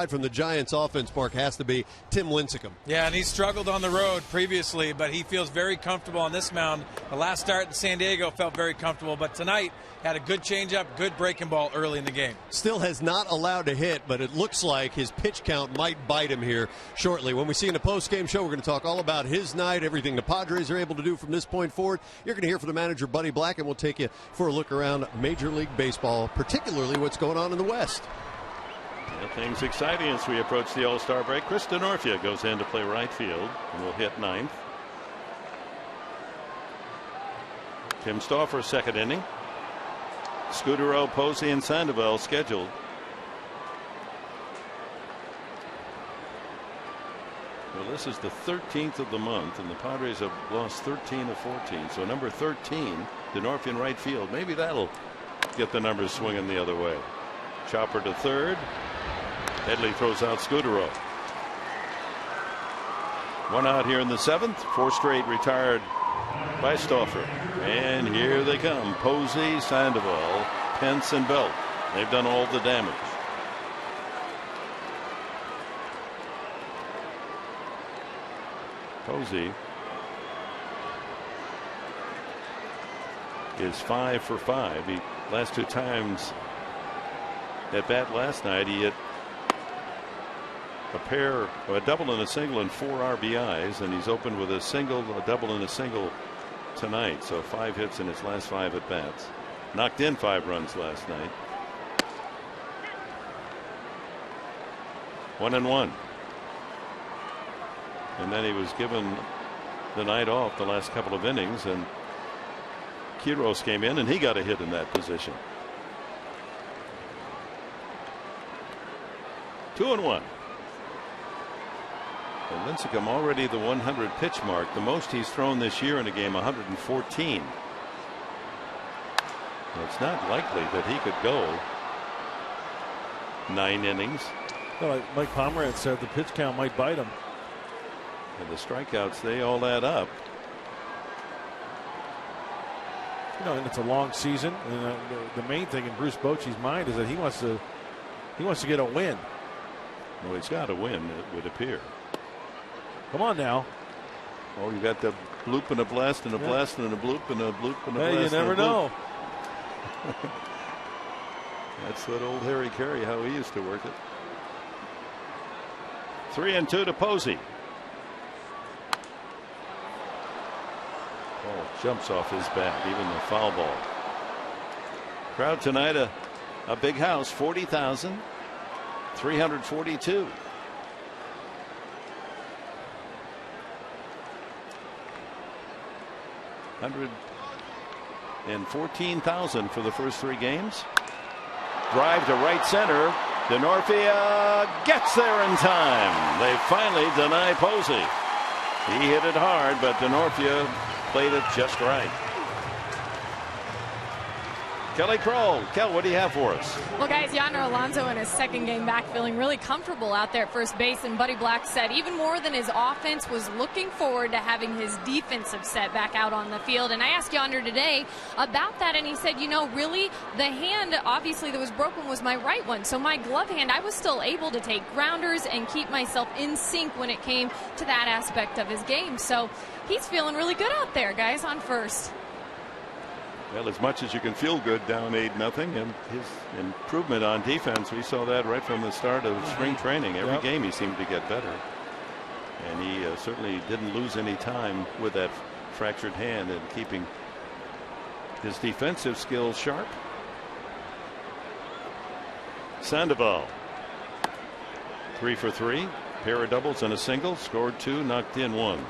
From the Giants offense, Mark, has to be Tim Lincecum. Yeah, and he struggled on the road previously, but he feels very comfortable on this mound. The last start in San Diego felt very comfortable, but tonight had a good changeup, good breaking ball early in the game. Still has not allowed a hit, but it looks like his pitch count might bite him here shortly. When we see in the post-game show, we're going to talk all about his night, everything the Padres are able to do from this point forward. You're going to hear from the manager, Buddy Black, and we'll take you for a look around Major League Baseball, particularly what's going on in the West. Things exciting as we approach the All-Star break. Chris DeNorfia goes in to play right field and will hit 9th. Tim Stauffer, 2nd inning. Scudero, Posey, and Sandoval scheduled. Well, this is the 13th of the month, and the Padres have lost 13 of 14. So number 13, DeNorfia in right field. Maybe that'll get the numbers swinging the other way. Chopper to third. Headley throws out Scudero. 1 out here in the 7th. 4 straight retired by Stauffer. And here they come. Posey, Sandoval, Pence, and Belt. They've done all the damage. Posey is 5 for 5. He last 2 times at bat last night he hit a double and a single and 4 RBIs, and he's opened with a single, a double, and a single tonight. So 5 hits in his last 5 at bats. Knocked in 5 runs last night. 1-1. And then he was given the night off the last couple of innings, and Quiros came in and he got a hit in that position. 2-1. And Lincecum already the 100 pitch mark, the most he's thrown this year in a game, 114. It's not likely that he could go 9 innings. Well, like Mike Pomerantz said, the pitch count might bite him. And the strikeouts, they all add up. You know, and it's a long season. And the main thing in Bruce Bochy's mind is that he wants to get a win. Well, he's got to win, it would appear. Come on now. Oh, you got the bloop and a blast and a blast and a bloop and a bloop and a blast. Hey, you never know. That's what old Harry Carey, how he used to work it. 3-2 to Posey. Oh, jumps off his bat, even the foul ball. Crowd tonight, a big house, 40,342. And 14,000 for the first 3 games. Drive to right center. DeNorfia gets there in time. They finally deny Posey. He hit it hard, but DeNorfia played it just right. Kelly Kroll. Kel, what do you have for us? Well, guys, Yonder Alonso in his second game back feeling really comfortable out there at first base. And Buddy Black said even more than his offense was looking forward to having his defensive set back out on the field. And I asked Yonder today about that, and he said, you know, really, the hand obviously that was broken was my right one. So my glove hand, I was still able to take grounders and keep myself in sync when it came to that aspect of his game. So he's feeling really good out there, guys, on first. Well, as much as you can feel good down 8-0, and his improvement on defense, we saw that right from the start of spring training. Every game he seemed to get better. And he certainly didn't lose any time with that fractured hand and keeping his defensive skills sharp. Sandoval, 3 for 3, pair of doubles and a single, scored 2, knocked in 1.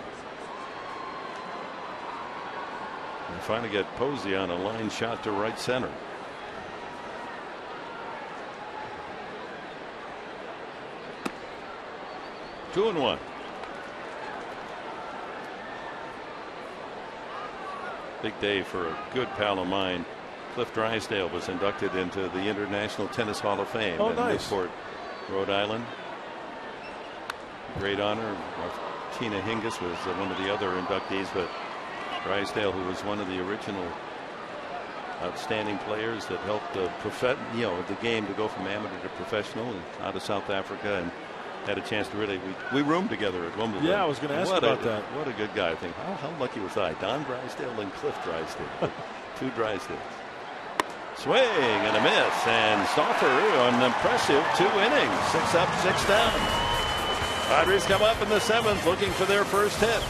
And finally get Posey on a line shot to right center. Two and 1. Big day for a good pal of mine. Cliff Drysdale was inducted into the International Tennis Hall of Fame in Newport, Rhode Island. Great honor. Tina Hingis was one of the other inductees, but Drysdale, who was one of the original outstanding players that helped the game to go from amateur to professional, and out of South Africa, and had a chance to really we roomed together at Wimbledon. Yeah, I was going to ask about that. What a good guy! I think how lucky was I? Don Drysdale and Cliff Drysdale, 2 Drysdales. Swing and a miss, and Stauffer an impressive 2 innings, 6 up, 6 down. Padres come up in the 7th, looking for their first hit.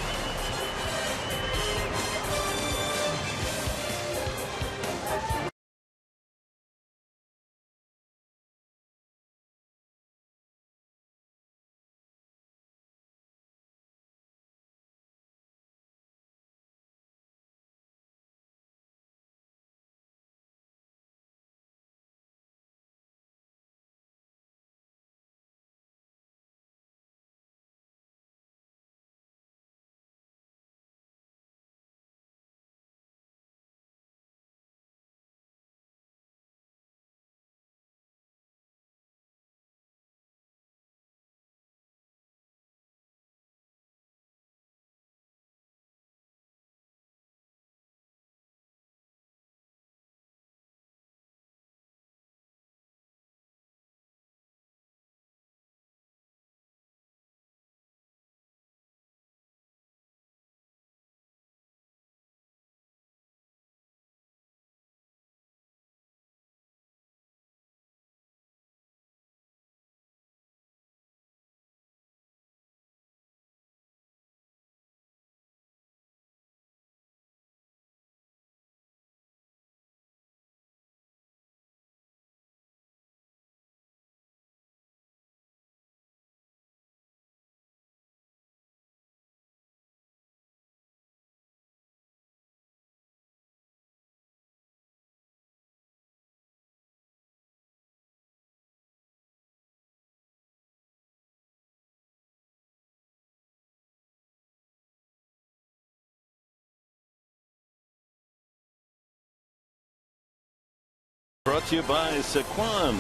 brought to you by Sequan,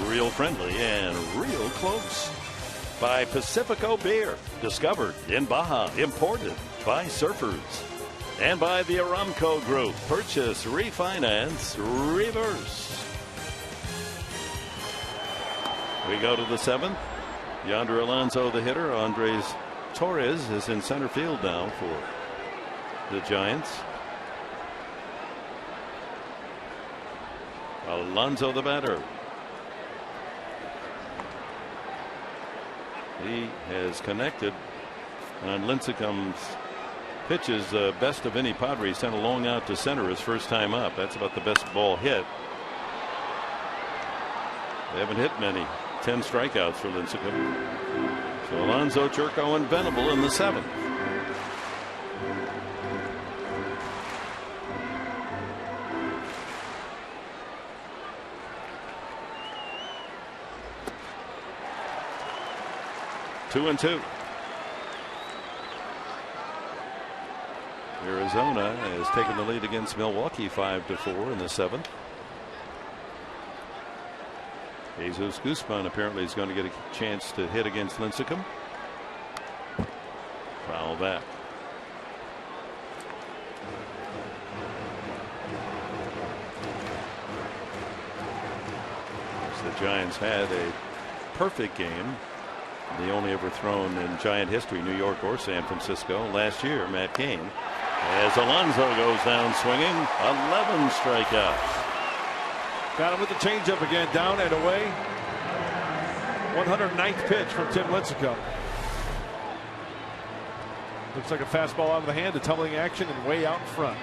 real friendly and real close. By Pacifico Beer, discovered in Baja, imported by surfers. And by the Aramco Group, purchase, refinance, reverse. We go to the 7th. Yonder Alonso, the hitter. Andres Torres is in center field now for the Giants. Alonso, the batter. He has connected on Lincecum's pitches, best of any Padre. Sent a long out to center his first time up. That's about the best ball hit. They haven't hit many. 10 strikeouts for Lincecum. So Alonso, Jerko, and Venable in the 7th. Two and two. Arizona has taken the lead against Milwaukee 5-4 in the 7th. Jesus Guzman apparently is going to get a chance to hit against Lincecum. Foul back. The Giants had a perfect game. The only ever thrown in Giant history, New York or San Francisco. Last year, Matt Cain. As Alonso goes down swinging, 11 strikeouts. Got him with the changeup again, down and away. 109th pitch from Tim Lincecum. Looks like a fastball out of the hand, a tumbling action, and way out in front.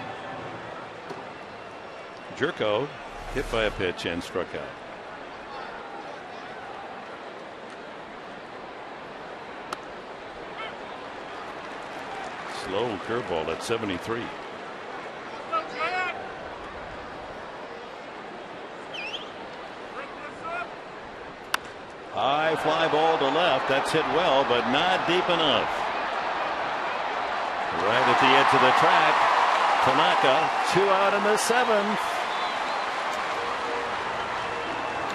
Jerko hit by a pitch and struck out. Slow curveball at 73. High fly ball to left. That's hit well, but not deep enough. Right at the edge of the track. Tanaka, 2 out in the 7th.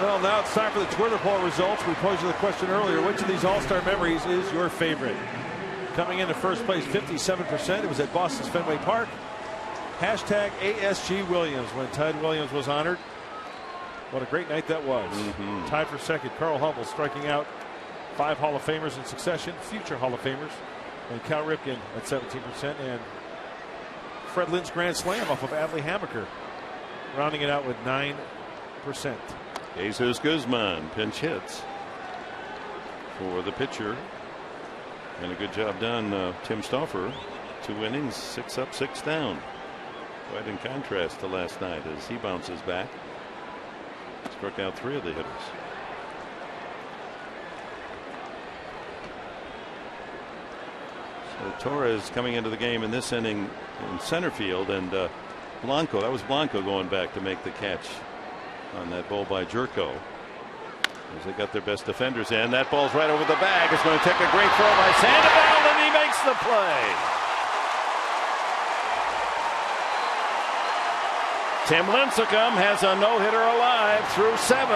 Well, now it's time for the Twitter poll results. We posed you the question earlier. Which of these all-star memories is your favorite? Coming into first place, 57%. It was at Boston's Fenway Park. Hashtag ASG Williams when Ted Williams was honored. What a great night that was. Tied for second, Carl Hummel striking out 5 Hall of Famers in succession, future Hall of Famers. And Cal Ripken at 17%. And Fred Lynn's grand slam off of Adley Hammaker, rounding it out with 9%. Jesus Guzman pinch hits for the pitcher. And a good job done, Tim Stauffer. 2 innings, 6 up, 6 down. Quite in contrast to last night as he bounces back. Struck out 3 of the hitters. So Torres coming into the game in this inning in center field, and Blanco, that was Blanco going back to make the catch on that ball by Jerko. As they got their best defenders in. That ball's right over the bag. It's going to take a great throw by Sandoval, and he makes the play. Tim Lincecum has a no-hitter alive through 7.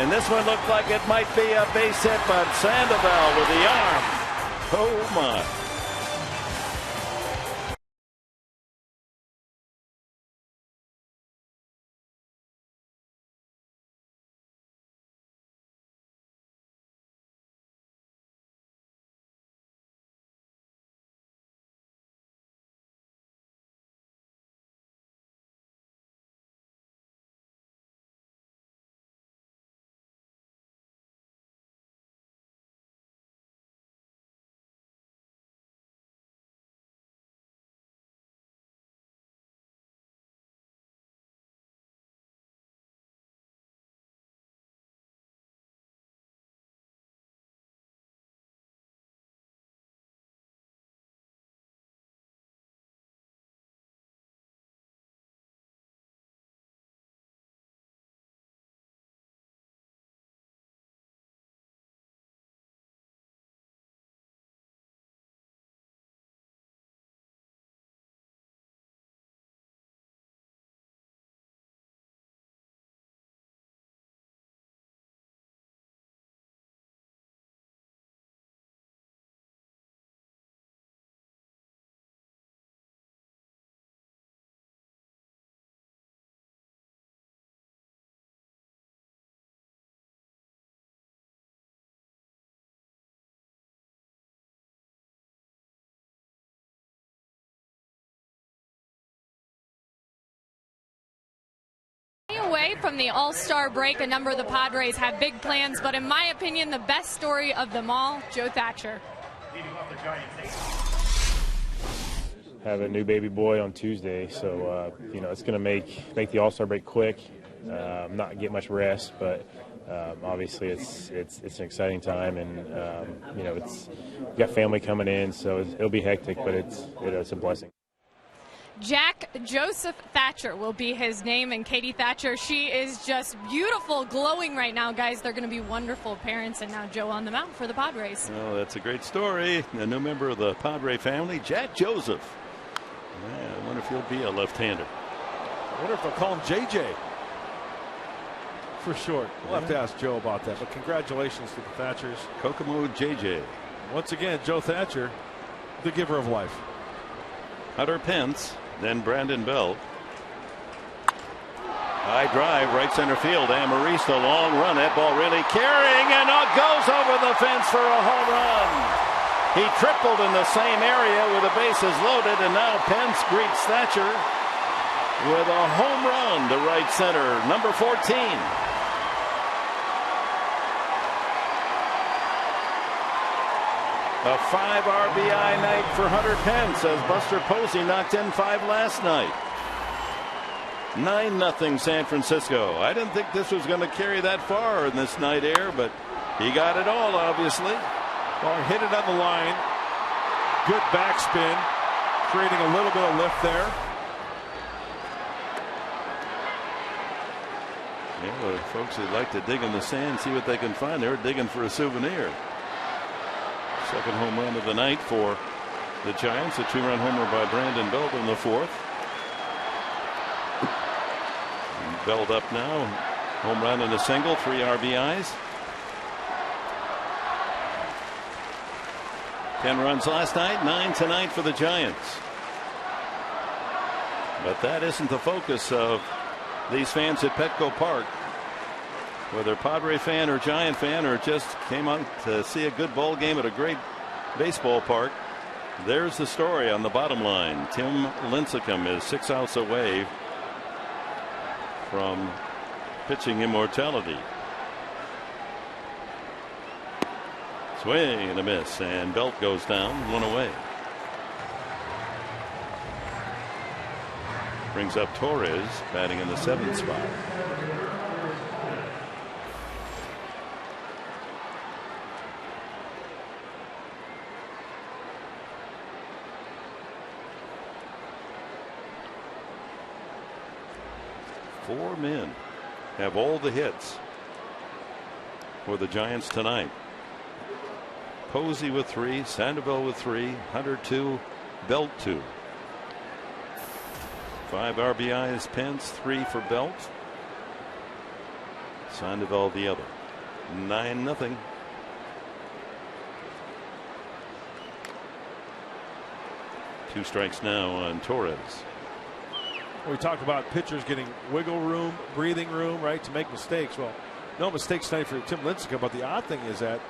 And this one looked like it might be a base hit, but Sandoval with the arm. Oh, my. away from the All-Star break. A number of the Padres have big plans, but in my opinion, the best story of them all, Joe Thatcher. Have a new baby boy on Tuesday, so it's going to make the All-Star break quick. Not get much rest, but obviously it's an exciting time, and it's we got family coming in, so it'll be hectic, but it's a blessing. Jack Joseph Thatcher will be his name, and Katie Thatcher, she is just beautiful, glowing right now, guys. They're going to be wonderful parents, and now Joe on the mound for the Padres. Oh, that's a great story. A new member of the Padre family, Jack Joseph. Yeah, I wonder if he'll be a left-hander. I wonder if they'll call him JJ for short. We'll have to ask Joe about that, but congratulations to the Thatchers. Kokomo JJ. Once again, Joe Thatcher, the giver of life. Hunter Pence, then Brandon Belt. High drive, right center field. Amarista, long run. That ball really carrying, and it goes over the fence for a home run. He tripled in the same area with the bases loaded, and now Pence greets Thatcher with a home run to right center, number 14. A 5 RBI night for Hunter Pence as Buster Posey knocked in 5 last night. 9-0 San Francisco. I didn't think this was going to carry that far in this night air, but he got it all, obviously. Well, hit it on the line. Good backspin, creating a little bit of lift there. Yeah, well, folks that like to dig in the sand, see what they can find. They're digging for a souvenir. Second home run of the night for the Giants. A 2-run homer by Brandon Belt in the 4th. And Belt up now. Home run and a single, 3 RBIs. 10 runs last night, 9 tonight for the Giants. But that isn't the focus of these fans at Petco Park. Whether Padre fan or Giant fan or just came out to see a good ball game at a great baseball park, there's the story on the bottom line. Tim Lincecum is 6 outs away from pitching immortality. Swing and a miss, and Belt goes down, 1 away. Brings up Torres, batting in the 7th spot. Four men have all the hits for the Giants tonight. Posey with 3, Sandoval with 3, Hunter 2, Belt 2. 5 RBIs, Pence, 3 for Belt. Sandoval the other. 9-0. Two strikes now on Torres. We talk about pitchers getting wiggle room, breathing room, right, to make mistakes. Well, no mistakes tonight for Tim Lincecum, but the odd thing is that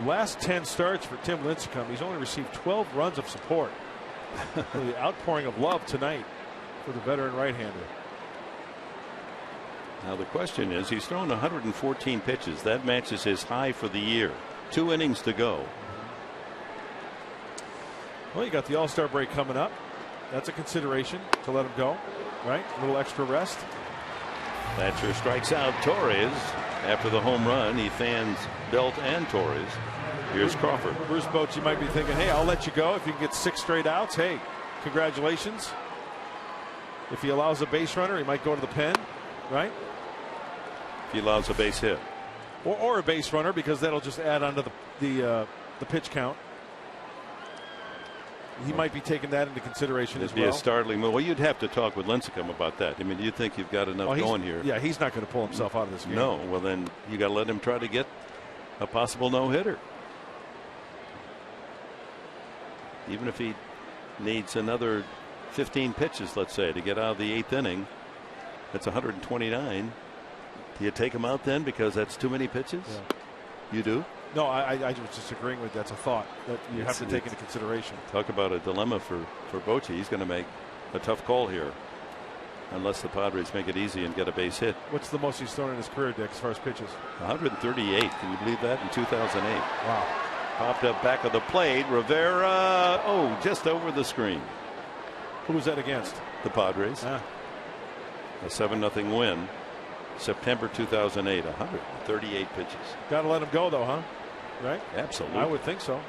last 10 starts for Tim Lincecum, he's only received 12 runs of support. The outpouring of love tonight for the veteran right-hander. Now the question is, he's thrown 114 pitches. That matches his high for the year. 2 innings to go. Well, you got the All-Star break coming up. That's a consideration to let him go, right? A little extra rest. Thatcher strikes out Torres after the home run. He fans Belt and Torres. Here's Crawford. Bruce Bochy might be thinking, hey, I'll let you go if you can get 6 straight outs. Hey, congratulations. If he allows a base runner, he might go to the pen, right? If he allows a base hit. Or a base runner, because that'll just add on to the pitch count. He might be taking that into consideration as well. It'd be a startling move. Well, you'd have to talk with Lincecum about that. I mean, do you think you've got enough going here? Yeah, he's not going to pull himself out of this game. No. Well, then you got to let him try to get a possible no-hitter. Even if he needs another 15 pitches, let's say, to get out of the 8th inning, that's 129. Do you take him out then because that's too many pitches? Yeah. You do? No, I was just agreeing with that's a thought that you have to take into consideration. Talk about a dilemma for Bochy. He's going to make a tough call here. unless the Padres make it easy and get a base hit. What's the most he's thrown in his career, Dick, as far as pitches? 138. Can you believe that? In 2008. Wow. Popped up back of the plate. Rivera, just over the screen. Who was that against? The Padres. Ah. A 7-0 win. September 2008. 138 pitches. Got to let him go, though, huh? Right? Absolutely. I would think so.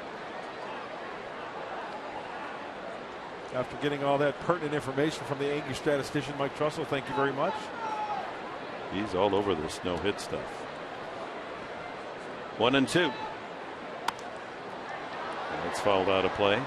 After getting all that pertinent information from the Yankee statistician Mike Trussell, thank you very much. He's all over this no-hit stuff. 1-2. It's fouled out of play.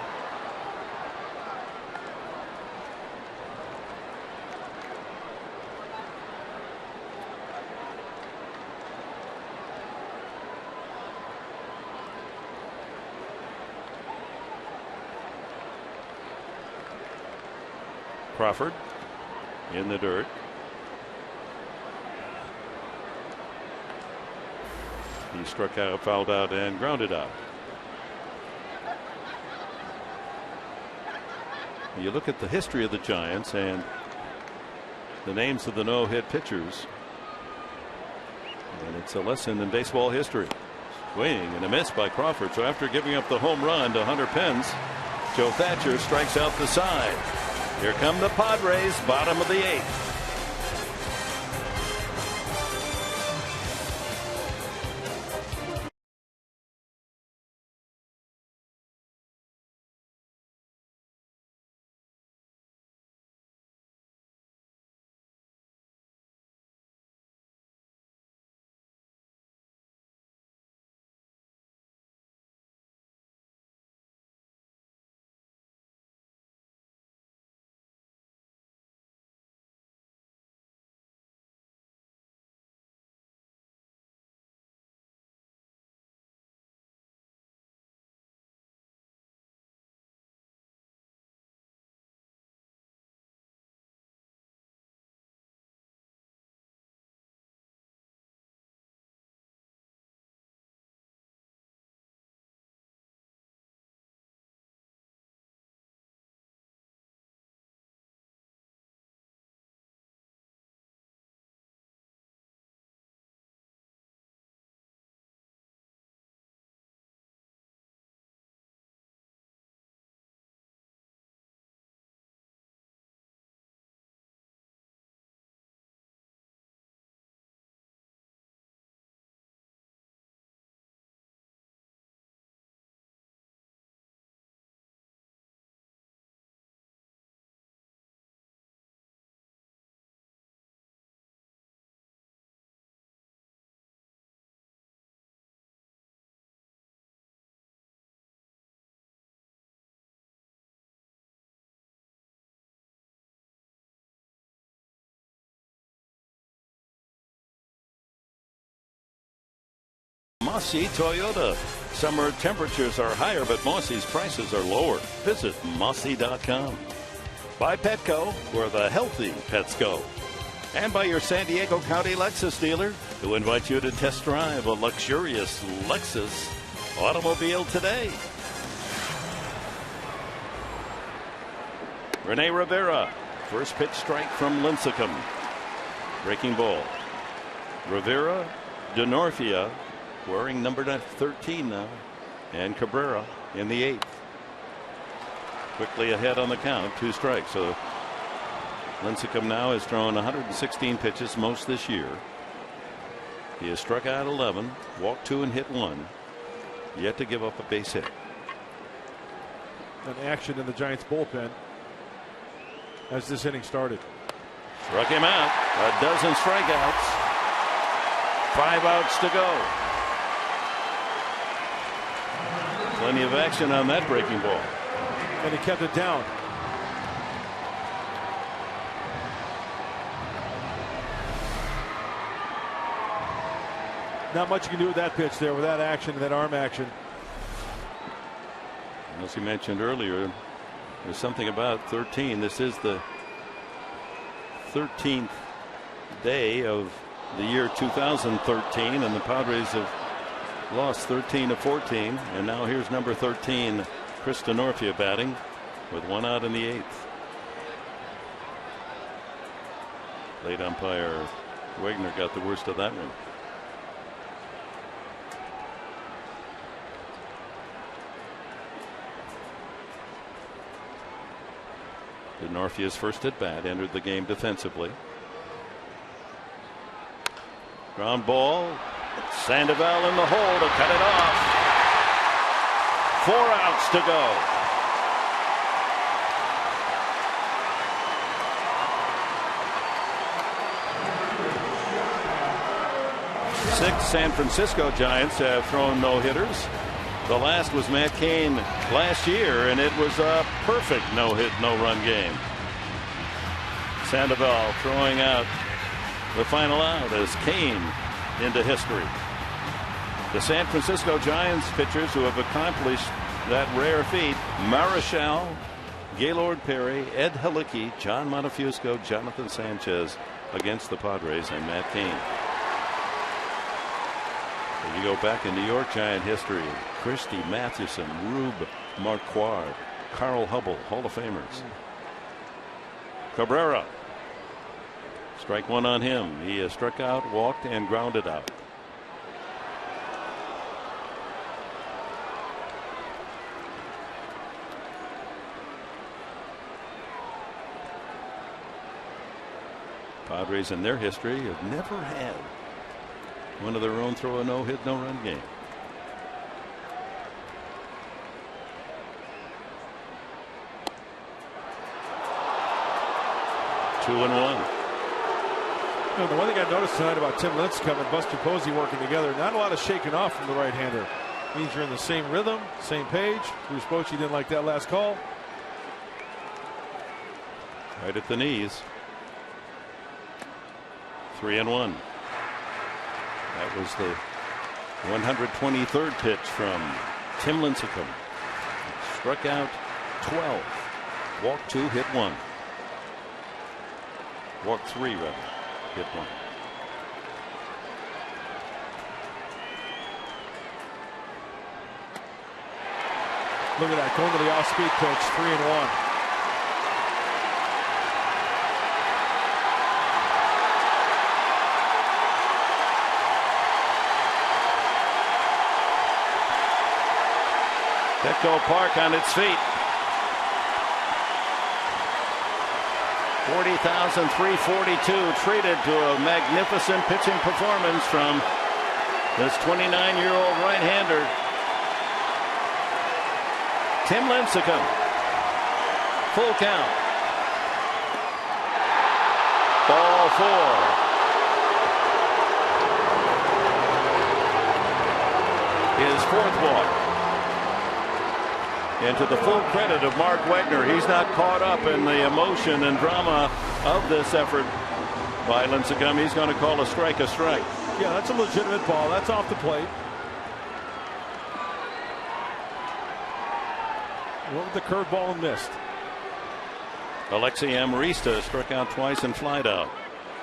Crawford in the dirt. He struck out, fouled out, and grounded out. You look at the history of the Giants and the names of the no-hit pitchers, and it's a lesson in baseball history. Swing and a miss by Crawford. So after giving up the home run to Hunter Pence, Joe Thatcher strikes out the side. Here come the Padres, bottom of the 8th. Mossy Toyota. Summer temperatures are higher, but Mossy's prices are lower. Visit Mossy.com. By Petco, where the healthy pets go. And by your San Diego County Lexus dealer, who invites you to test drive a luxurious Lexus automobile today. Rene Rivera, first pitch strike from Lincecum. Breaking ball. Rivera, DeNorfia, wearing number 13 now, and Cabrera in the 8th. Quickly ahead on the count, 2 strikes. So Lincecum now has thrown 116 pitches, most this year. He has struck out 11, walked 2 and hit 1. Yet to give up a base hit. An action in the Giants bullpen as this inning started. Struck him out. A dozen strikeouts. 5 outs to go. Plenty of action on that breaking ball. And he kept it down. Not much you can do with that pitch there, with that action, that arm action. As you mentioned earlier, there's something about 13. This is the 13th day of the year 2013, and the Padres have lost 13-14, and now here's number 13, Chris DeNorfia, batting with 1 out in the 8th. Late umpire Wagner got the worst of that one. Norfia's first at bat entered the game defensively. Ground ball. Sandoval in the hole to cut it off. 4 outs to go. Six San Francisco Giants have thrown no-hitters. The last was Matt Cain last year, and it was a perfect no-hit, no-run game. Sandoval throwing out the final out as Cain into history. The San Francisco Giants pitchers who have accomplished that rare feat: Marichal, Gaylord Perry, Ed Halicki, John Montefusco, Jonathan Sanchez against the Padres and Matt Cain. You go back in New York Giant history: Christy Mathewson, Rube Marquardt, Carl Hubble, Hall of Famers. Cabrera, strike one on him. He struck out, walked, and grounded out. Padres in their history have never had one of their own throw a no-hit, no-run game. Two and one. You know, the one thing I noticed tonight about Tim Lincecum and Buster Posey working together, not a lot of shaking off from the right-hander. Means you're in the same rhythm, same page. Bruce Bochy didn't like that last call. Right at the knees. 3 and 1. That was the 123rd pitch from Tim Lincecum. Struck out 12. Walked 2, hit 1. Walked 3 rather. Hit 1. Look at that, going to the off-speed pitch, 3 and 1. Petco Park on its feet. 40,342 treated to a magnificent pitching performance from this 29-year-old right-hander, Tim Lincecum. Full count. Ball 4. His 4th walk. And to the full credit of Mark Wagner, he's not caught up in the emotion and drama of this effort by Lincecum. He's going to call a strike a strike. Yeah, that's a legitimate ball. That's off the plate. What with the curveball and missed. Alexei Amarista struck out twice and flied out.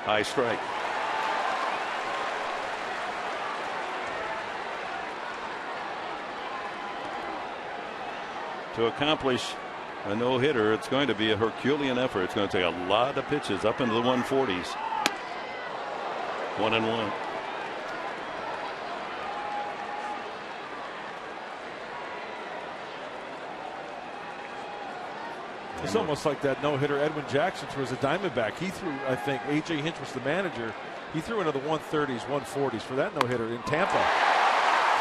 High strike. To accomplish a no-hitter, it's going to be a Herculean effort. It's going to take a lot of pitches up into the 140s. 1 and 1. It's almost like that no-hitter Edwin Jackson was a Diamondback. He threw, I think, A.J. Hinch was the manager. He threw into the 130s, 140s for that no-hitter in Tampa.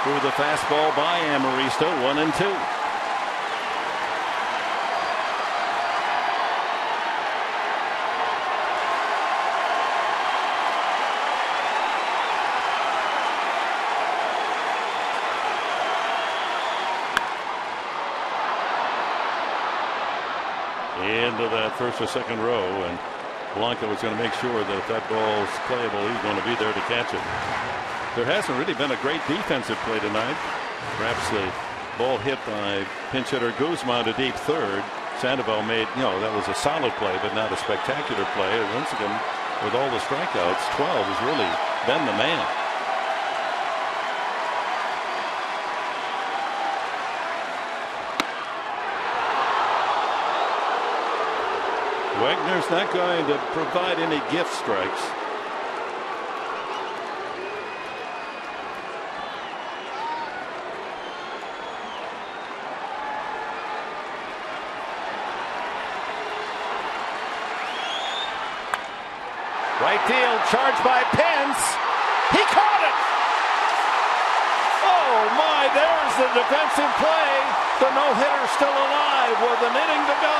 Threw the fastball by Amarista, 1 and 2. Into that first or second row, and Blanca was going to make sure that if that ball's playable, he's going to be there to catch it. There hasn't really been a great defensive play tonight. Perhaps the ball hit by pinch hitter Guzman to deep third. Sandoval made, that was a solid play, but not a spectacular play. And Lincecum, with all the strikeouts, 12 has really been the man. Wagner's He's not going to provide any gift strikes. Right field, charged by Pence. He caught it! Oh my, there's the defensive play. The no-hitter still alive with an inning to go.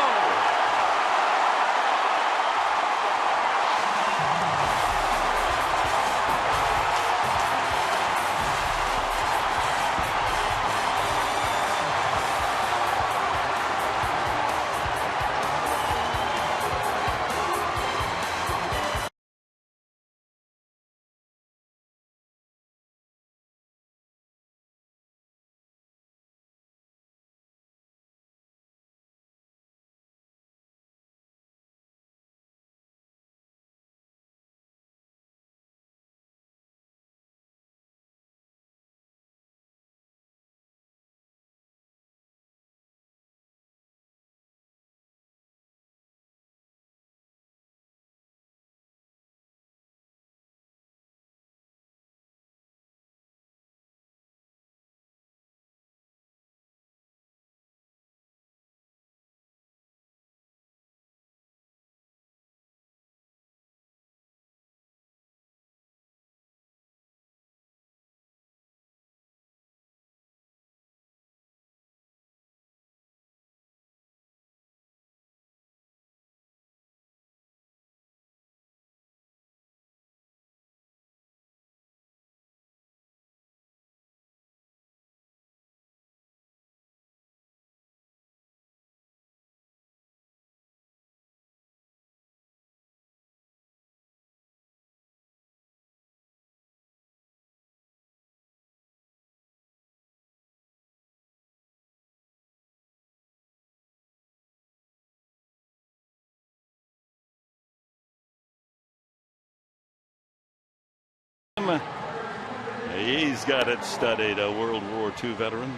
He's got it studied, a World War II veteran.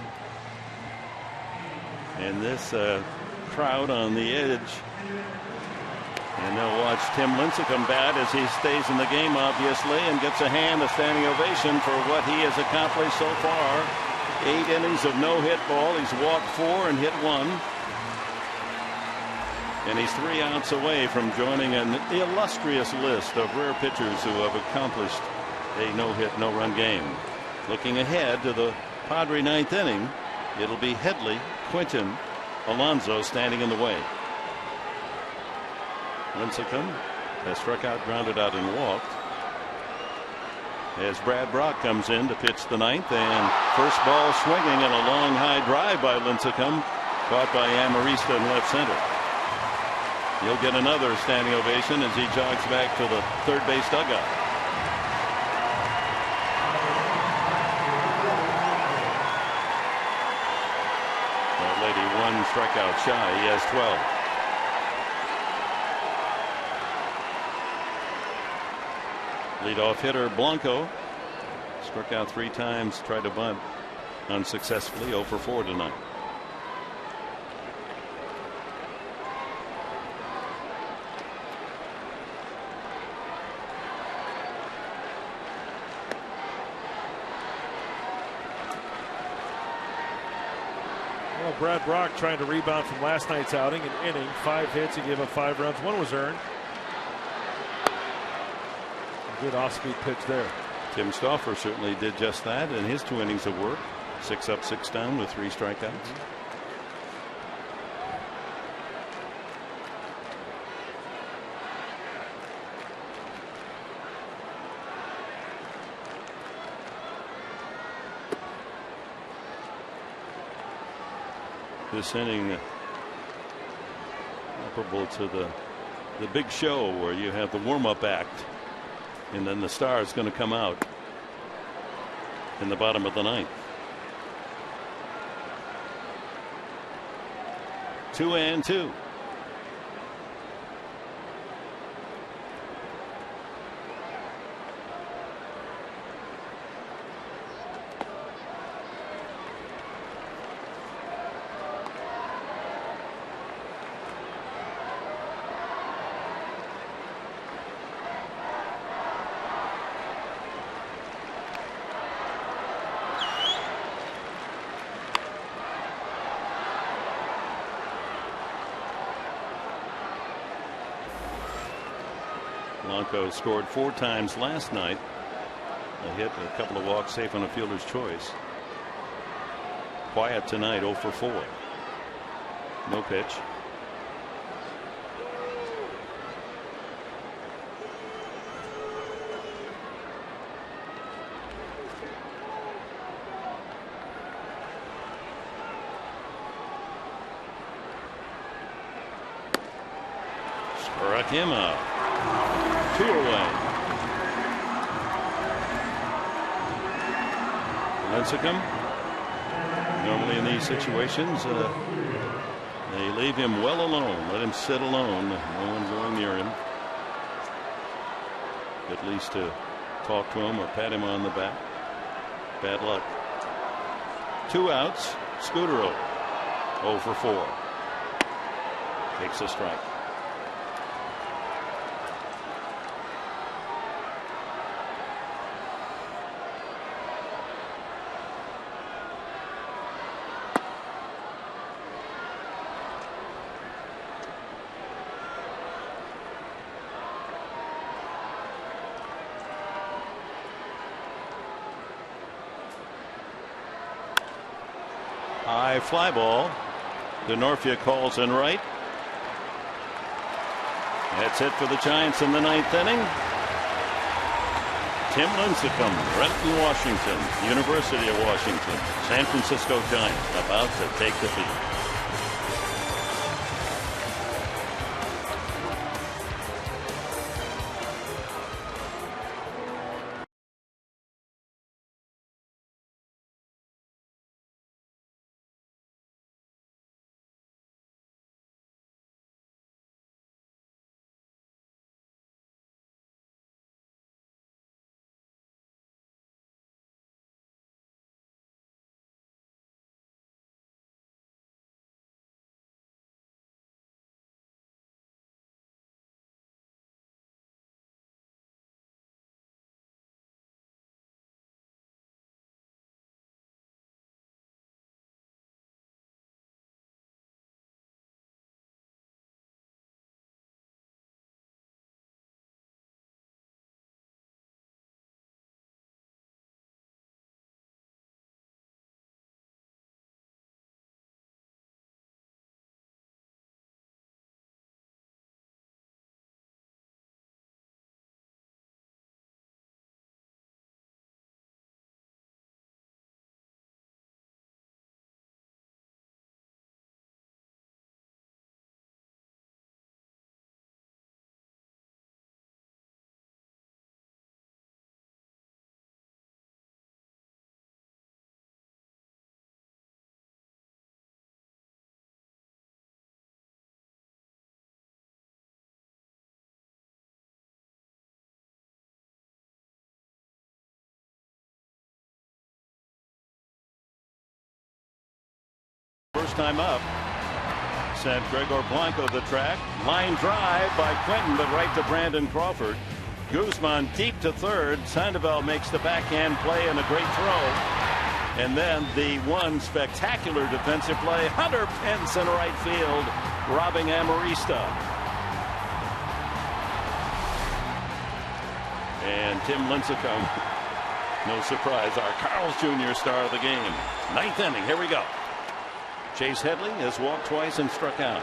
And this crowd on the edge. And they'll watch Tim Lincecum bat as he stays in the game, obviously, and gets a standing ovation for what he has accomplished so far. 8 innings of no-hit ball. He's walked 4 and hit 1. And he's 3 outs away from joining an illustrious list of rare pitchers who have accomplished a no-hit, no-run game. Looking ahead to the Padre 9th inning, it'll be Headley, Quinton, Alonso standing in the way. Lincecum has struck out, grounded out, and walked. As Brad Brock comes in to pitch the 9th, and first ball swinging and a long high drive by Lincecum, caught by Amarista in left center. He'll get another standing ovation as he jogs back to the third base dugout. That lady 1 strikeout shy. He has 12. Leadoff hitter Blanco struck out 3 times, tried to bunt unsuccessfully. 0 for 4 tonight. Well, Brad Brock trying to rebound from last night's outing. An inning, 5 hits. He gave up 5 runs. 1 was earned. Good off-speed pitch there. Tim Stauffer certainly did just that in his 2 innings of work. 6 up, 6 down with 3 strikeouts. This inning comparable to the big show where you have the warm-up act. And then the star is going to come out in the bottom of the 9th. 2-2. Blanco scored 4 times last night. A hit, a couple of walks, safe on a fielder's choice. Quiet tonight, 0 for 4. No pitch. Struck him out. 2 away. Lincecum. Normally in these situations, they leave him well alone. Let him sit alone. No one going near him. At least to talk to him or pat him on the back. Bad luck. 2 outs. Scudero 0 for 4. Takes a strike. High fly ball. DeNorfia calls in right. That's it for the Giants in the 9th inning. Tim Lincecum, Renton, Washington, University of Washington, San Francisco Giants about to take the field. First time up, sent Gregor Blanco the track. Line drive by Quentin, but right to Brandon Crawford. Guzman deep to third. Sandoval makes the backhand play and a great throw. And then the one spectacular defensive play. Hunter Pence in right field, robbing Amarista. And Tim Lincecum, no surprise, our Carl's Jr. star of the game. 9th inning, here we go. Chase Headley has walked twice and struck out.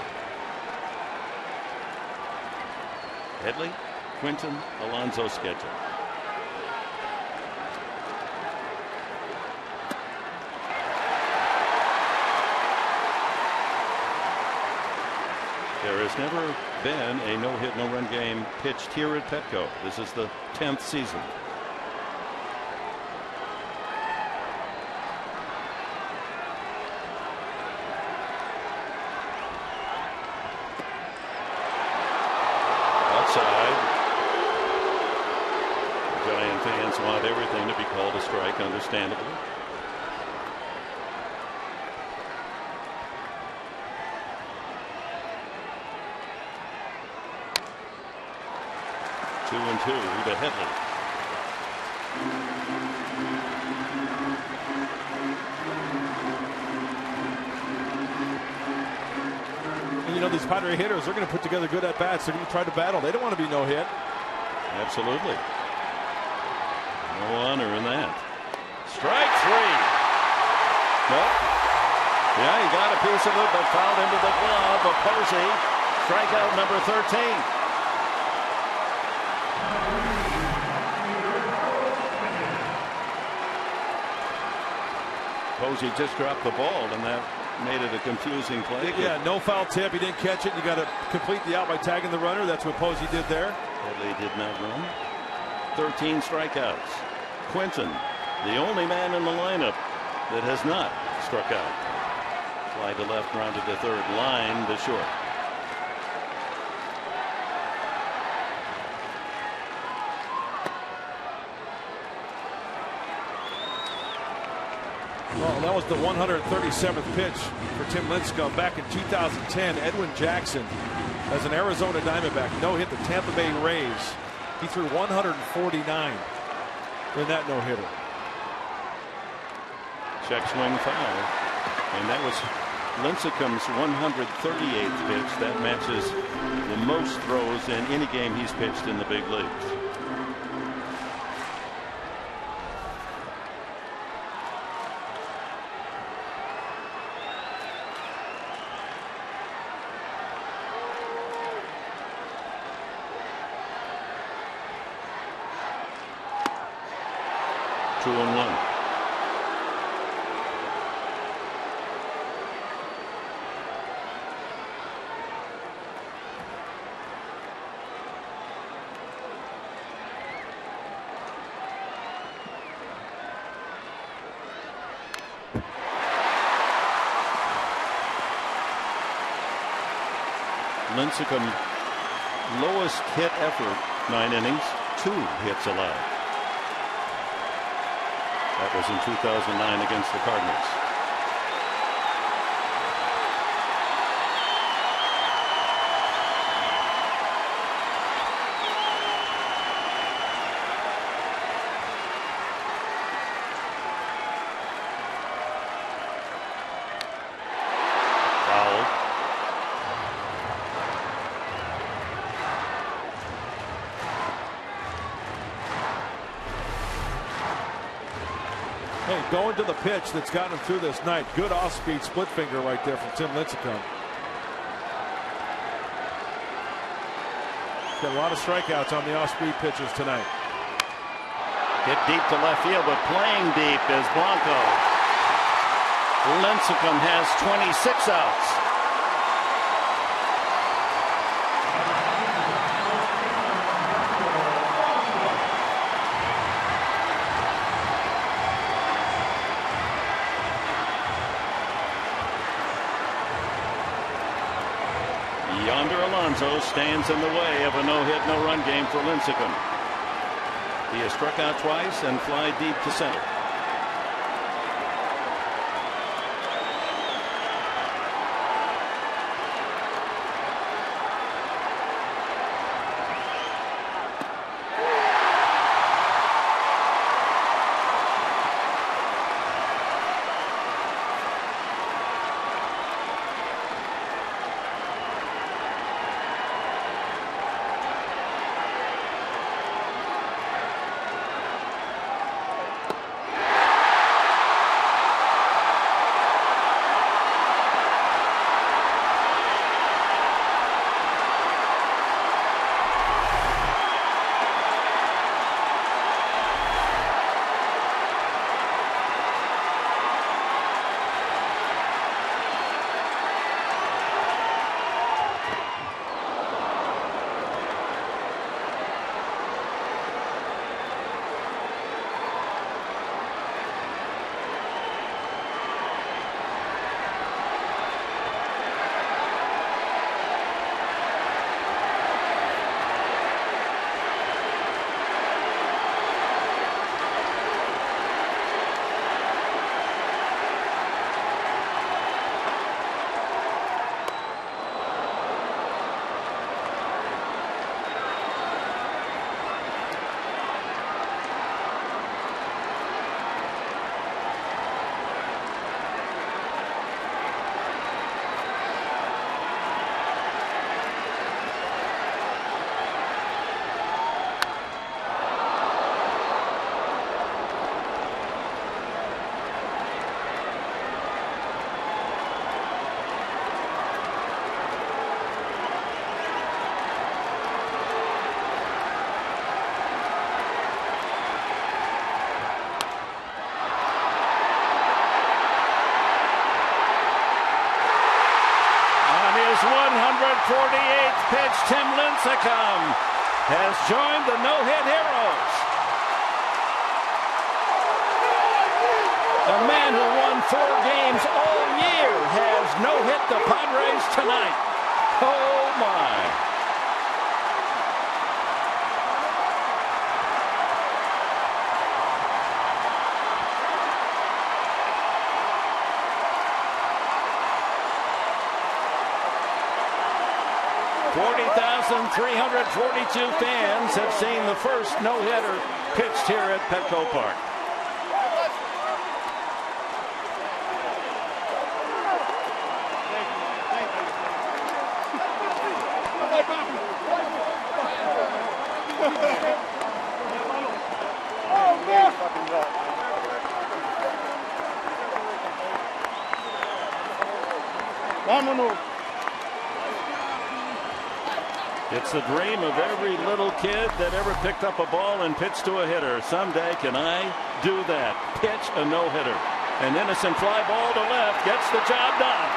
Headley, Quinton, Alonso schedule. There has never been a no-hit, no-run game pitched here at Petco. This is the 10th season. Fans want everything to be called a strike, understandably. Two and two to Headley. And you know, these Padre hitters, they're going to put together good at bats. They're going to try to battle. They don't want to be no hit. Absolutely. No honor in that. Strike 3. Nope. Yeah, he got a piece of it, but fouled into the glove of Posey. Strikeout number 13. Posey just dropped the ball, and that made it a confusing play. Yeah, no foul tip. He didn't catch it. You got to complete the out by tagging the runner. That's what Posey did there. Headley did not run. 13 strikeouts. Quinton, the only man in the lineup that has not struck out. Fly to left, grounded to third, line to short. Well, that was the 137th pitch for Tim Lincecum back in 2010. Edwin Jackson, as an Arizona Diamondback, no-hit the Tampa Bay Rays. He threw 149 in that no-hitter. Check swing foul. And that was Lincecum's 138th pitch. That matches the most throws in any game he's pitched in the big leagues. Two and one. Lincecum, lowest hit effort, 9 innings, 2 hits allowed. That was in 2009 against the Cardinals. Foul. Hey, going to the pitch that's gotten him through this night. Good off-speed split finger right there from Tim Lincecum. Got a lot of strikeouts on the off-speed pitches tonight. Hit deep to left field, but playing deep is Blanco. Lincecum has 26 outs. Yonder Alonso stands in the way of a no-hit, no-run game for Lincecum. He has struck out twice and fly deep to center. 348th pitch, Tim Lincecum has joined the no-hit heroes. The man who won 4 games all year has no-hit the Padres tonight. Oh, my. $40,342 fans have seen the first no-hitter pitched here at Petco Park. It's the dream of every little kid that ever picked up a ball and pitched to a hitter. Someday, can I do that? Pitch a no-hitter. An innocent fly ball to left gets the job done.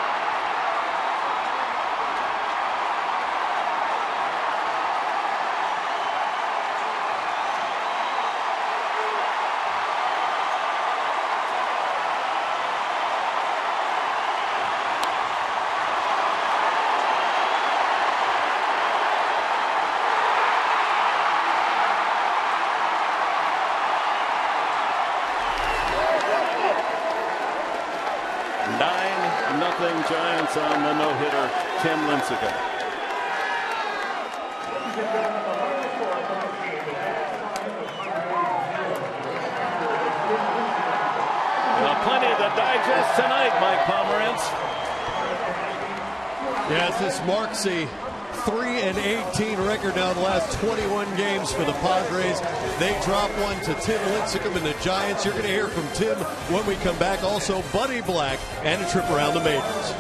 Giants on the no-hitter, Tim Lincecum. Plenty to digest tonight, Mike Pomerantz. Yes, this marks a 3-18 record now in the last 21 games for the Padres. They drop one to Tim Lincecum and the Giants. You're going to hear from Tim when we come back. Also, Buddy Black and a trip around the majors.